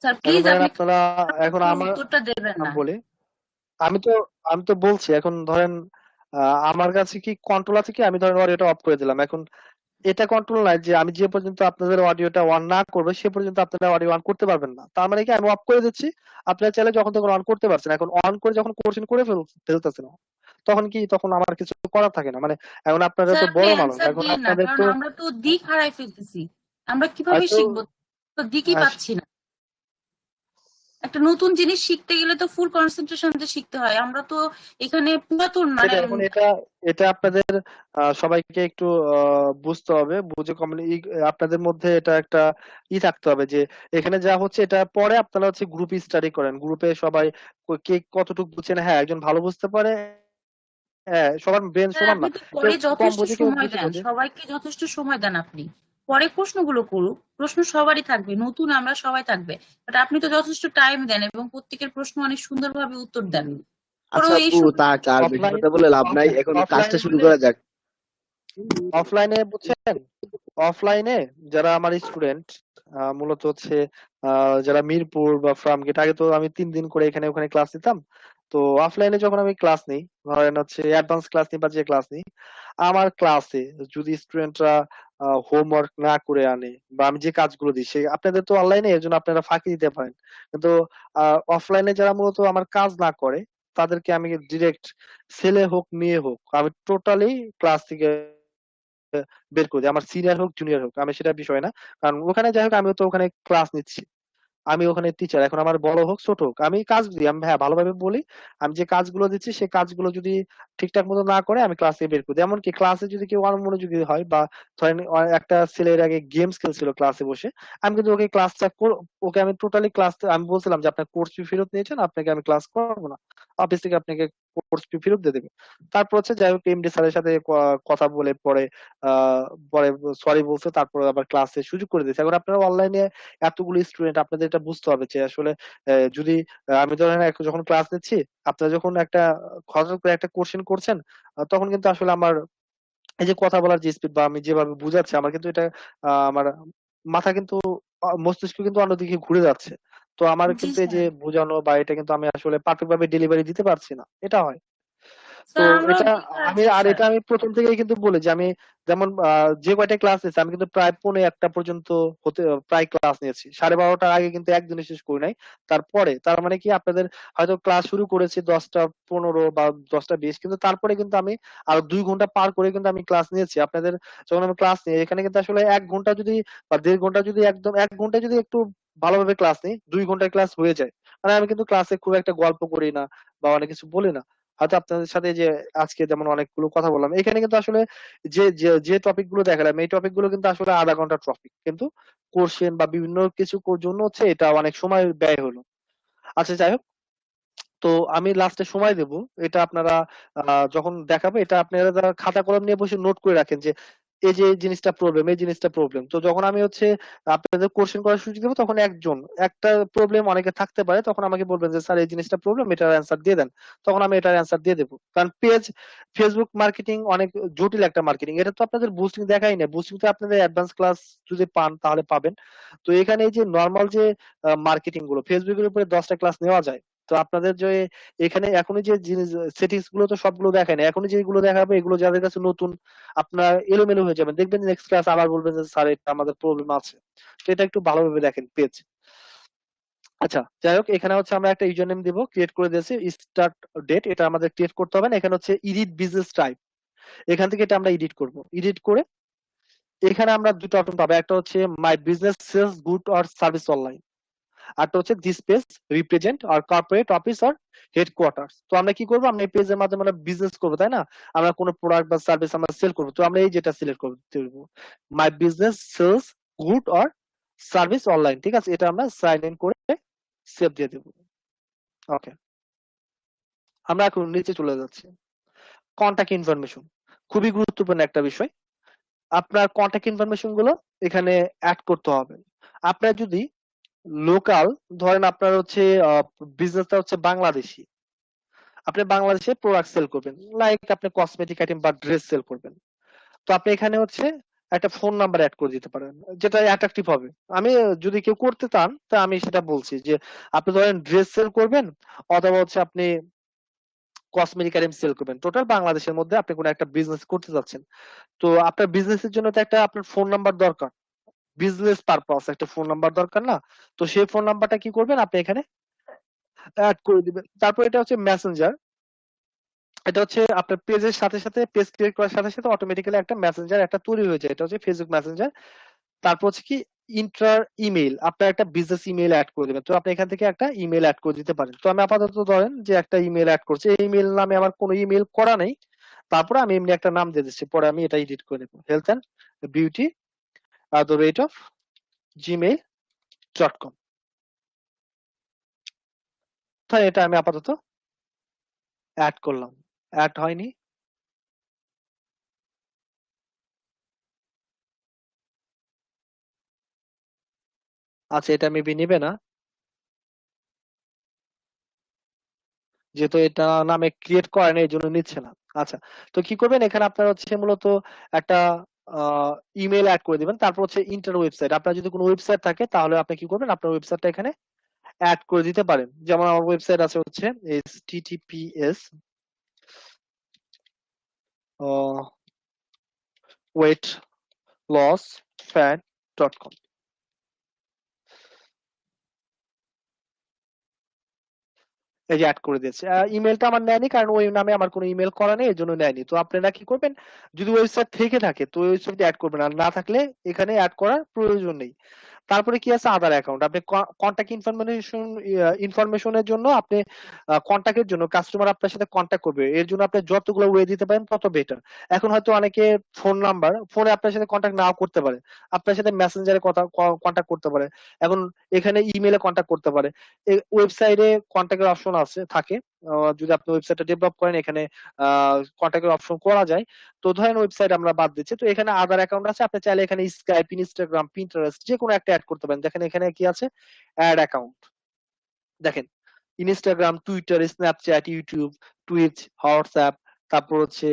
স্যার প্লিজ আপনি
আপনারা এখন আমার
উত্তরটা দেবেন না।
বলি, আমি তো বলছি, এখন ধরেন আমার কাছে কি কন্ট্রোল আছে কি, আমি ধরেন অডিওটা অফ করে দিলাম। এখন এটা কন্ট্রোল নাই যে আমি যে পর্যন্ত আপনাদের অডিওটা অন না করবো সে পর্যন্ত আপনারা অডিও অন করতে পারবেন না। তার মানে কি আমি অফ করে দিচ্ছি, আপনারা চাইলে যখন তখন অন করতে পারছেন। এখন অন করে যখন কোশ্চেন করে ফেলতেছেন, তখন আমার কিছু করার থাকে না। মানে এখন আপনারা তো বড় মানুষ, এখন আপনাদের তো
আমরা তো দিক হারাই ফেলতেছি, আমরা কিভাবে শিখবো, তো দিকই পাচ্ছি না। একটা নতুন জিনিস শিখতে গেলে তো ফুল কনসেন্ট্রেশন দিয়ে শিখতে হয়, আমরা তো এখানে পুরাতন মানে
এখন এটা আপনাদের সবাইকে একটু বুঝতে হবে, বুঝে আপনাদের মধ্যে এটা একটা থাকতে হবে যে এখানে যা হচ্ছে এটা পরে আপনারা হচ্ছে গ্রুপ স্টাডি করেন, গ্রুপে সবাই কে কতটুকু বুঝছেন। হ্যাঁ, একজন ভালো বুঝতে পারে, হ্যাঁ সবার ব্রেন সমান না,
পরে
কেউ কম
যথেষ্ট
বুঝে, কেউ
সময়
বেশি
দেন,
বুঝে।
সবাইকে যথেষ্ট সময় দেন আপনি, পরে প্রশ্নগুলো করুক, প্রশ্ন সবারই থাকবে, নতুন আমরা সবাই থাকবে, বাট আপনি তো যথেষ্ট টাইম দেন এবং প্রত্যেকের প্রশ্ন অনেক সুন্দরভাবে উত্তর দেন।
আচ্ছা আপু, তাক আর বেশি কথা বলে লাভ নাই, এখন কাজটা শুরু করা যাক।
অফলাইনে বুঝছেন, অফলাইনে যারা আমার স্টুডেন্ট মূলত হচ্ছে যারা মিরপুর বা ফার্মগেট, আগে তো আমি 3 দিন করে এখানে ওখানে ক্লাস নিতাম। তো অফলাইনে যখন আমি ক্লাস নিই, ধরেন হচ্ছে অ্যাডভান্স ক্লাস নিই বা যে ক্লাস নিই, আমার ক্লাসে যদি স্টুডেন্টরা হোমওয়ার্ক না করে আনে বা আমি যে কাজগুলো দিই, সে আপনাদের তো অনলাইনে, এর জন্য আপনারা ফাঁকি দিতে পারেন। কিন্তু অফলাইনে যারা মূলত আমার কাজ না করে তাদেরকে আমি ডিরেক্ট, ছেলে হোক মেয়ে হোক, আমি টোটালি ক্লাস থেকে বের করে দিই। আমার সিনিয়র হোক জুনিয়র হোক, আমি সেটা বিষয় না। কারণ ওখানে যাই হোক, আমিও তো ওখানে ক্লাস নিচ্ছি, আমি ওখানে টিচার। এখন আমার বড় হোক ছোট হোক, আমি কাজ দিই, আমি হ্যাঁ ভালোভাবে বলি। আমি যে কাজগুলো দিচ্ছি সেই কাজগুলো যদি ঠিকঠাক মতো না করে আমি ক্লাস থেকে বের করে দিই। এমনকি ক্লাসে যদি কেউ অমনোযোগী হয় বা ধরেন একটা ছেলের আগে গেমস খেলছিল ক্লাসে বসে, আমি কিন্তু ওকে ওকে আমি টোটালি ক্লাস, আমি বলছিলাম যে আপনার কোর্স ফি ফেরত নিয়েছেন, আপনাকে আমি ক্লাস করাবো না, অফিস থেকে আপনাকে কোর্স ফি ফেরত দিয়ে দেবে। তারপর হচ্ছে যাই হোক এমডি স্যারের সাথে কথা বলে পরে পরে সরি বলছে, তারপরে আবার ক্লাসে সুযোগ করে দিয়েছে। এখন আপনারা অনলাইনে এতগুলো স্টুডেন্ট, আপনাদের এটা বুঝতে হবে যে আসলে যদি আমি ধরেন যখন ক্লাস নিচ্ছি, আপনারা যখন একটা হঠাৎ করে একটা কোশ্চেন করছেন, তখন কিন্তু আসলে আমার এই যে কথা বলার যে স্পিড বা আমি যেভাবে বুঝাচ্ছি, আমার কিন্তু এটা আমার মাথা কিন্তু মস্তিষ্ক কিন্তু অন্যদিকে ঘুরে যাচ্ছে। তো আমার
জি
কিন্তু এই যে
স্যার।
বোঝানো বা এটা কিন্তু আমি আসলে পারফেক্ট ভাবে ডেলিভারি দিতে পারছি না, এটা হয়। তো
স্যার আমরাও
এটা
দিতে আছি স্যার।
এটা আমি প্রথম থেকেই কিন্তু বলি যে আমি যেমন যে কয়টা ক্লাস নিয়েছি আমি কিন্তু প্রায় পৌনে একটা পর্যন্ত হতে প্রায় ক্লাস নিয়েছি, 12:30টার আগে কিন্তু একদিনে শেষ করি নাই। তারপরে তার মানে কি আপনাদের হয়তো ক্লাস শুরু করেছি 10:15 বা 10:20, কিন্তু তারপরে কিন্তু আমি আরো 2 ঘন্টা পার করে কিন্তু আমি ক্লাস নিয়েছি আপনাদের। যখন আমি ক্লাস নিই এখানে কিন্তু আসলে 1 ঘন্টা যদি বা 1.5 ঘন্টা যদি একদম 1 ঘন্টা যদি একটু ভালোভাবে ক্লাস নিই 2 ঘন্টায় ক্লাস হয়ে যায়। মানে আমি কিন্তু ক্লাসে খুব একটা গল্প করি না বা অনেক কিছু বলি না। হয়তো আপনাদের সাথে যে আজকে যেমন অনেকগুলো কথা বললাম এখানে কিন্তু আসলে যে যে যে টপিক গুলো দেখালাম এই টপিক গুলো কিন্তু আসলে আধা ঘন্টার টপিক, কিন্তু কোশ্চেন বা বিভিন্ন কিছু জন্য হচ্ছে এটা অনেক সময় ব্যয় হলো। আচ্ছা যাই হোক, তো আমি লাস্টে সময় দেব, এটা আপনারা যখন দেখাবো এটা আপনারা খাতা কলম নিয়ে বসে নোট করে রাখেন যে এই যে এই জিনিসটা প্রবলেম, এই জিনিসটা প্রবলেম। তো যখন আমি হচ্ছে আপনাদের কোশ্চেন করার সুযোগ দেবো তখন একটা প্রবলেম অনেকে থাকতে পারে, তখন আমাকে বলবেন যে স্যার এই জিনিসটা প্রবলেম, এটার অ্যান্সার দিয়ে দেন। তখন আমি এটার অ্যান্সার দিয়ে দেবো, কারণ ফেসবুক মার্কেটিং অনেক জটিল একটা মার্কেটিং। এটা তো আপনাদের বুস্টিং দেখাই না, বুস্টিং তো আপনাদের অ্যাডভান্স ক্লাস যদি পান তাহলে পাবেন। তো এখানে এই যে নর্মাল যে মার্কেটিং গুলো ফেসবুকের উপরে 10টা ক্লাস নেওয়া যায়। তো আপনাদের যে এখানে এখনই যে জিনিস সেটিংস গুলো তো সবগুলো দেখায় না, এখনই যেগুলো দেখাবে এগুলো যাদের কাছে নতুন আপনার এলোমেলো হয়ে যাবেন, দেখবেন নেক্সট ক্লাস আবার বলবেন যে স্যার এটা আমাদের প্রবলেম আছে। তো এটা একটু ভালোভাবে দেখেন পেজ। আচ্ছা যাই হোক, এখানে হচ্ছে আমরা একটা ইউজার নেম দিব, ক্রিয়েট করে দিয়েছি। স্টার্ট ডেট এটা আমাদের ক্রিয়েট করতে হবে না, এখানে হচ্ছে এডিট বিজনেস টাইপ, এখান থেকে এটা আমরা এডিট করব। এডিট করে এখানে আমরা দুটো অপশন পাবো, একটা হচ্ছে my business sells good or service online, আরটা হচ্ছে দিস পেজ রিপ্রেজেন্ট আর কর্পোরেট অফিস আর হেডকোয়ার্টার। তো আমরা কি করবো, আমরা এই পেজের মাধ্যমে আমরা বিজনেস করবো, তাই না? আমরা কোনো প্রোডাক্ট বা সার্ভিস আমরা সেল করবো, তো আমরা এই যেটা সিলেক্ট করতে দেবো, my business sells good or service online. ঠিক আছে, এটা আমরা সাইন ইন করে সেভ দিয়ে দেবো। ওকে, আমরা এখন নিচে চলে যাচ্ছি। কন্টাক্ট ইনফরমেশন খুবই গুরুত্বপূর্ণ একটা বিষয়। আপনার কন্টাক্ট ইনফরমেশন গুলো এখানে অ্যাড করতে হবে। আপনার যদি লোকাল ধরেন আপনার হচ্ছে বিজনেসটা হচ্ছে বাংলাদেশি, আপনি বাংলাদেশে প্রোডাক্ট সেল করবেন, লাইক আপনি কসমেটিক আইটেম বা ড্রেস সেল করবেন, তো আপনি এখানে হচ্ছে একটা ফোন নাম্বার অ্যাড করে দিতে পারেন, যেটা অ্যাট্রাকটিভ হবে। আমি যদি কেউ করতে চান তা আমি সেটা বলছি যে আপনি ধরেন ড্রেস সেল করবেন অথবা হচ্ছে আপনি কসমেটিক আইটেম সেল করবেন, টোটাল বাংলাদেশের মধ্যে আপনি কোনো একটা বিজনেস করতে যাচ্ছেন। তো আপনার বিজনেসের জন্য তো একটা আপনার ফোন নাম্বার দরকার, বিজনেস পারপাস একটা ফোন নাম্বার দরকার না? তো সেই ফোন নাম্বারটা কি করবেন, আপনি এখানে অ্যাড করে দিবেন। তারপর এটা হচ্ছে মেসেঞ্জার, এটা হচ্ছে আপনার পেজের সাথে সাথে পেজ ক্রিয়েট করার সাথে সাথে অটোমেটিক্যালি একটা মেসেঞ্জার একটা তৈরি হয়ে যায়, এটা হচ্ছে ফেসবুক মেসেঞ্জার। তারপর হচ্ছে কি ইন্টার ইমেল, আপনার একটা বিজনেস ইমেল অ্যাড করে দিবেন। তো আপনি এখান থেকে একটা ইমেল অ্যাড করে দিতে পারেন। তো আমি আপাতত ধরেন যে একটা ইমেল অ্যাড করছি, এই ইমেল নামে আমার কোনো ইমেল করা নেই, তারপরে আমি এমনি একটা নাম দিয়ে দিচ্ছি, পরে আমি এটা এডিট করে দেবো, হেলথ অ্যান্ড বিউটি @gmail.com। তাই এটা আমি আপাতত অ্যাড করলাম, অ্যাড হয়নি। আচ্ছা এটা মেবি নিবে না, যেহেতু এটা নামে ক্রিয়েট করেন এই জন্য নিচ্ছে না। আচ্ছা, তো কি করবেন, এখানে আপনার হচ্ছে মূলত একটা ইমেল অ্যাড করে দিবেন। তারপর হচ্ছে ইন্টার ওয়েবসাইট, আপনার যদি কোনো ওয়েবসাইট থাকে তাহলে আপনি কি করবেন, আপনার ওয়েবসাইটটা এখানে অ্যাড করে দিতে পারেন। যেমন আমার ওয়েবসাইট আছে হচ্ছে https weightlossfat.com। এই যে অ্যাড করে দিয়েছে। ইমেলটা আমার নেয়নি কারণ ওই নামে আমার কোনো ইমেল করা নেই, এর জন্য নেয়নি। তো আপনারা কি করবেন, যদি ওয়েবসাইট থেকে থাকে তো ওয়েবসাইটে অ্যাড করবেন, আর না থাকলে এখানে অ্যাড করার প্রয়োজন নেই। তারপরে কি আছে, আদার অ্যাকাউন্ট, আপনি কন্টাক্ট ইনফরমেশনের জন্য আপনি কন্টাক্টের জন্য কাস্টমার আপনার সাথে কন্টাক্ট করবে, এর জন্য আপনি যতগুলো ওয়ে দিতে পারেন তত বেটার। এখন হয়তো অনেকে ফোনে আপনার সাথে কন্টাক্ট নাও করতে পারে, আপনার সাথে মেসেঞ্জারে কন্টাক্ট করতে পারে, এখন এখানে ইমেলে কন্টাক্ট করতে পারে, ওয়েবসাইটে কন্টাক্টের অপশন আছে থাকে। যদি আপনি ওয়েবসাইটটা ডেভেলপ করেন এখানে কন্টাক্টের অপশন করা যায়। তো ধরেন ওয়েবসাইট আমরা বাদ দিচ্ছি, তো এখানে আদার অ্যাকাউন্ট আছে, আপনি চাইলে এখানে স্কাইপ, ইনস্টাগ্রাম, পিন্টারেস্ট যে কোনো একটা অ্যাড করতে পারেন। দেখেন এখানে কি আছে, অ্যাড অ্যাকাউন্ট, দেখেন Instagram, Twitter, Snapchat, YouTube, Twitch, WhatsApp, তারপর হচ্ছে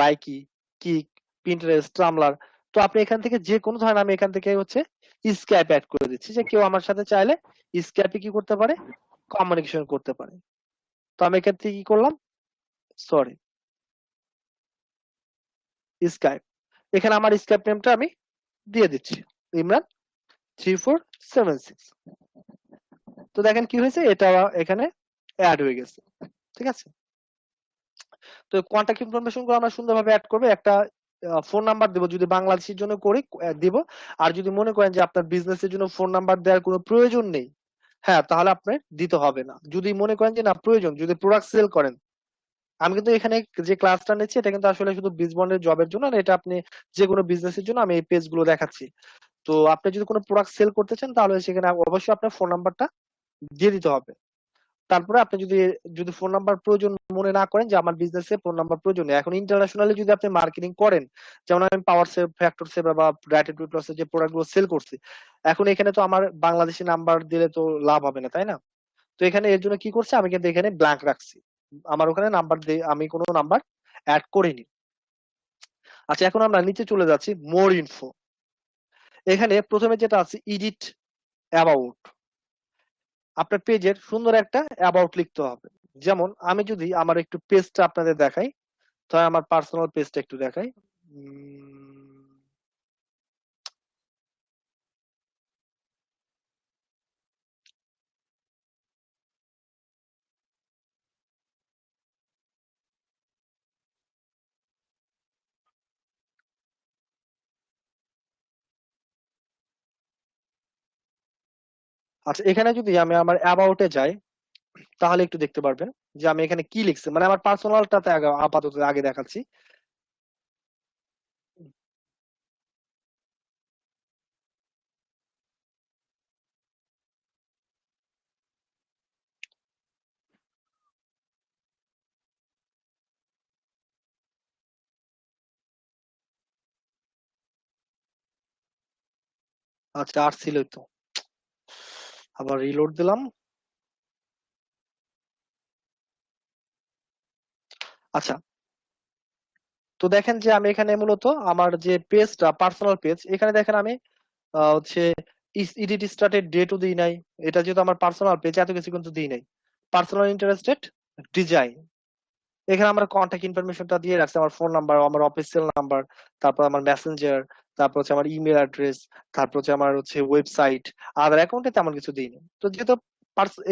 লাইকি, কিক, পিন্টারেস্ট, টামলার, তো আপনি এখান থেকে যে কোনো ধরেন আমি এখান থেকে হচ্ছে স্ক্যাপ অ্যাড করে দিচ্ছি, যে কেউ আমার সাথে চাইলে স্ক্যাপে কি করতে পারে, কমিউনিকেশন করতে পারে। তো আমি এখান থেকে কি করলাম, সরি স্কাইপ, এখানে আমার স্কাইপ নেমটা আমি দিয়ে দিচ্ছি ইমরান 3476। তো দেখেন কি হয়েছে, এটা এখানে অ্যাড হয়ে গেছে। ঠিক আছে, তো কন্ট্যাক্ট ইনফরমেশন গুলো আমরা সুন্দরভাবে অ্যাড করবো। একটা ফোন নাম্বার দেবো, যদি বাংলাদেশের জন্য করি দিব। আর যদি মনে করেন যে আপনার বিজনেসের জন্য ফোন নাম্বার দেওয়ার কোনো প্রয়োজন নেই, হ্যাঁ তাহলে আপনার দিতে হবে না। যদি মনে করেন যে না প্রয়োজন, যদি প্রোডাক্ট সেল করেন, আমি কিন্তু এখানে যে ক্লাসটা নিচ্ছি এটা কিন্তু আসলে শুধু বিজবন্ডের জবের জন্য, আর এটা আপনি যে কোনো বিজনেসের জন্য আমি এই পেজ গুলো দেখাচ্ছি। তো আপনি যদি কোনো প্রোডাক্ট সেল করতে চান তাহলে সেখানে অবশ্যই আপনার ফোন নাম্বারটা দিয়ে দিতে হবে। তারপরে আপনি যদি যদি ফোন নাম্বার প্রয়োজন মনে না করেন যে আমার বিজনেসে ফোন নাম্বার প্রয়োজন নেই, এখন ইন্টারন্যাশনালি যদি আপনি মার্কেটিং করেন, যেমন আমি পাওয়ার সেভ, ফ্যাক্টর সেভ বা ব্রাইটেড ওয়েট লসের যে প্রোডাক্ট গুলো সেল করছি, এখন এখানে তো আমার বাংলাদেশি নাম্বার দিলে তো লাভ হবে না, তাই না? তো এখানে এর জন্য কি করছে, আমি কিন্তু এখানে ব্ল্যাঙ্ক রাখছি, আমার ওখানে নাম্বার আমি কোনো নাম্বার অ্যাড করিনি। আচ্ছা, এখন আমরা নিচে চলে যাচ্ছি মোর ইনফো। এখানে প্রথমে যেটা আছে এডিট অ্যাবাউট, আপনার পেজের সুন্দর একটা অ্যাবাউট লিখতে হবে। যেমন আমি যদি আমার একটু পেজটা আপনাদের দেখাই, তাহলে আমার পার্সোনাল পেজটা একটু দেখাই। আচ্ছা, এখানে যদি আমি আমার অ্যাবাউটে যাই তাহলে একটু দেখতে পারবেন যে আমি এখানে কি লিখছি, মানে আমার পার্সোনালটাতে আপাতত আগে দেখাচ্ছি। আচ্ছা, আর ছিলই তো, আবার রিলোড দিলাম। আচ্ছা, তো দেখেন যে আমি এখানে মূলত আমার যে পেজটা পার্সোনাল পেজ, এখানে দেখেন আমি হচ্ছে এডিট স্টার্টেড ডেটও দিই নাই। এটা যেহেতু আমার পার্সোনাল পেজ, এত কিছু কিন্তু দিই নাই। পার্সোনাল ইন্টারেস্টেড ডিজাইন, এখানে আমার কন্ট্যাক্ট ইনফরমেশনটা দিয়ে রাখছে, আমার ফোন নাম্বার, আমার অফিসিয়াল নাম্বার, তারপর আমার মেসেঞ্জার, তারপর হচ্ছে আমার ইমেল অ্যাড্রেস, তারপর হচ্ছে আমার হচ্ছে ওয়েবসাইট, আদার অ্যাকাউন্টে তেমন কিছু দিইনি। তো যেহেতু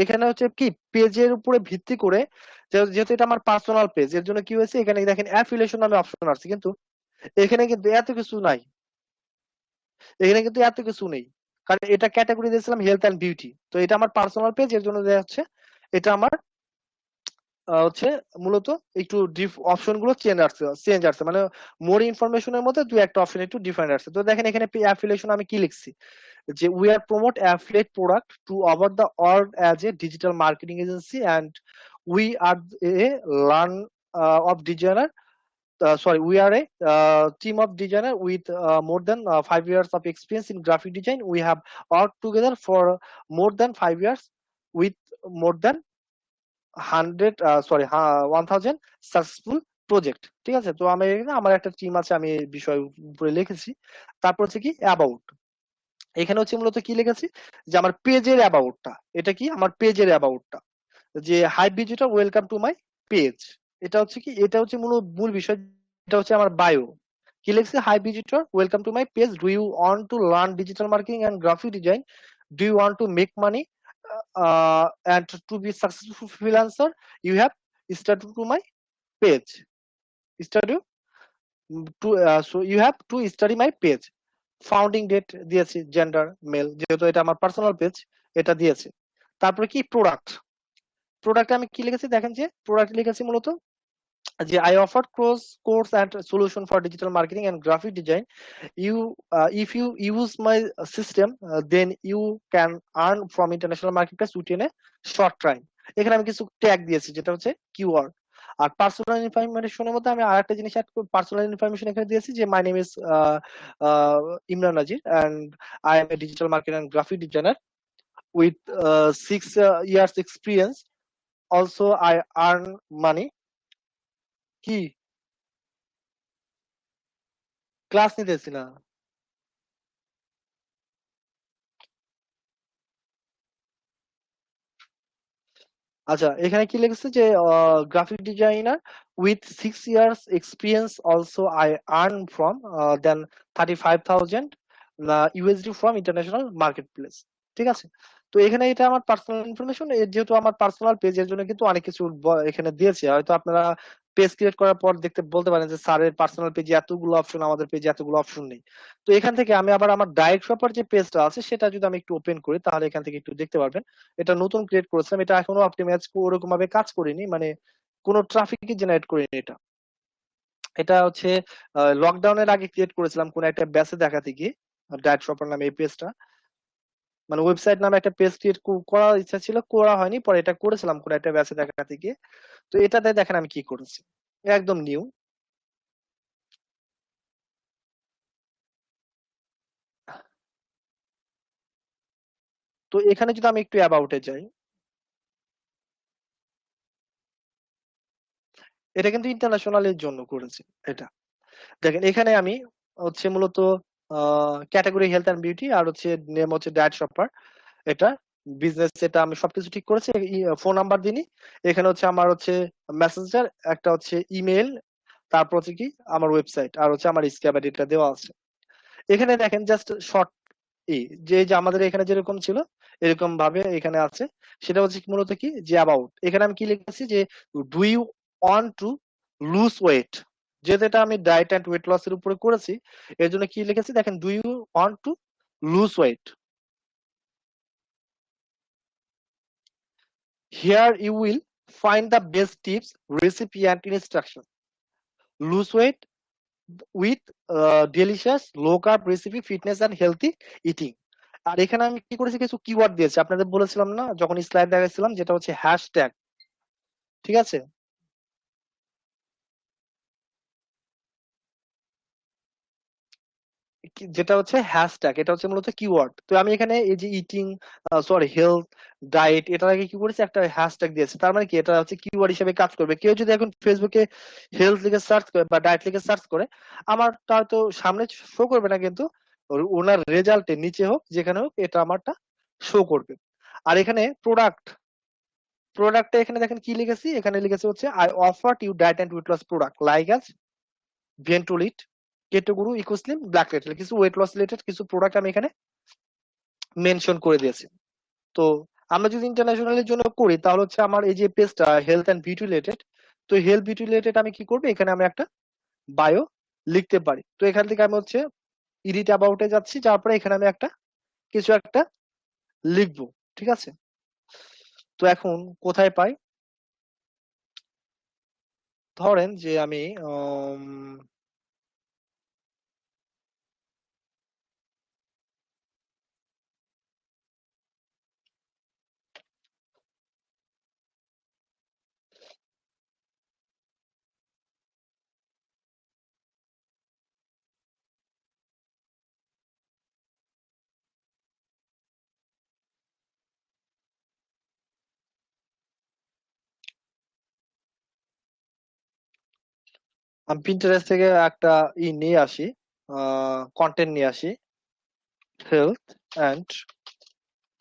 এখানে হচ্ছে কি পেজের উপরে ভিত্তি করে, যেহেতু এটা আমার পার্সোনাল পেজ, এর জন্য কি হয়েছে, এখানে দেখেন অ্যাফিলিয়েশন নামে অপশন আছে, কিন্তু এখানে কিন্তু এত কিছু নাই, এখানে কিন্তু এত কিছু নেই, কারণ এটা ক্যাটাগরি দিয়েছিলাম হেলথ অ্যান্ড বিউটি। তো এটা আমার পার্সোনাল পেজ, এর জন্য দেওয়া হচ্ছে এটা আমার হচ্ছে মূলত একটু অপশন গুলো চেঞ্জ আসছে, মানে মোর ইনফরমেশনের মধ্যে দুই একটা অপশন একটু ডিফারেন্ট আসছে। তো দেখেন এখানে অ্যাফিলিয়েশন আমি কি লিখছি, যে we are promote affiliate product to over the world as a digital marketing agency and we are a learn of designer sorry, we are a team of designer with more than 5 years of experience in graphic design. We have worked together for more than 5 years with more than 1000 successful project. ঠিক আছে, তো আমি আমার একটা team আছে, আমি এই বিষয় উপরে লিখেছি। তারপর হচ্ছে কি অ্যাবাউট, এখানে হচ্ছে মূলত কি লিখেছি, যে আমার পেজের অ্যাবাউটটা, এটা কি আমার পেজের অ্যাবাউটটা, যে hi visitor welcome to my page, এটা হচ্ছে কি, এটা হচ্ছে মূল বিষয়, এটা হচ্ছে আমার বায়ো। কি লিখছে, hi visitor welcome to my page, do you want to learn digital marketing and graphic design, do you want to make money and to be successful freelancer, you have started to my page, study to so you have to study my page, founding date দিয়েছি, gender male, যেহেতু এটা আমার personal page এটা দিয়েছি। তারপরে কি product আমি কি লিখেছি, দেখেন যে প্রোডাক্ট লিখেছি মূলত যে I offer course and solution for digital marketing and graphic design. If you use my system, then you can earn from international marketplace within a short time. এখানে আমি কিছু ট্যাগ দিয়েছি, যেটা হচ্ছে কিওয়ার্ড। আর পার্সোনাল ইনফরমেশনের মধ্যে আমি আরেকটা জিনিস পার্সোনাল ইনফরমেশন এখানে দিয়েছি, যে my name is Imran Nazir and I am a digital marketer and graphic designer with 6 years experience. Also I earn money. কি ক্লাস নিতেছি না, আচ্ছা, এখানে কি লিখেছে যে graphic designer with 6 years experience also I earn from then 35,000 USD from international market place. ঠিক আছে, তো এখানে এটা আমার পার্সোনাল ইনফরমেশন, যেহেতু আমার পার্সোনাল পেজ এর জন্য কিন্তু অনেক কিছু এখানে দিয়েছে। হয়তো আপনারা পেজ ক্রিয়েট করার পর দেখতে বলতে পারেন যে স্যারের পার্সোনাল পেজে এতগুলো অপশন, আমাদের পেজে এতগুলো অপশন নেই। তো এখান থেকে আমি আবার আমার ডাইরেক্ট শপার যে পেজটা আছে সেটা যদি আমি একটু ওপেন করি তাহলে এখান থেকে একটু দেখতে পারবেন। এটা নতুন ক্রিয়েট করেছিলাম, এটা এখনো অপটিমাইজ ওরকম ভাবে কাজ করিনি, মানে কোনো ট্রাফিক জেনারেট করিনি। এটা এটা হচ্ছে লকডাউনের আগে ক্রিয়েট করেছিলাম কোন একটা ব্যাচে দেখাতে গিয়ে, ডায়েট শপার নামে এই পেজটা, মানে ওয়েবসাইট নামে একটা পেজ ক্রিয়েট করার ইচ্ছা ছিল, করা হয়নি, পরে এটা করেছিলাম কোন একটা ব্যাচে দেখাতে গিয়ে। তো এটাতে দেখেন আমি কি করেছি, একদম নিউ। তো এখানে যদি আমি একটু অ্যাবাউটে যাই, এটা কিন্তু ইন্টারন্যাশনাল এর জন্য করেছি। এটা দেখেন এখানে আমি হচ্ছে মূলত ক্যাটাগরি হেলথ অ্যান্ড বিউটি, আর হচ্ছে নেম হচ্ছে ডায়েট শপার। এটা বিজনেস, এটা আমি সবকিছু ঠিক করেছি, ফোন নাম্বার দিনই। এখানে হচ্ছে আমার হচ্ছে মেসেঞ্জার, একটা হচ্ছে ইমেল, তারপর হচ্ছে কি আমার ওয়েবসাইট, আর হচ্ছে আমার স্ক্যাব এটা দেওয়া আছে। এখানে দেখেন জাস্ট শর্ট যে আমাদের এখানে যেরকম ছিল এরকম ভাবে এখানে আছে। সেটা হচ্ছে মূলত কি যে অ্যাবাউট, এখানে আমি কি লিখেছি যে do you want to lose weight, যেহেতু এটা আমি ডায়েট অ্যান্ড ওয়েট লস এর উপরে করেছি এর জন্য কি লিখেছি দেখেন, do you want to lose weight, here you will find the best tips recipe and instruction, lose weight with delicious low carb recipe, fitness and healthy eating. আর এখানে আমি কি করেছি, কিছু কিওয়ার্ড দিয়েছি, আপনাদের বলেছিলাম না যখন স্লাইড দেখাচ্ছিলাম, যেটা হচ্ছে হ্যাশট্যাগ। ঠিক আছে, যেটা হচ্ছে হ্যাশট্যাগ, এটা হচ্ছে মূলত কিওয়ার্ড। তো আমি এখানে এই যে ইটিং, সরি হেলথ, ডায়েট, এটার আগে কি করেছি একটা হ্যাশট্যাগ দিয়েছি। তার মানে কি এটা হচ্ছে কিওয়ার্ড হিসেবে কাজ করবে। কেউ যদি এখন ফেসবুকে হেলথ লিখে সার্চ করে বা ডায়েট লিখে সার্চ করে, আমার তার তো সামনে শো করবে না, কিন্তু ওনার রেজাল্টে নিচে হোক যেখানে হোক এটা আমারটা শো করবে। আর এখানে প্রোডাক্ট, প্রোডাক্টটা এখানে দেখেন কি লিখেছি, এখানে লিখেছি হচ্ছে I offer you diet and weight loss product like as Ventulit, keto guru, ecoslim, black rat, কিছু ওয়েট লস রিলেটেড কিছু প্রোডাক্ট আমি এখানে মেনশন করে দিয়েছি। তো আমরা যদি ইন্টারন্যাশনালের জন্য করি তাহলে হচ্ছে আমার এই যে পেজটা হেলথ এন্ড বিউটি রিলেটেড, তো হেলথ বিউটি রিলেটেড আমি কি করবো, এখানে আমি একটা বায়ো লিখতে পারি। তো এখান থেকে আমি হচ্ছে এডিট অ্যাবাউটে যাচ্ছি, যাওয়ার পরে এখানে আমি একটা কিছু একটা লিখবো। ঠিক আছে, তো এখন কোথায় পাই, ধরেন যে আমি আমি পিন্টারেস্ট থেকে একটা নিয়ে আসি, কন্টেন্ট নিয়ে আসি, হেলথ অ্যান্ড,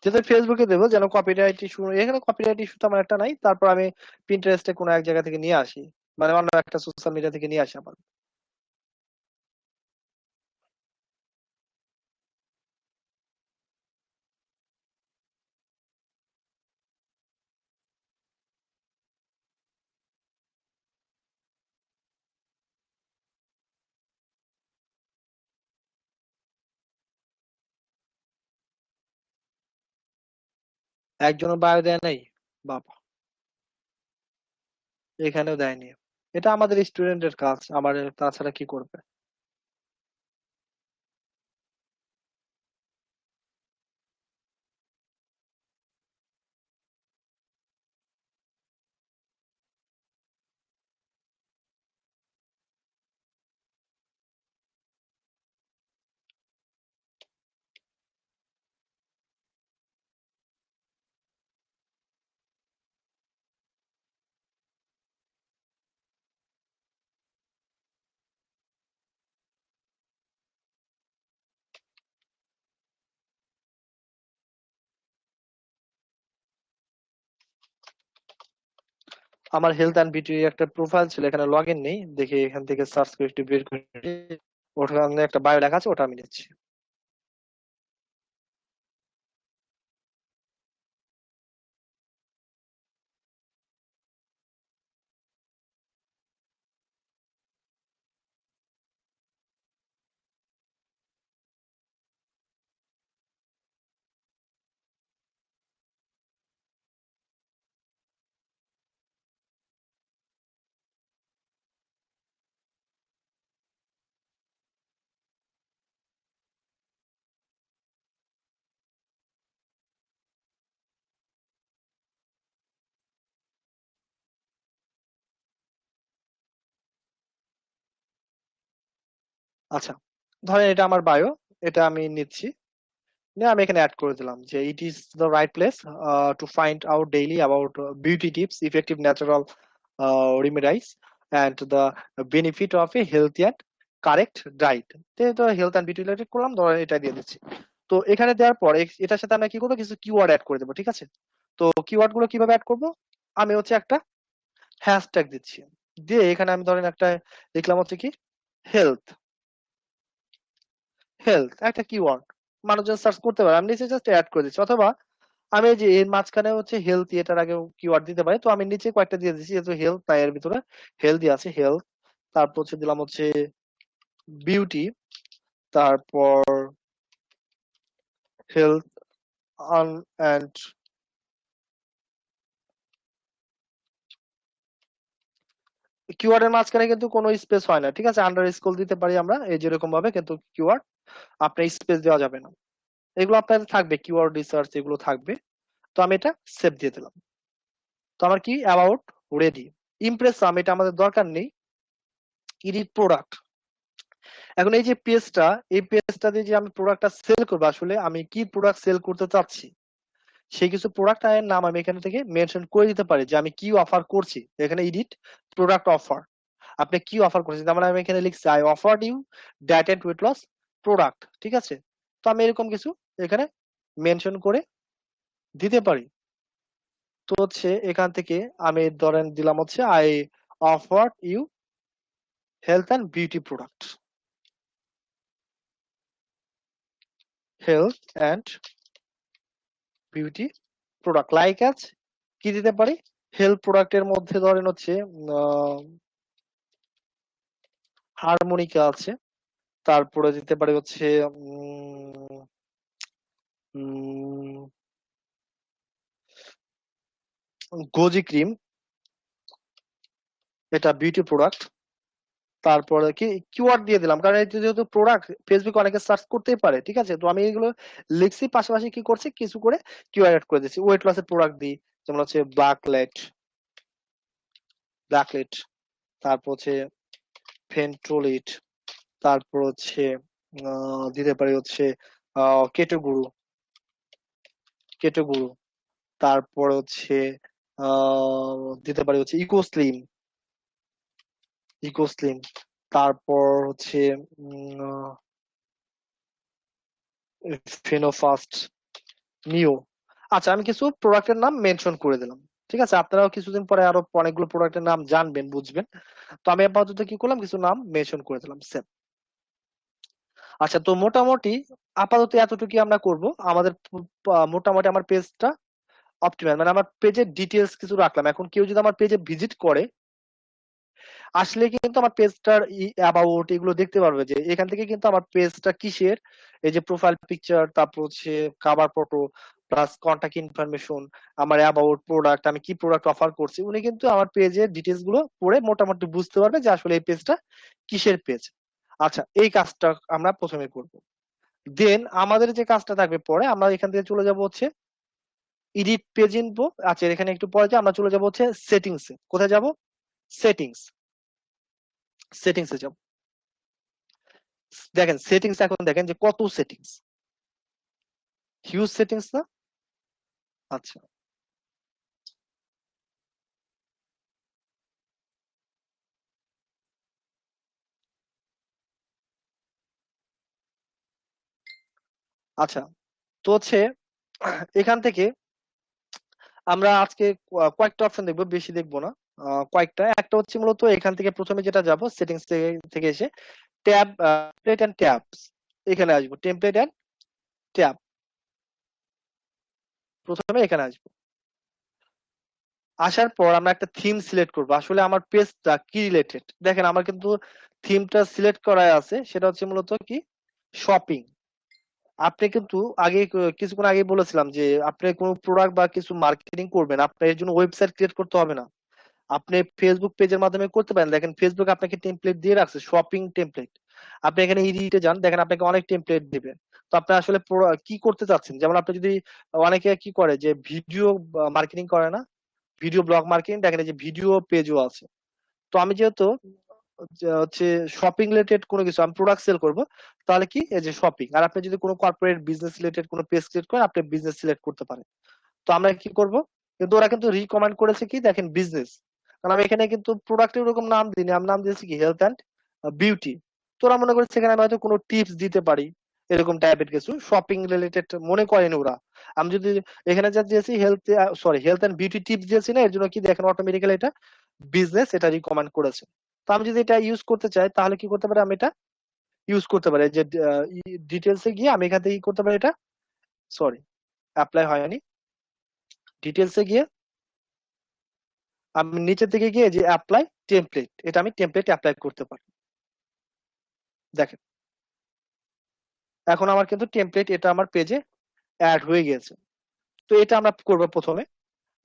যেটা ফেসবুকে দেবো যেন কপিরাইট ইস্যু, এখানে কপিরাইট ইস্যু তো আমার একটা নাই। তারপর আমি পিন্টারেস্টে কোনো এক জায়গা থেকে নিয়ে আসি, মানে অন্য একটা সোশ্যাল মিডিয়া থেকে নিয়ে আসি আমার। একজনও বায়ো দেয় নাই, বাবা, এখানেও দেয়নি। এটা আমাদের স্টুডেন্টের কাজ, আমার তাছাড়া কি করবে। আমার হেলথ অ্যান্ড বিউটি একটা প্রোফাইল ছিল, এখানে লগ ইন নেই, দেখি এখান থেকে সার্চ করে একটু বের করে ওখানে একটা বায়ো লেখা আছে, ওটা আমি নিচ্ছি। আচ্ছা, ধরেন এটা আমার বায়ো, এটা আমি নিচ্ছি, নিয়ে আমি এখানে অ্যাড করে দিলাম যে it is the right place to find out daily about beauty tips, effective natural remedies and the benefit of a healthy and correct diet. তো হেলথ অ্যান্ড বিউটি রিলেটেড করলাম, ধরেন এটা দিয়ে দিচ্ছি। তো এখানে দেওয়ার পর এটার সাথে আমরা কি করবো, কিছু কিওয়ার্ড অ্যাড করে দেবো, ঠিক আছে? তো কিওয়ার্ড গুলো কিভাবে অ্যাড করবো, আমি হচ্ছে একটা হ্যাশট্যাগ দিচ্ছি, দিয়ে এখানে আমি ধরেন একটা লিখলাম হচ্ছে কি হেলথ, হেলথ একটা কিওয়ার্ড, মানুষজন সার্চ করতে পারে, আমি নিচে জাস্ট অ্যাড করে দিচ্ছি। অথবা আমি এই যে এর মাঝখানে হচ্ছে হেলথ, এটার আগে কিওয়ার্ড দিতে পারি, তো আমি নিচে কয়েকটা দিয়ে দিচ্ছি, যেহেতু হেলথ তাই এর ভিতরে হেলথ আছে, হেলথ, তারপর হচ্ছে দিলাম হচ্ছে বিউটি, তারপর হেলথ অ্যান্ড কিওয়ার্ডের মাঝখানে কিন্তু কোনো স্পেস হয় না, ঠিক আছে? আন্ডার স্কোর দিতে পারি আমরা এই যেরকম ভাবে, কিন্তু কিওয়ার্ড আপনার স্পেস দেওয়া যাবে না। এগুলো আপনাদের থাকবে, কিওয়ার্ড রিসার্চ এগুলো থাকবে। তো আমি এটা সেভ দিয়ে দিলাম। তো আমার কি অ্যাবাউট রেডি। ইমপ্রেসাম এটা আমাদের দরকার নেই, এডিট প্রোডাক্ট। এখন এই যে পেজটা, এই পেজটা দিয়ে যে আমি প্রোডাক্টটা সেল করবো, আসলে আমি কি প্রোডাক্ট সেল করতে চাচ্ছি সেই কিছু প্রোডাক্ট এর নাম আমি এখান থেকে মেনশন করে দিতে পারি, যে আমি কি অফার করছি। এখানে এডিট প্রোডাক্ট অফার, আপনি কি অফার করছেন, যেমন আমি এখানে লিখছি I offered you diet and weight loss product, ঠিক আছে? তো আমি এরকম কিছু এখানে মেনশন করে দিতে পারি। তো হচ্ছে এখান থেকে আমি ধরেন দিলাম হচ্ছে I offered you health and beauty product, health and beauty product, like as কি দিতে পারি, হেলথ প্রোডাক্টের মধ্যে ধরেন হচ্ছে হারমোনিকা আছে, তারপরে দিতে পারি হচ্ছে গোজি ক্রিম, এটা বিউটি প্রোডাক্ট। তারপরে কি কিওয়ার্ড দিয়ে দিলাম, কারণ এটা যেহেতু প্রোডাক্ট ফেসবুকে অনেকে সার্চ করতেই পারে, ঠিক আছে? তো আমি এগুলো লিখছি, পাশাপাশি কি করছি কিছু করে কিওয়ার্ড অ্যাড করে দিচ্ছি। ওয়েট লসের প্রোডাক্ট দিই, যেমন হচ্ছে ব্ল্যাকলেট, ব্ল্যাকলেট, তারপর হচ্ছে ফেন্টোলিট, তারপর হচ্ছে দিতে পারি হচ্ছে কেটো গুরু, কেটো গুরু, তারপর হচ্ছে দিতে পারি হচ্ছে ইকোস্লিম, ইকোস্লিম, তারপর হচ্ছে ফেনোফাস্ট, নিও। আচ্ছা, আমি কিছু প্রোডাক্টের নাম মেনশন করে দিলাম, ঠিক আছে? আপনারাও কিছুদিন পরে আরো অনেকগুলো প্রোডাক্টের নাম জানবেন, বুঝবেন। তো আমি আপাতত কি করলাম, কিছু নাম মেনশন করে দিলাম, সেভ। আচ্ছা, তো মোটামুটি আপাতত এতটুকু আমরা করব। আমাদের মোটামুটি আমার পেজটা অপটিমাইজ, মানে আমার পেজের ডিটেলস কিছু রাখলাম। এখন কেউ যদি আমার পেজে ভিজিট করে, আসলে কিন্তু আমার পেজটার অ্যাবাউট এগুলো দেখতে পারবে, যে এখান থেকে কিন্তু আমার পেজটা কিসের, এই যে প্রোফাইল পিকচার, তারপর হচ্ছে cover photo, plus contact information, আমার অ্যাবাউট প্রোডাক্ট, আমি কি প্রোডাক্ট অফার করছি, উনি কিন্তু আমার পেজের ডিটেলস গুলো পড়ে মোটামুটি বুঝতে পারবে যে আসলে এই পেজটা কিসের পেজ। আচ্ছা, এই কাজটা আমরা প্রথমে করব। দেন আমাদের যে কাজটা থাকবে পরে, আমরা এখান থেকে চলে যাব হচ্ছে এডিট পেজ ইনফো। আচ্ছা, এখানে একটু পরে আমরা চলে যাব হচ্ছে সেটিংসে। কোথায় যাব? সেটিংস, সেটিংসে যাব। দেখেন সেটিংস, এখন দেখেন যে কত সেটিংস, হিউজ সেটিংস না? আচ্ছা, আচ্ছা, তো হচ্ছে এখান থেকে আমরা আজকে কয়েকটা অপশন দেখবো, বেশি দেখবো না। কয়েকটা। একটা হচ্ছে মূলত এখান থেকে প্রথমে যেটা যাব সেটিংস থেকে এসে ট্যাব টেমপ্লেট এন্ড ট্যাবস, এখানে আসবো টেমপ্লেট এন্ড ট্যাব, প্রথমে এখানে আসবো। আসার পর আমরা একটা থিম সিলেক্ট করব, আসলে আমার পেজটা কি রিলেটেড। দেখেন আমার কিন্তু থিমটা সিলেক্ট করা আছে, সেটা হচ্ছে মূলত কি শপিং। আপনি কিন্তু আগে কিছুক্ষণ আগে বলেছিলাম যে আপনি কোনো প্রোডাক্ট বা কিছু মার্কেটিং করবেন, আপনার এর জন্য ওয়েবসাইট ক্রিয়েট করতে হবে না, আপনি ফেসবুক পেজের মাধ্যমে করতে পারেন। দেখেন ফেসবুক আপনাকে টেমপ্লেট দিয়ে রাখছে, শপিং টেমপ্লেট। আপনি এখানে এডিটে যান, দেখেন আপনাকে অনেক টেমপ্লেট দিবে। তো আপনি আসলে কি করতে চাচ্ছেন, যেমন আপনি যদি অনেকে কি করে যে ভিডিও মার্কেটিং করে না, ভিডিও ব্লগ মার্কেটিং, দেখেন এই যে ভিডিও পেজও আছে। তো আমি যেহেতু হচ্ছে শপিং রিলেটেড কোনো কিছু আমি প্রোডাক্ট সেল করব, তাহলে কি এই যে শপিং। আর আপনি যদি কোনো কর্পোরেট বিজনেস রিলেটেড কোনো পেজ ক্রিয়েট করেন, আপনি বিজনেস সিলেক্ট করতে পারেন। তো আমরা কি করব, কিন্তু ওরা কিন্তু রিকমেন্ড করেছে কি দেখেন বিজনেস, কারণ আমি এখানে কিন্তু প্রোডাক্টের ওরকম নাম দিইনি, আমি নাম দিয়েছি কি হেলথ অ্যান্ড বিউটি। তোরা মনে করছে এখানে আমি হয়তো কোনো টিপস দিতে পারি, এরকম টাইপের কিছু শপিং রিলেটেড মনে করেন ওরা। আমি যদি এখানে যা দিয়েছি হেলথ অ্যান্ড বিউটি টিপস দিয়েছি না, এর জন্য কি দেখেন অটোমেটিক্যালি এটা বিজনেস এটা রিকমেন্ড করেছে। তো আমি যদি এটা ইউজ করতে চাই তাহলে কি করতে পারি, আমি এটা ইউজ করতে পারি যে ডিটেলসে গিয়ে আমি এখান থেকে কি করতে পারি, এটা সরি অ্যাপ্লাই হয়নি, ডিটেলসে গিয়ে আমি নিচের দিকে গিয়ে যে অ্যাপ্লাই টেমপ্লেট, এটা আমি টেমপ্লেট অ্যাপ্লাই করতে পারি। দেখেন এখন আমার কিন্তু টেমপ্লেট এটা আমার পেজে অ্যাড হয়ে গেছে। তো এটা আমরা করব প্রথমে।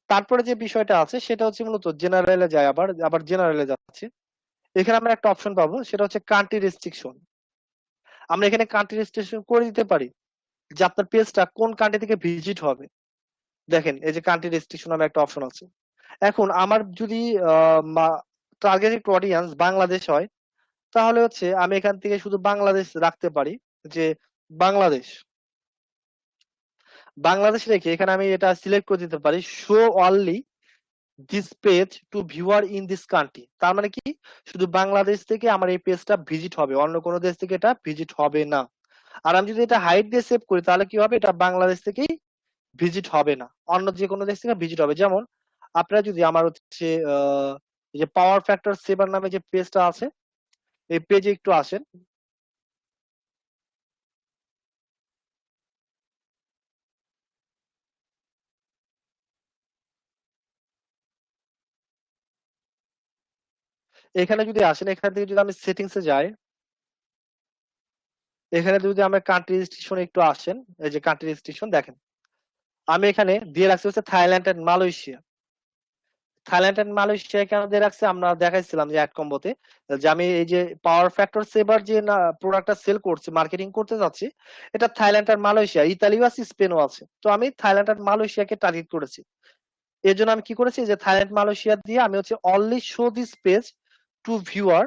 তারপরে যে বিষয়টা আছে সেটা হচ্ছে মূলত জেনারেলে যায়, আবার জেনারেলে যাচ্ছে। এখানে আমরা একটা অপশন পাবো, সেটা হচ্ছে কান্ট্রি রেস্ট্রিকশন। আমরা এখানে কান্ট্রি রেস্ট্রিকশন করে দিতে পারি যে আপনার পেজটা কোন কান্ট্রি থেকে ভিজিট হবে। দেখেন এই যে কান্ট্রি রেস্ট্রিকশন নামে একটা অপশন আছে। এখন আমার যদি টার্গেটেড অডিয়েন্স বাংলাদেশ হয়, তাহলে হচ্ছে আমি এখান থেকে শুধু বাংলাদেশ রাখতে পারি, যে বাংলাদেশ বাংলাদেশ রেখে এখানে আমি এটা সিলেক্ট করে দিতে পারি show only this page to viewer in this country. তার মানে কি শুধু বাংলাদেশ থেকে আমার এই পেজটা ভিজিট হবে, অন্য কোনো দেশ থেকে এটা ভিজিট হবে না। আর আমি যদি এটা হাইড দিয়ে সেভ করি তাহলে কি হবে, এটা বাংলাদেশ থেকেই ভিজিট হবে না, অন্য যে কোনো দেশ থেকে ভিজিট হবে। যেমন আপনারা যদি আমার হচ্ছে এই যে পাওয়ার ফ্যাক্টর সেভার নামে যে পেজটা আছে, এই পেজে একটু আসেন। এখানে যদি আসেন, এখান থেকে যদি আমি সেটিংসে যাই, এখানে যদি আমরা কান্ট্রি রেজিস্ট্রেশন একটু আসেন, এই যে কান্ট্রি রেজিস্ট্রেশন দেখেন আমি এখানে দিয়ে রাখছি হচ্ছে Thailand and Malaysia. Thailand and Malaysia কেন দিয়ে রাখছি আমরা দেখাইছিলাম যে অ্যাড কম্বোতে, যে আমি এই যে পাওয়ার ফ্যাক্টর সেভার যে প্রোডাক্টটা সেল করছি মার্কেটিং করতে যাচ্ছি, এটা থাইল্যান্ড আর মালয়েশিয়া, ইতালিও আছে স্পেনও আছে। তো আমি থাইল্যান্ড আর মালয়েশিয়াকে টার্গেট করেছি। এর জন্য আমি কি করেছি, যে থাইল্যান্ড মালয়েশিয়া দিয়ে আমি হচ্ছে only show this page to viewer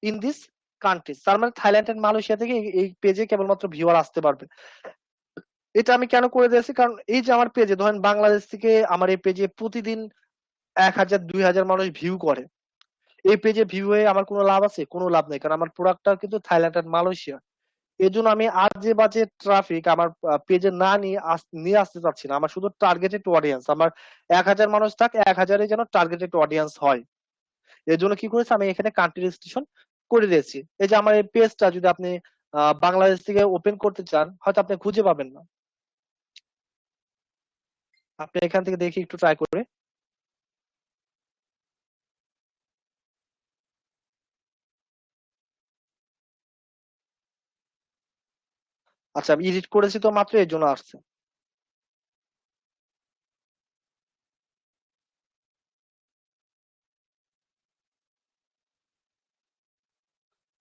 in this countries. তার মানে থাইল্যান্ড এন্ড মালয়েশিয়া থেকে এই পেজে কেবলমাত্র ভিউয়ার আসতে পারবে। এটা আমি কেন করে দিয়েছি, কারণ এই যে আমার পেজে ধরেন বাংলাদেশ থেকে আমার এই পেজে প্রতিদিন 1000 2000 মানুষ ভিউ করে, এই পেজে ভিউ হয়ে আমার কোনো লাভ আছে? কোনো লাভ নেই, কারণ আমার প্রোডাক্টটা কিন্তু থাইল্যান্ড আর মালয়েশিয়া। এর জন্য আমি আজে বাজে ট্রাফিক আমার পেজে না নিয়ে আসতে চাচ্ছি না। আমার শুধু টার্গেটেড অডিয়েন্স, আমার 1000 মানুষ থাক, 1000 যেন টার্গেটেড অডিয়েন্স হয়। এর জন্য কি করেছি, আমি এখানে কান্ট্রি রেজিস্ট্রেশন করে দিয়েছি। এই যে আমার এই পেজটা যদি আপনি বাংলাদেশ থেকে ওপেন করতে চান, হয়তো আপনি খুঁজে পাবেন না। আপনি এখান থেকে দেখি একটু ট্রাই করে। আচ্ছা আমি এডিট করেছি তো মাত্র, এর জন্য আসছে।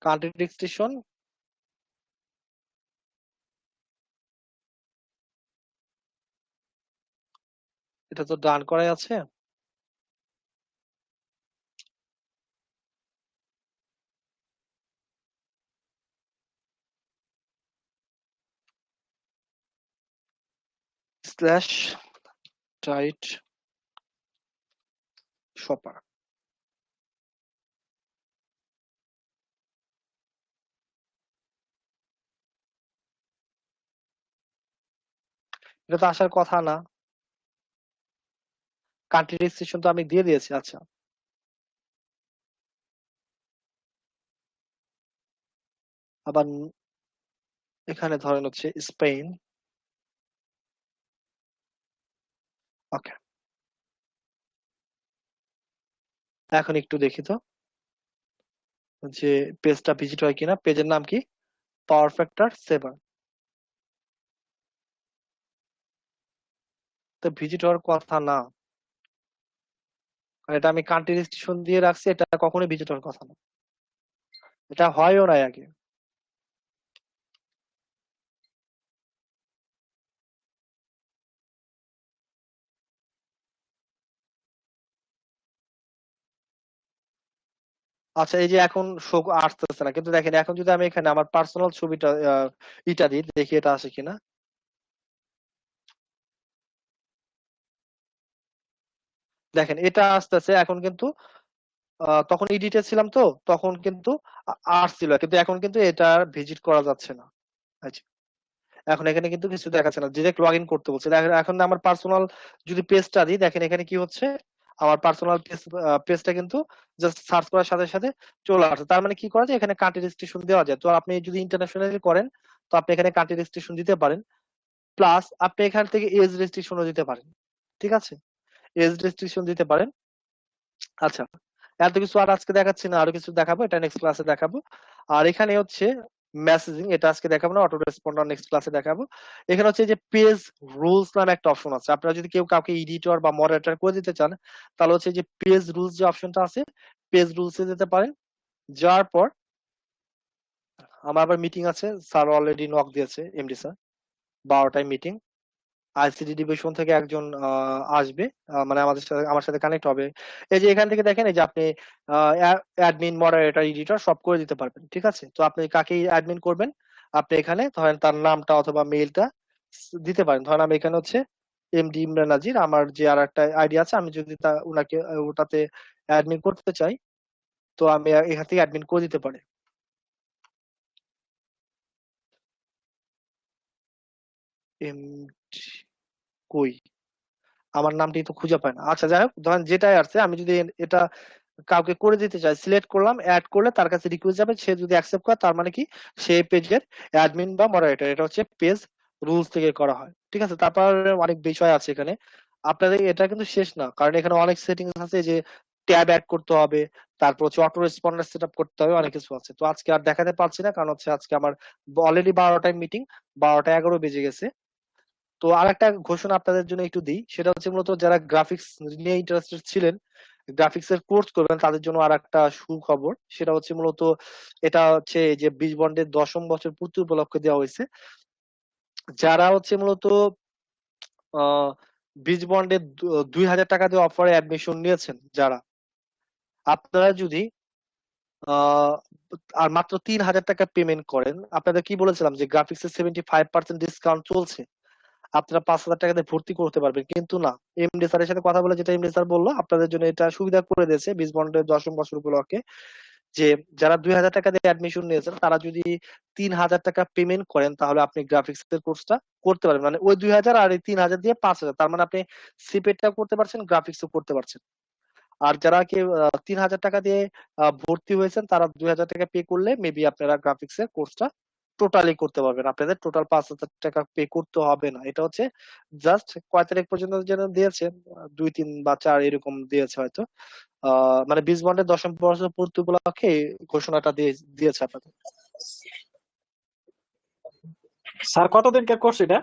কান্ট্রি রেজিস্ট্রেশন, এটা তো ডান করাই আছে। স্ল্যাশ টাইট শপার, এটা তো আসার কথা না। কান্ট্রি রেজিস্ট্রেশন তো আমি দিয়ে দিয়েছি। আচ্ছা আবার এখানে ধরেন হচ্ছে স্পেন। ওকে, এখন একটু দেখি তো যে পেজটা ভিজিট হয় কিনা। পেজের নাম কি? Power factor 7। তো ভিজিট হওয়ার কথা না, কারণ এটা আমি কান্ট্রি রেজিস্ট্রেশন দিয়ে রাখছি, এটা কখনোই ভিজিট হওয়ার কথা না, এটা হয়ও নাই আগে। আচ্ছা, এই যে এখন শো আসতেছে না, কিন্তু দেখেন এখন যদি আমি এখানে আমার পার্সোনাল ছবিটা ইটা দিই, দেখি এটা আসে কিনা। দেখেন এটা আসতেছে এখন, কিন্তু তখন এডিটে ছিলাম তো, তখন কিন্তু আসছিল, কিন্তু এখন কিন্তু এটা ভিজিট করা যাচ্ছে না। আচ্ছা, এখন এখানে কিন্তু কিছু দেখাচ্ছে না, ডিরেক্ট লগ ইন করতে বলছে। এখন আমার পার্সোনাল যদি পেজটা দিই, দেখেন এখানে কি হচ্ছে, আমার পার্সোনাল পেজটা কিন্তু জাস্ট সার্চ করার সাথে সাথে চলে আসে। তার মানে কি করা যায়, এখানে কান্ট্রি রেজিস্ট্রেশন দেওয়া যায়। তো আপনি যদি ইন্টারন্যাশনালি করেন তো আপনি এখানে কান্ট্রি রেজিস্ট্রেশন দিতে পারেন, প্লাস আপনি এখান থেকে এজ রেজিস্ট্রেশনও দিতে পারেন। ঠিক আছে, এজ রেজিস্ট্রেশন দিতে পারেন। আচ্ছা, এত কিছু আর আজকে দেখাচ্ছি না, আরো কিছু দেখাবো, এটা নেক্সট ক্লাসে দেখাবো। আর এখানে হচ্ছে মেসেজিং, এটা আজকে দেখাবো না, অটো রেসপন্ডার নেক্সট ক্লাসে দেখাবো। এখানে হচ্ছে যে পেজ রুলস নামে একটা অপশন আছে। আপনারা যদি কেউ কাউকে এডিটর বা মডারেটর করে দিতে চান, তাহলে হচ্ছে যে পেজ রুলস যে অপশনটা আছে, পেজ রুলসে যেতে পারেন। যাওয়ার পর আমার আবার মিটিং আছে, স্যার অলরেডি নক দিয়েছে, এমডি স্যার, 12টায় মিটিং। আইসিডি ডিভিশন থেকে একজন আসবে, মানে আমার সাথে কানেক্ট হবে। এই যে এখান থেকে দেখেন, এই যে আপনি অ্যাডমিন, মডারেটর, এডিটর সব করে দিতে পারবেন। ঠিক আছে, তো আপনি কাকে অ্যাডমিন করবেন, আপনি এখানে ধরেন তার নামটা অথবা মেইলটা দিতে পারেন। ধরেন আমি এখানে হচ্ছে এমডি ইমরান নাজির, আমার যে আর একটা আইডি আছে, আমি যদি উনাকে ওটাতে অ্যাডমিন করতে চাই, তো আমি এখান থেকে অ্যাডমিন করে দিতে পারি। এমডি কই, আমার নামটি তো খুঁজে পায় না। আচ্ছা, যাই হোক, ধরেন যেটাই আসছে, আমি যদি এটা কাউকে করে দিতে চাই, সিলেক্ট করলাম, অ্যাড করলে তার কাছে রিকোয়েস্ট যাবে, সে যদি অ্যাকসেপ্ট করে তার মানে কি সে পেজের অ্যাডমিন বা মডারেটর। এটা হচ্ছে পেজ রুলস থেকে করা হয়। ঠিক আছে, তারপর অনেক বিষয় আছে এখানে। আপনাদের এটা কিন্তু শেষ না, কারণ এখানে অনেক সেটিংস আছে, যে ট্যাব অ্যাড করতে হবে, তারপর হচ্ছে অটো রেসপন্ডার সেট আপ করতে হবে, অনেক কিছু আছে। তো আজকে আর দেখাতে পারছি না, কারণ হচ্ছে আজকে আমার অলরেডি 12টায় মিটিং, 12টা 11 বেজে গেছে। তো আরেকটা ঘোষণা আপনাদের জন্য একটু দিই, সেটা হচ্ছে মূলত যারা গ্রাফিক্স নিয়ে ইন্টারেস্টেড ছিলেন, গ্রাফিক্স এর কোর্স করবেন, তাদের জন্য আর একটা সুখবর। সেটা হচ্ছে মূলত এটা হচ্ছে যে 20 বন্ডের 10ম বছর পূর্তি উপলক্ষে দেওয়া হয়েছে। যারা হচ্ছে মূলত 20 বন্ডের 2000 টাকা দিয়ে অফারে অ্যাডমিশন নিয়েছেন, যারা আপনারা যদি আহ আর মাত্র 3000 টাকা পেমেন্ট করেন, আপনাদের কি বলেছিলাম যে গ্রাফিক্স এর 75% ডিসকাউন্ট চলছে, আপনারা 5000 টাকা দিয়ে ভর্তি করতে পারবেন। কিন্তু না, এমডি স্যারের সাথে কথা বলে যেটা এমডি স্যার বললো, আপনাদের জন্য এটা সুবিধা করে দিয়েছে 20 বন্ডের 10ম বছর উপলক্ষে, যে যারা 2000 টাকা দিয়ে অ্যাডমিশন নিয়েছেন, তারা যদি 3000 টাকা পেমেন্ট করেন, তাহলে আপনি গ্রাফিক্স এর কোর্সটা করতে পারবেন। মানে ওই 2000 আর এই 3000 দিয়ে 5000, তার মানে আপনি সিপেটটা করতে পারছেন, গ্রাফিক্সও করতে পারছেন। আর যারা কেউ 3000 টাকা দিয়ে ভর্তি হয়েছেন, তারা 2000 টাকা পে করলে মেবি আপনারা গ্রাফিক্স এর কোর্সটা টোটালি করতে পারবেন, আপনাদের টোটাল 5000 টাকা পে করতে হবে না। এটা হচ্ছে জাস্ট কয় তারিখ পর্যন্ত যেন দিয়েছে, 2, 3 বা 4 এরকম দিয়েছে হয়তো। মানে 20 বন্ডের 10ম বছর পূর্তি উপলক্ষে এই ঘোষণাটা দিয়েছে আপনাদের।
স্যার কতদিনকার কোর্স এটা?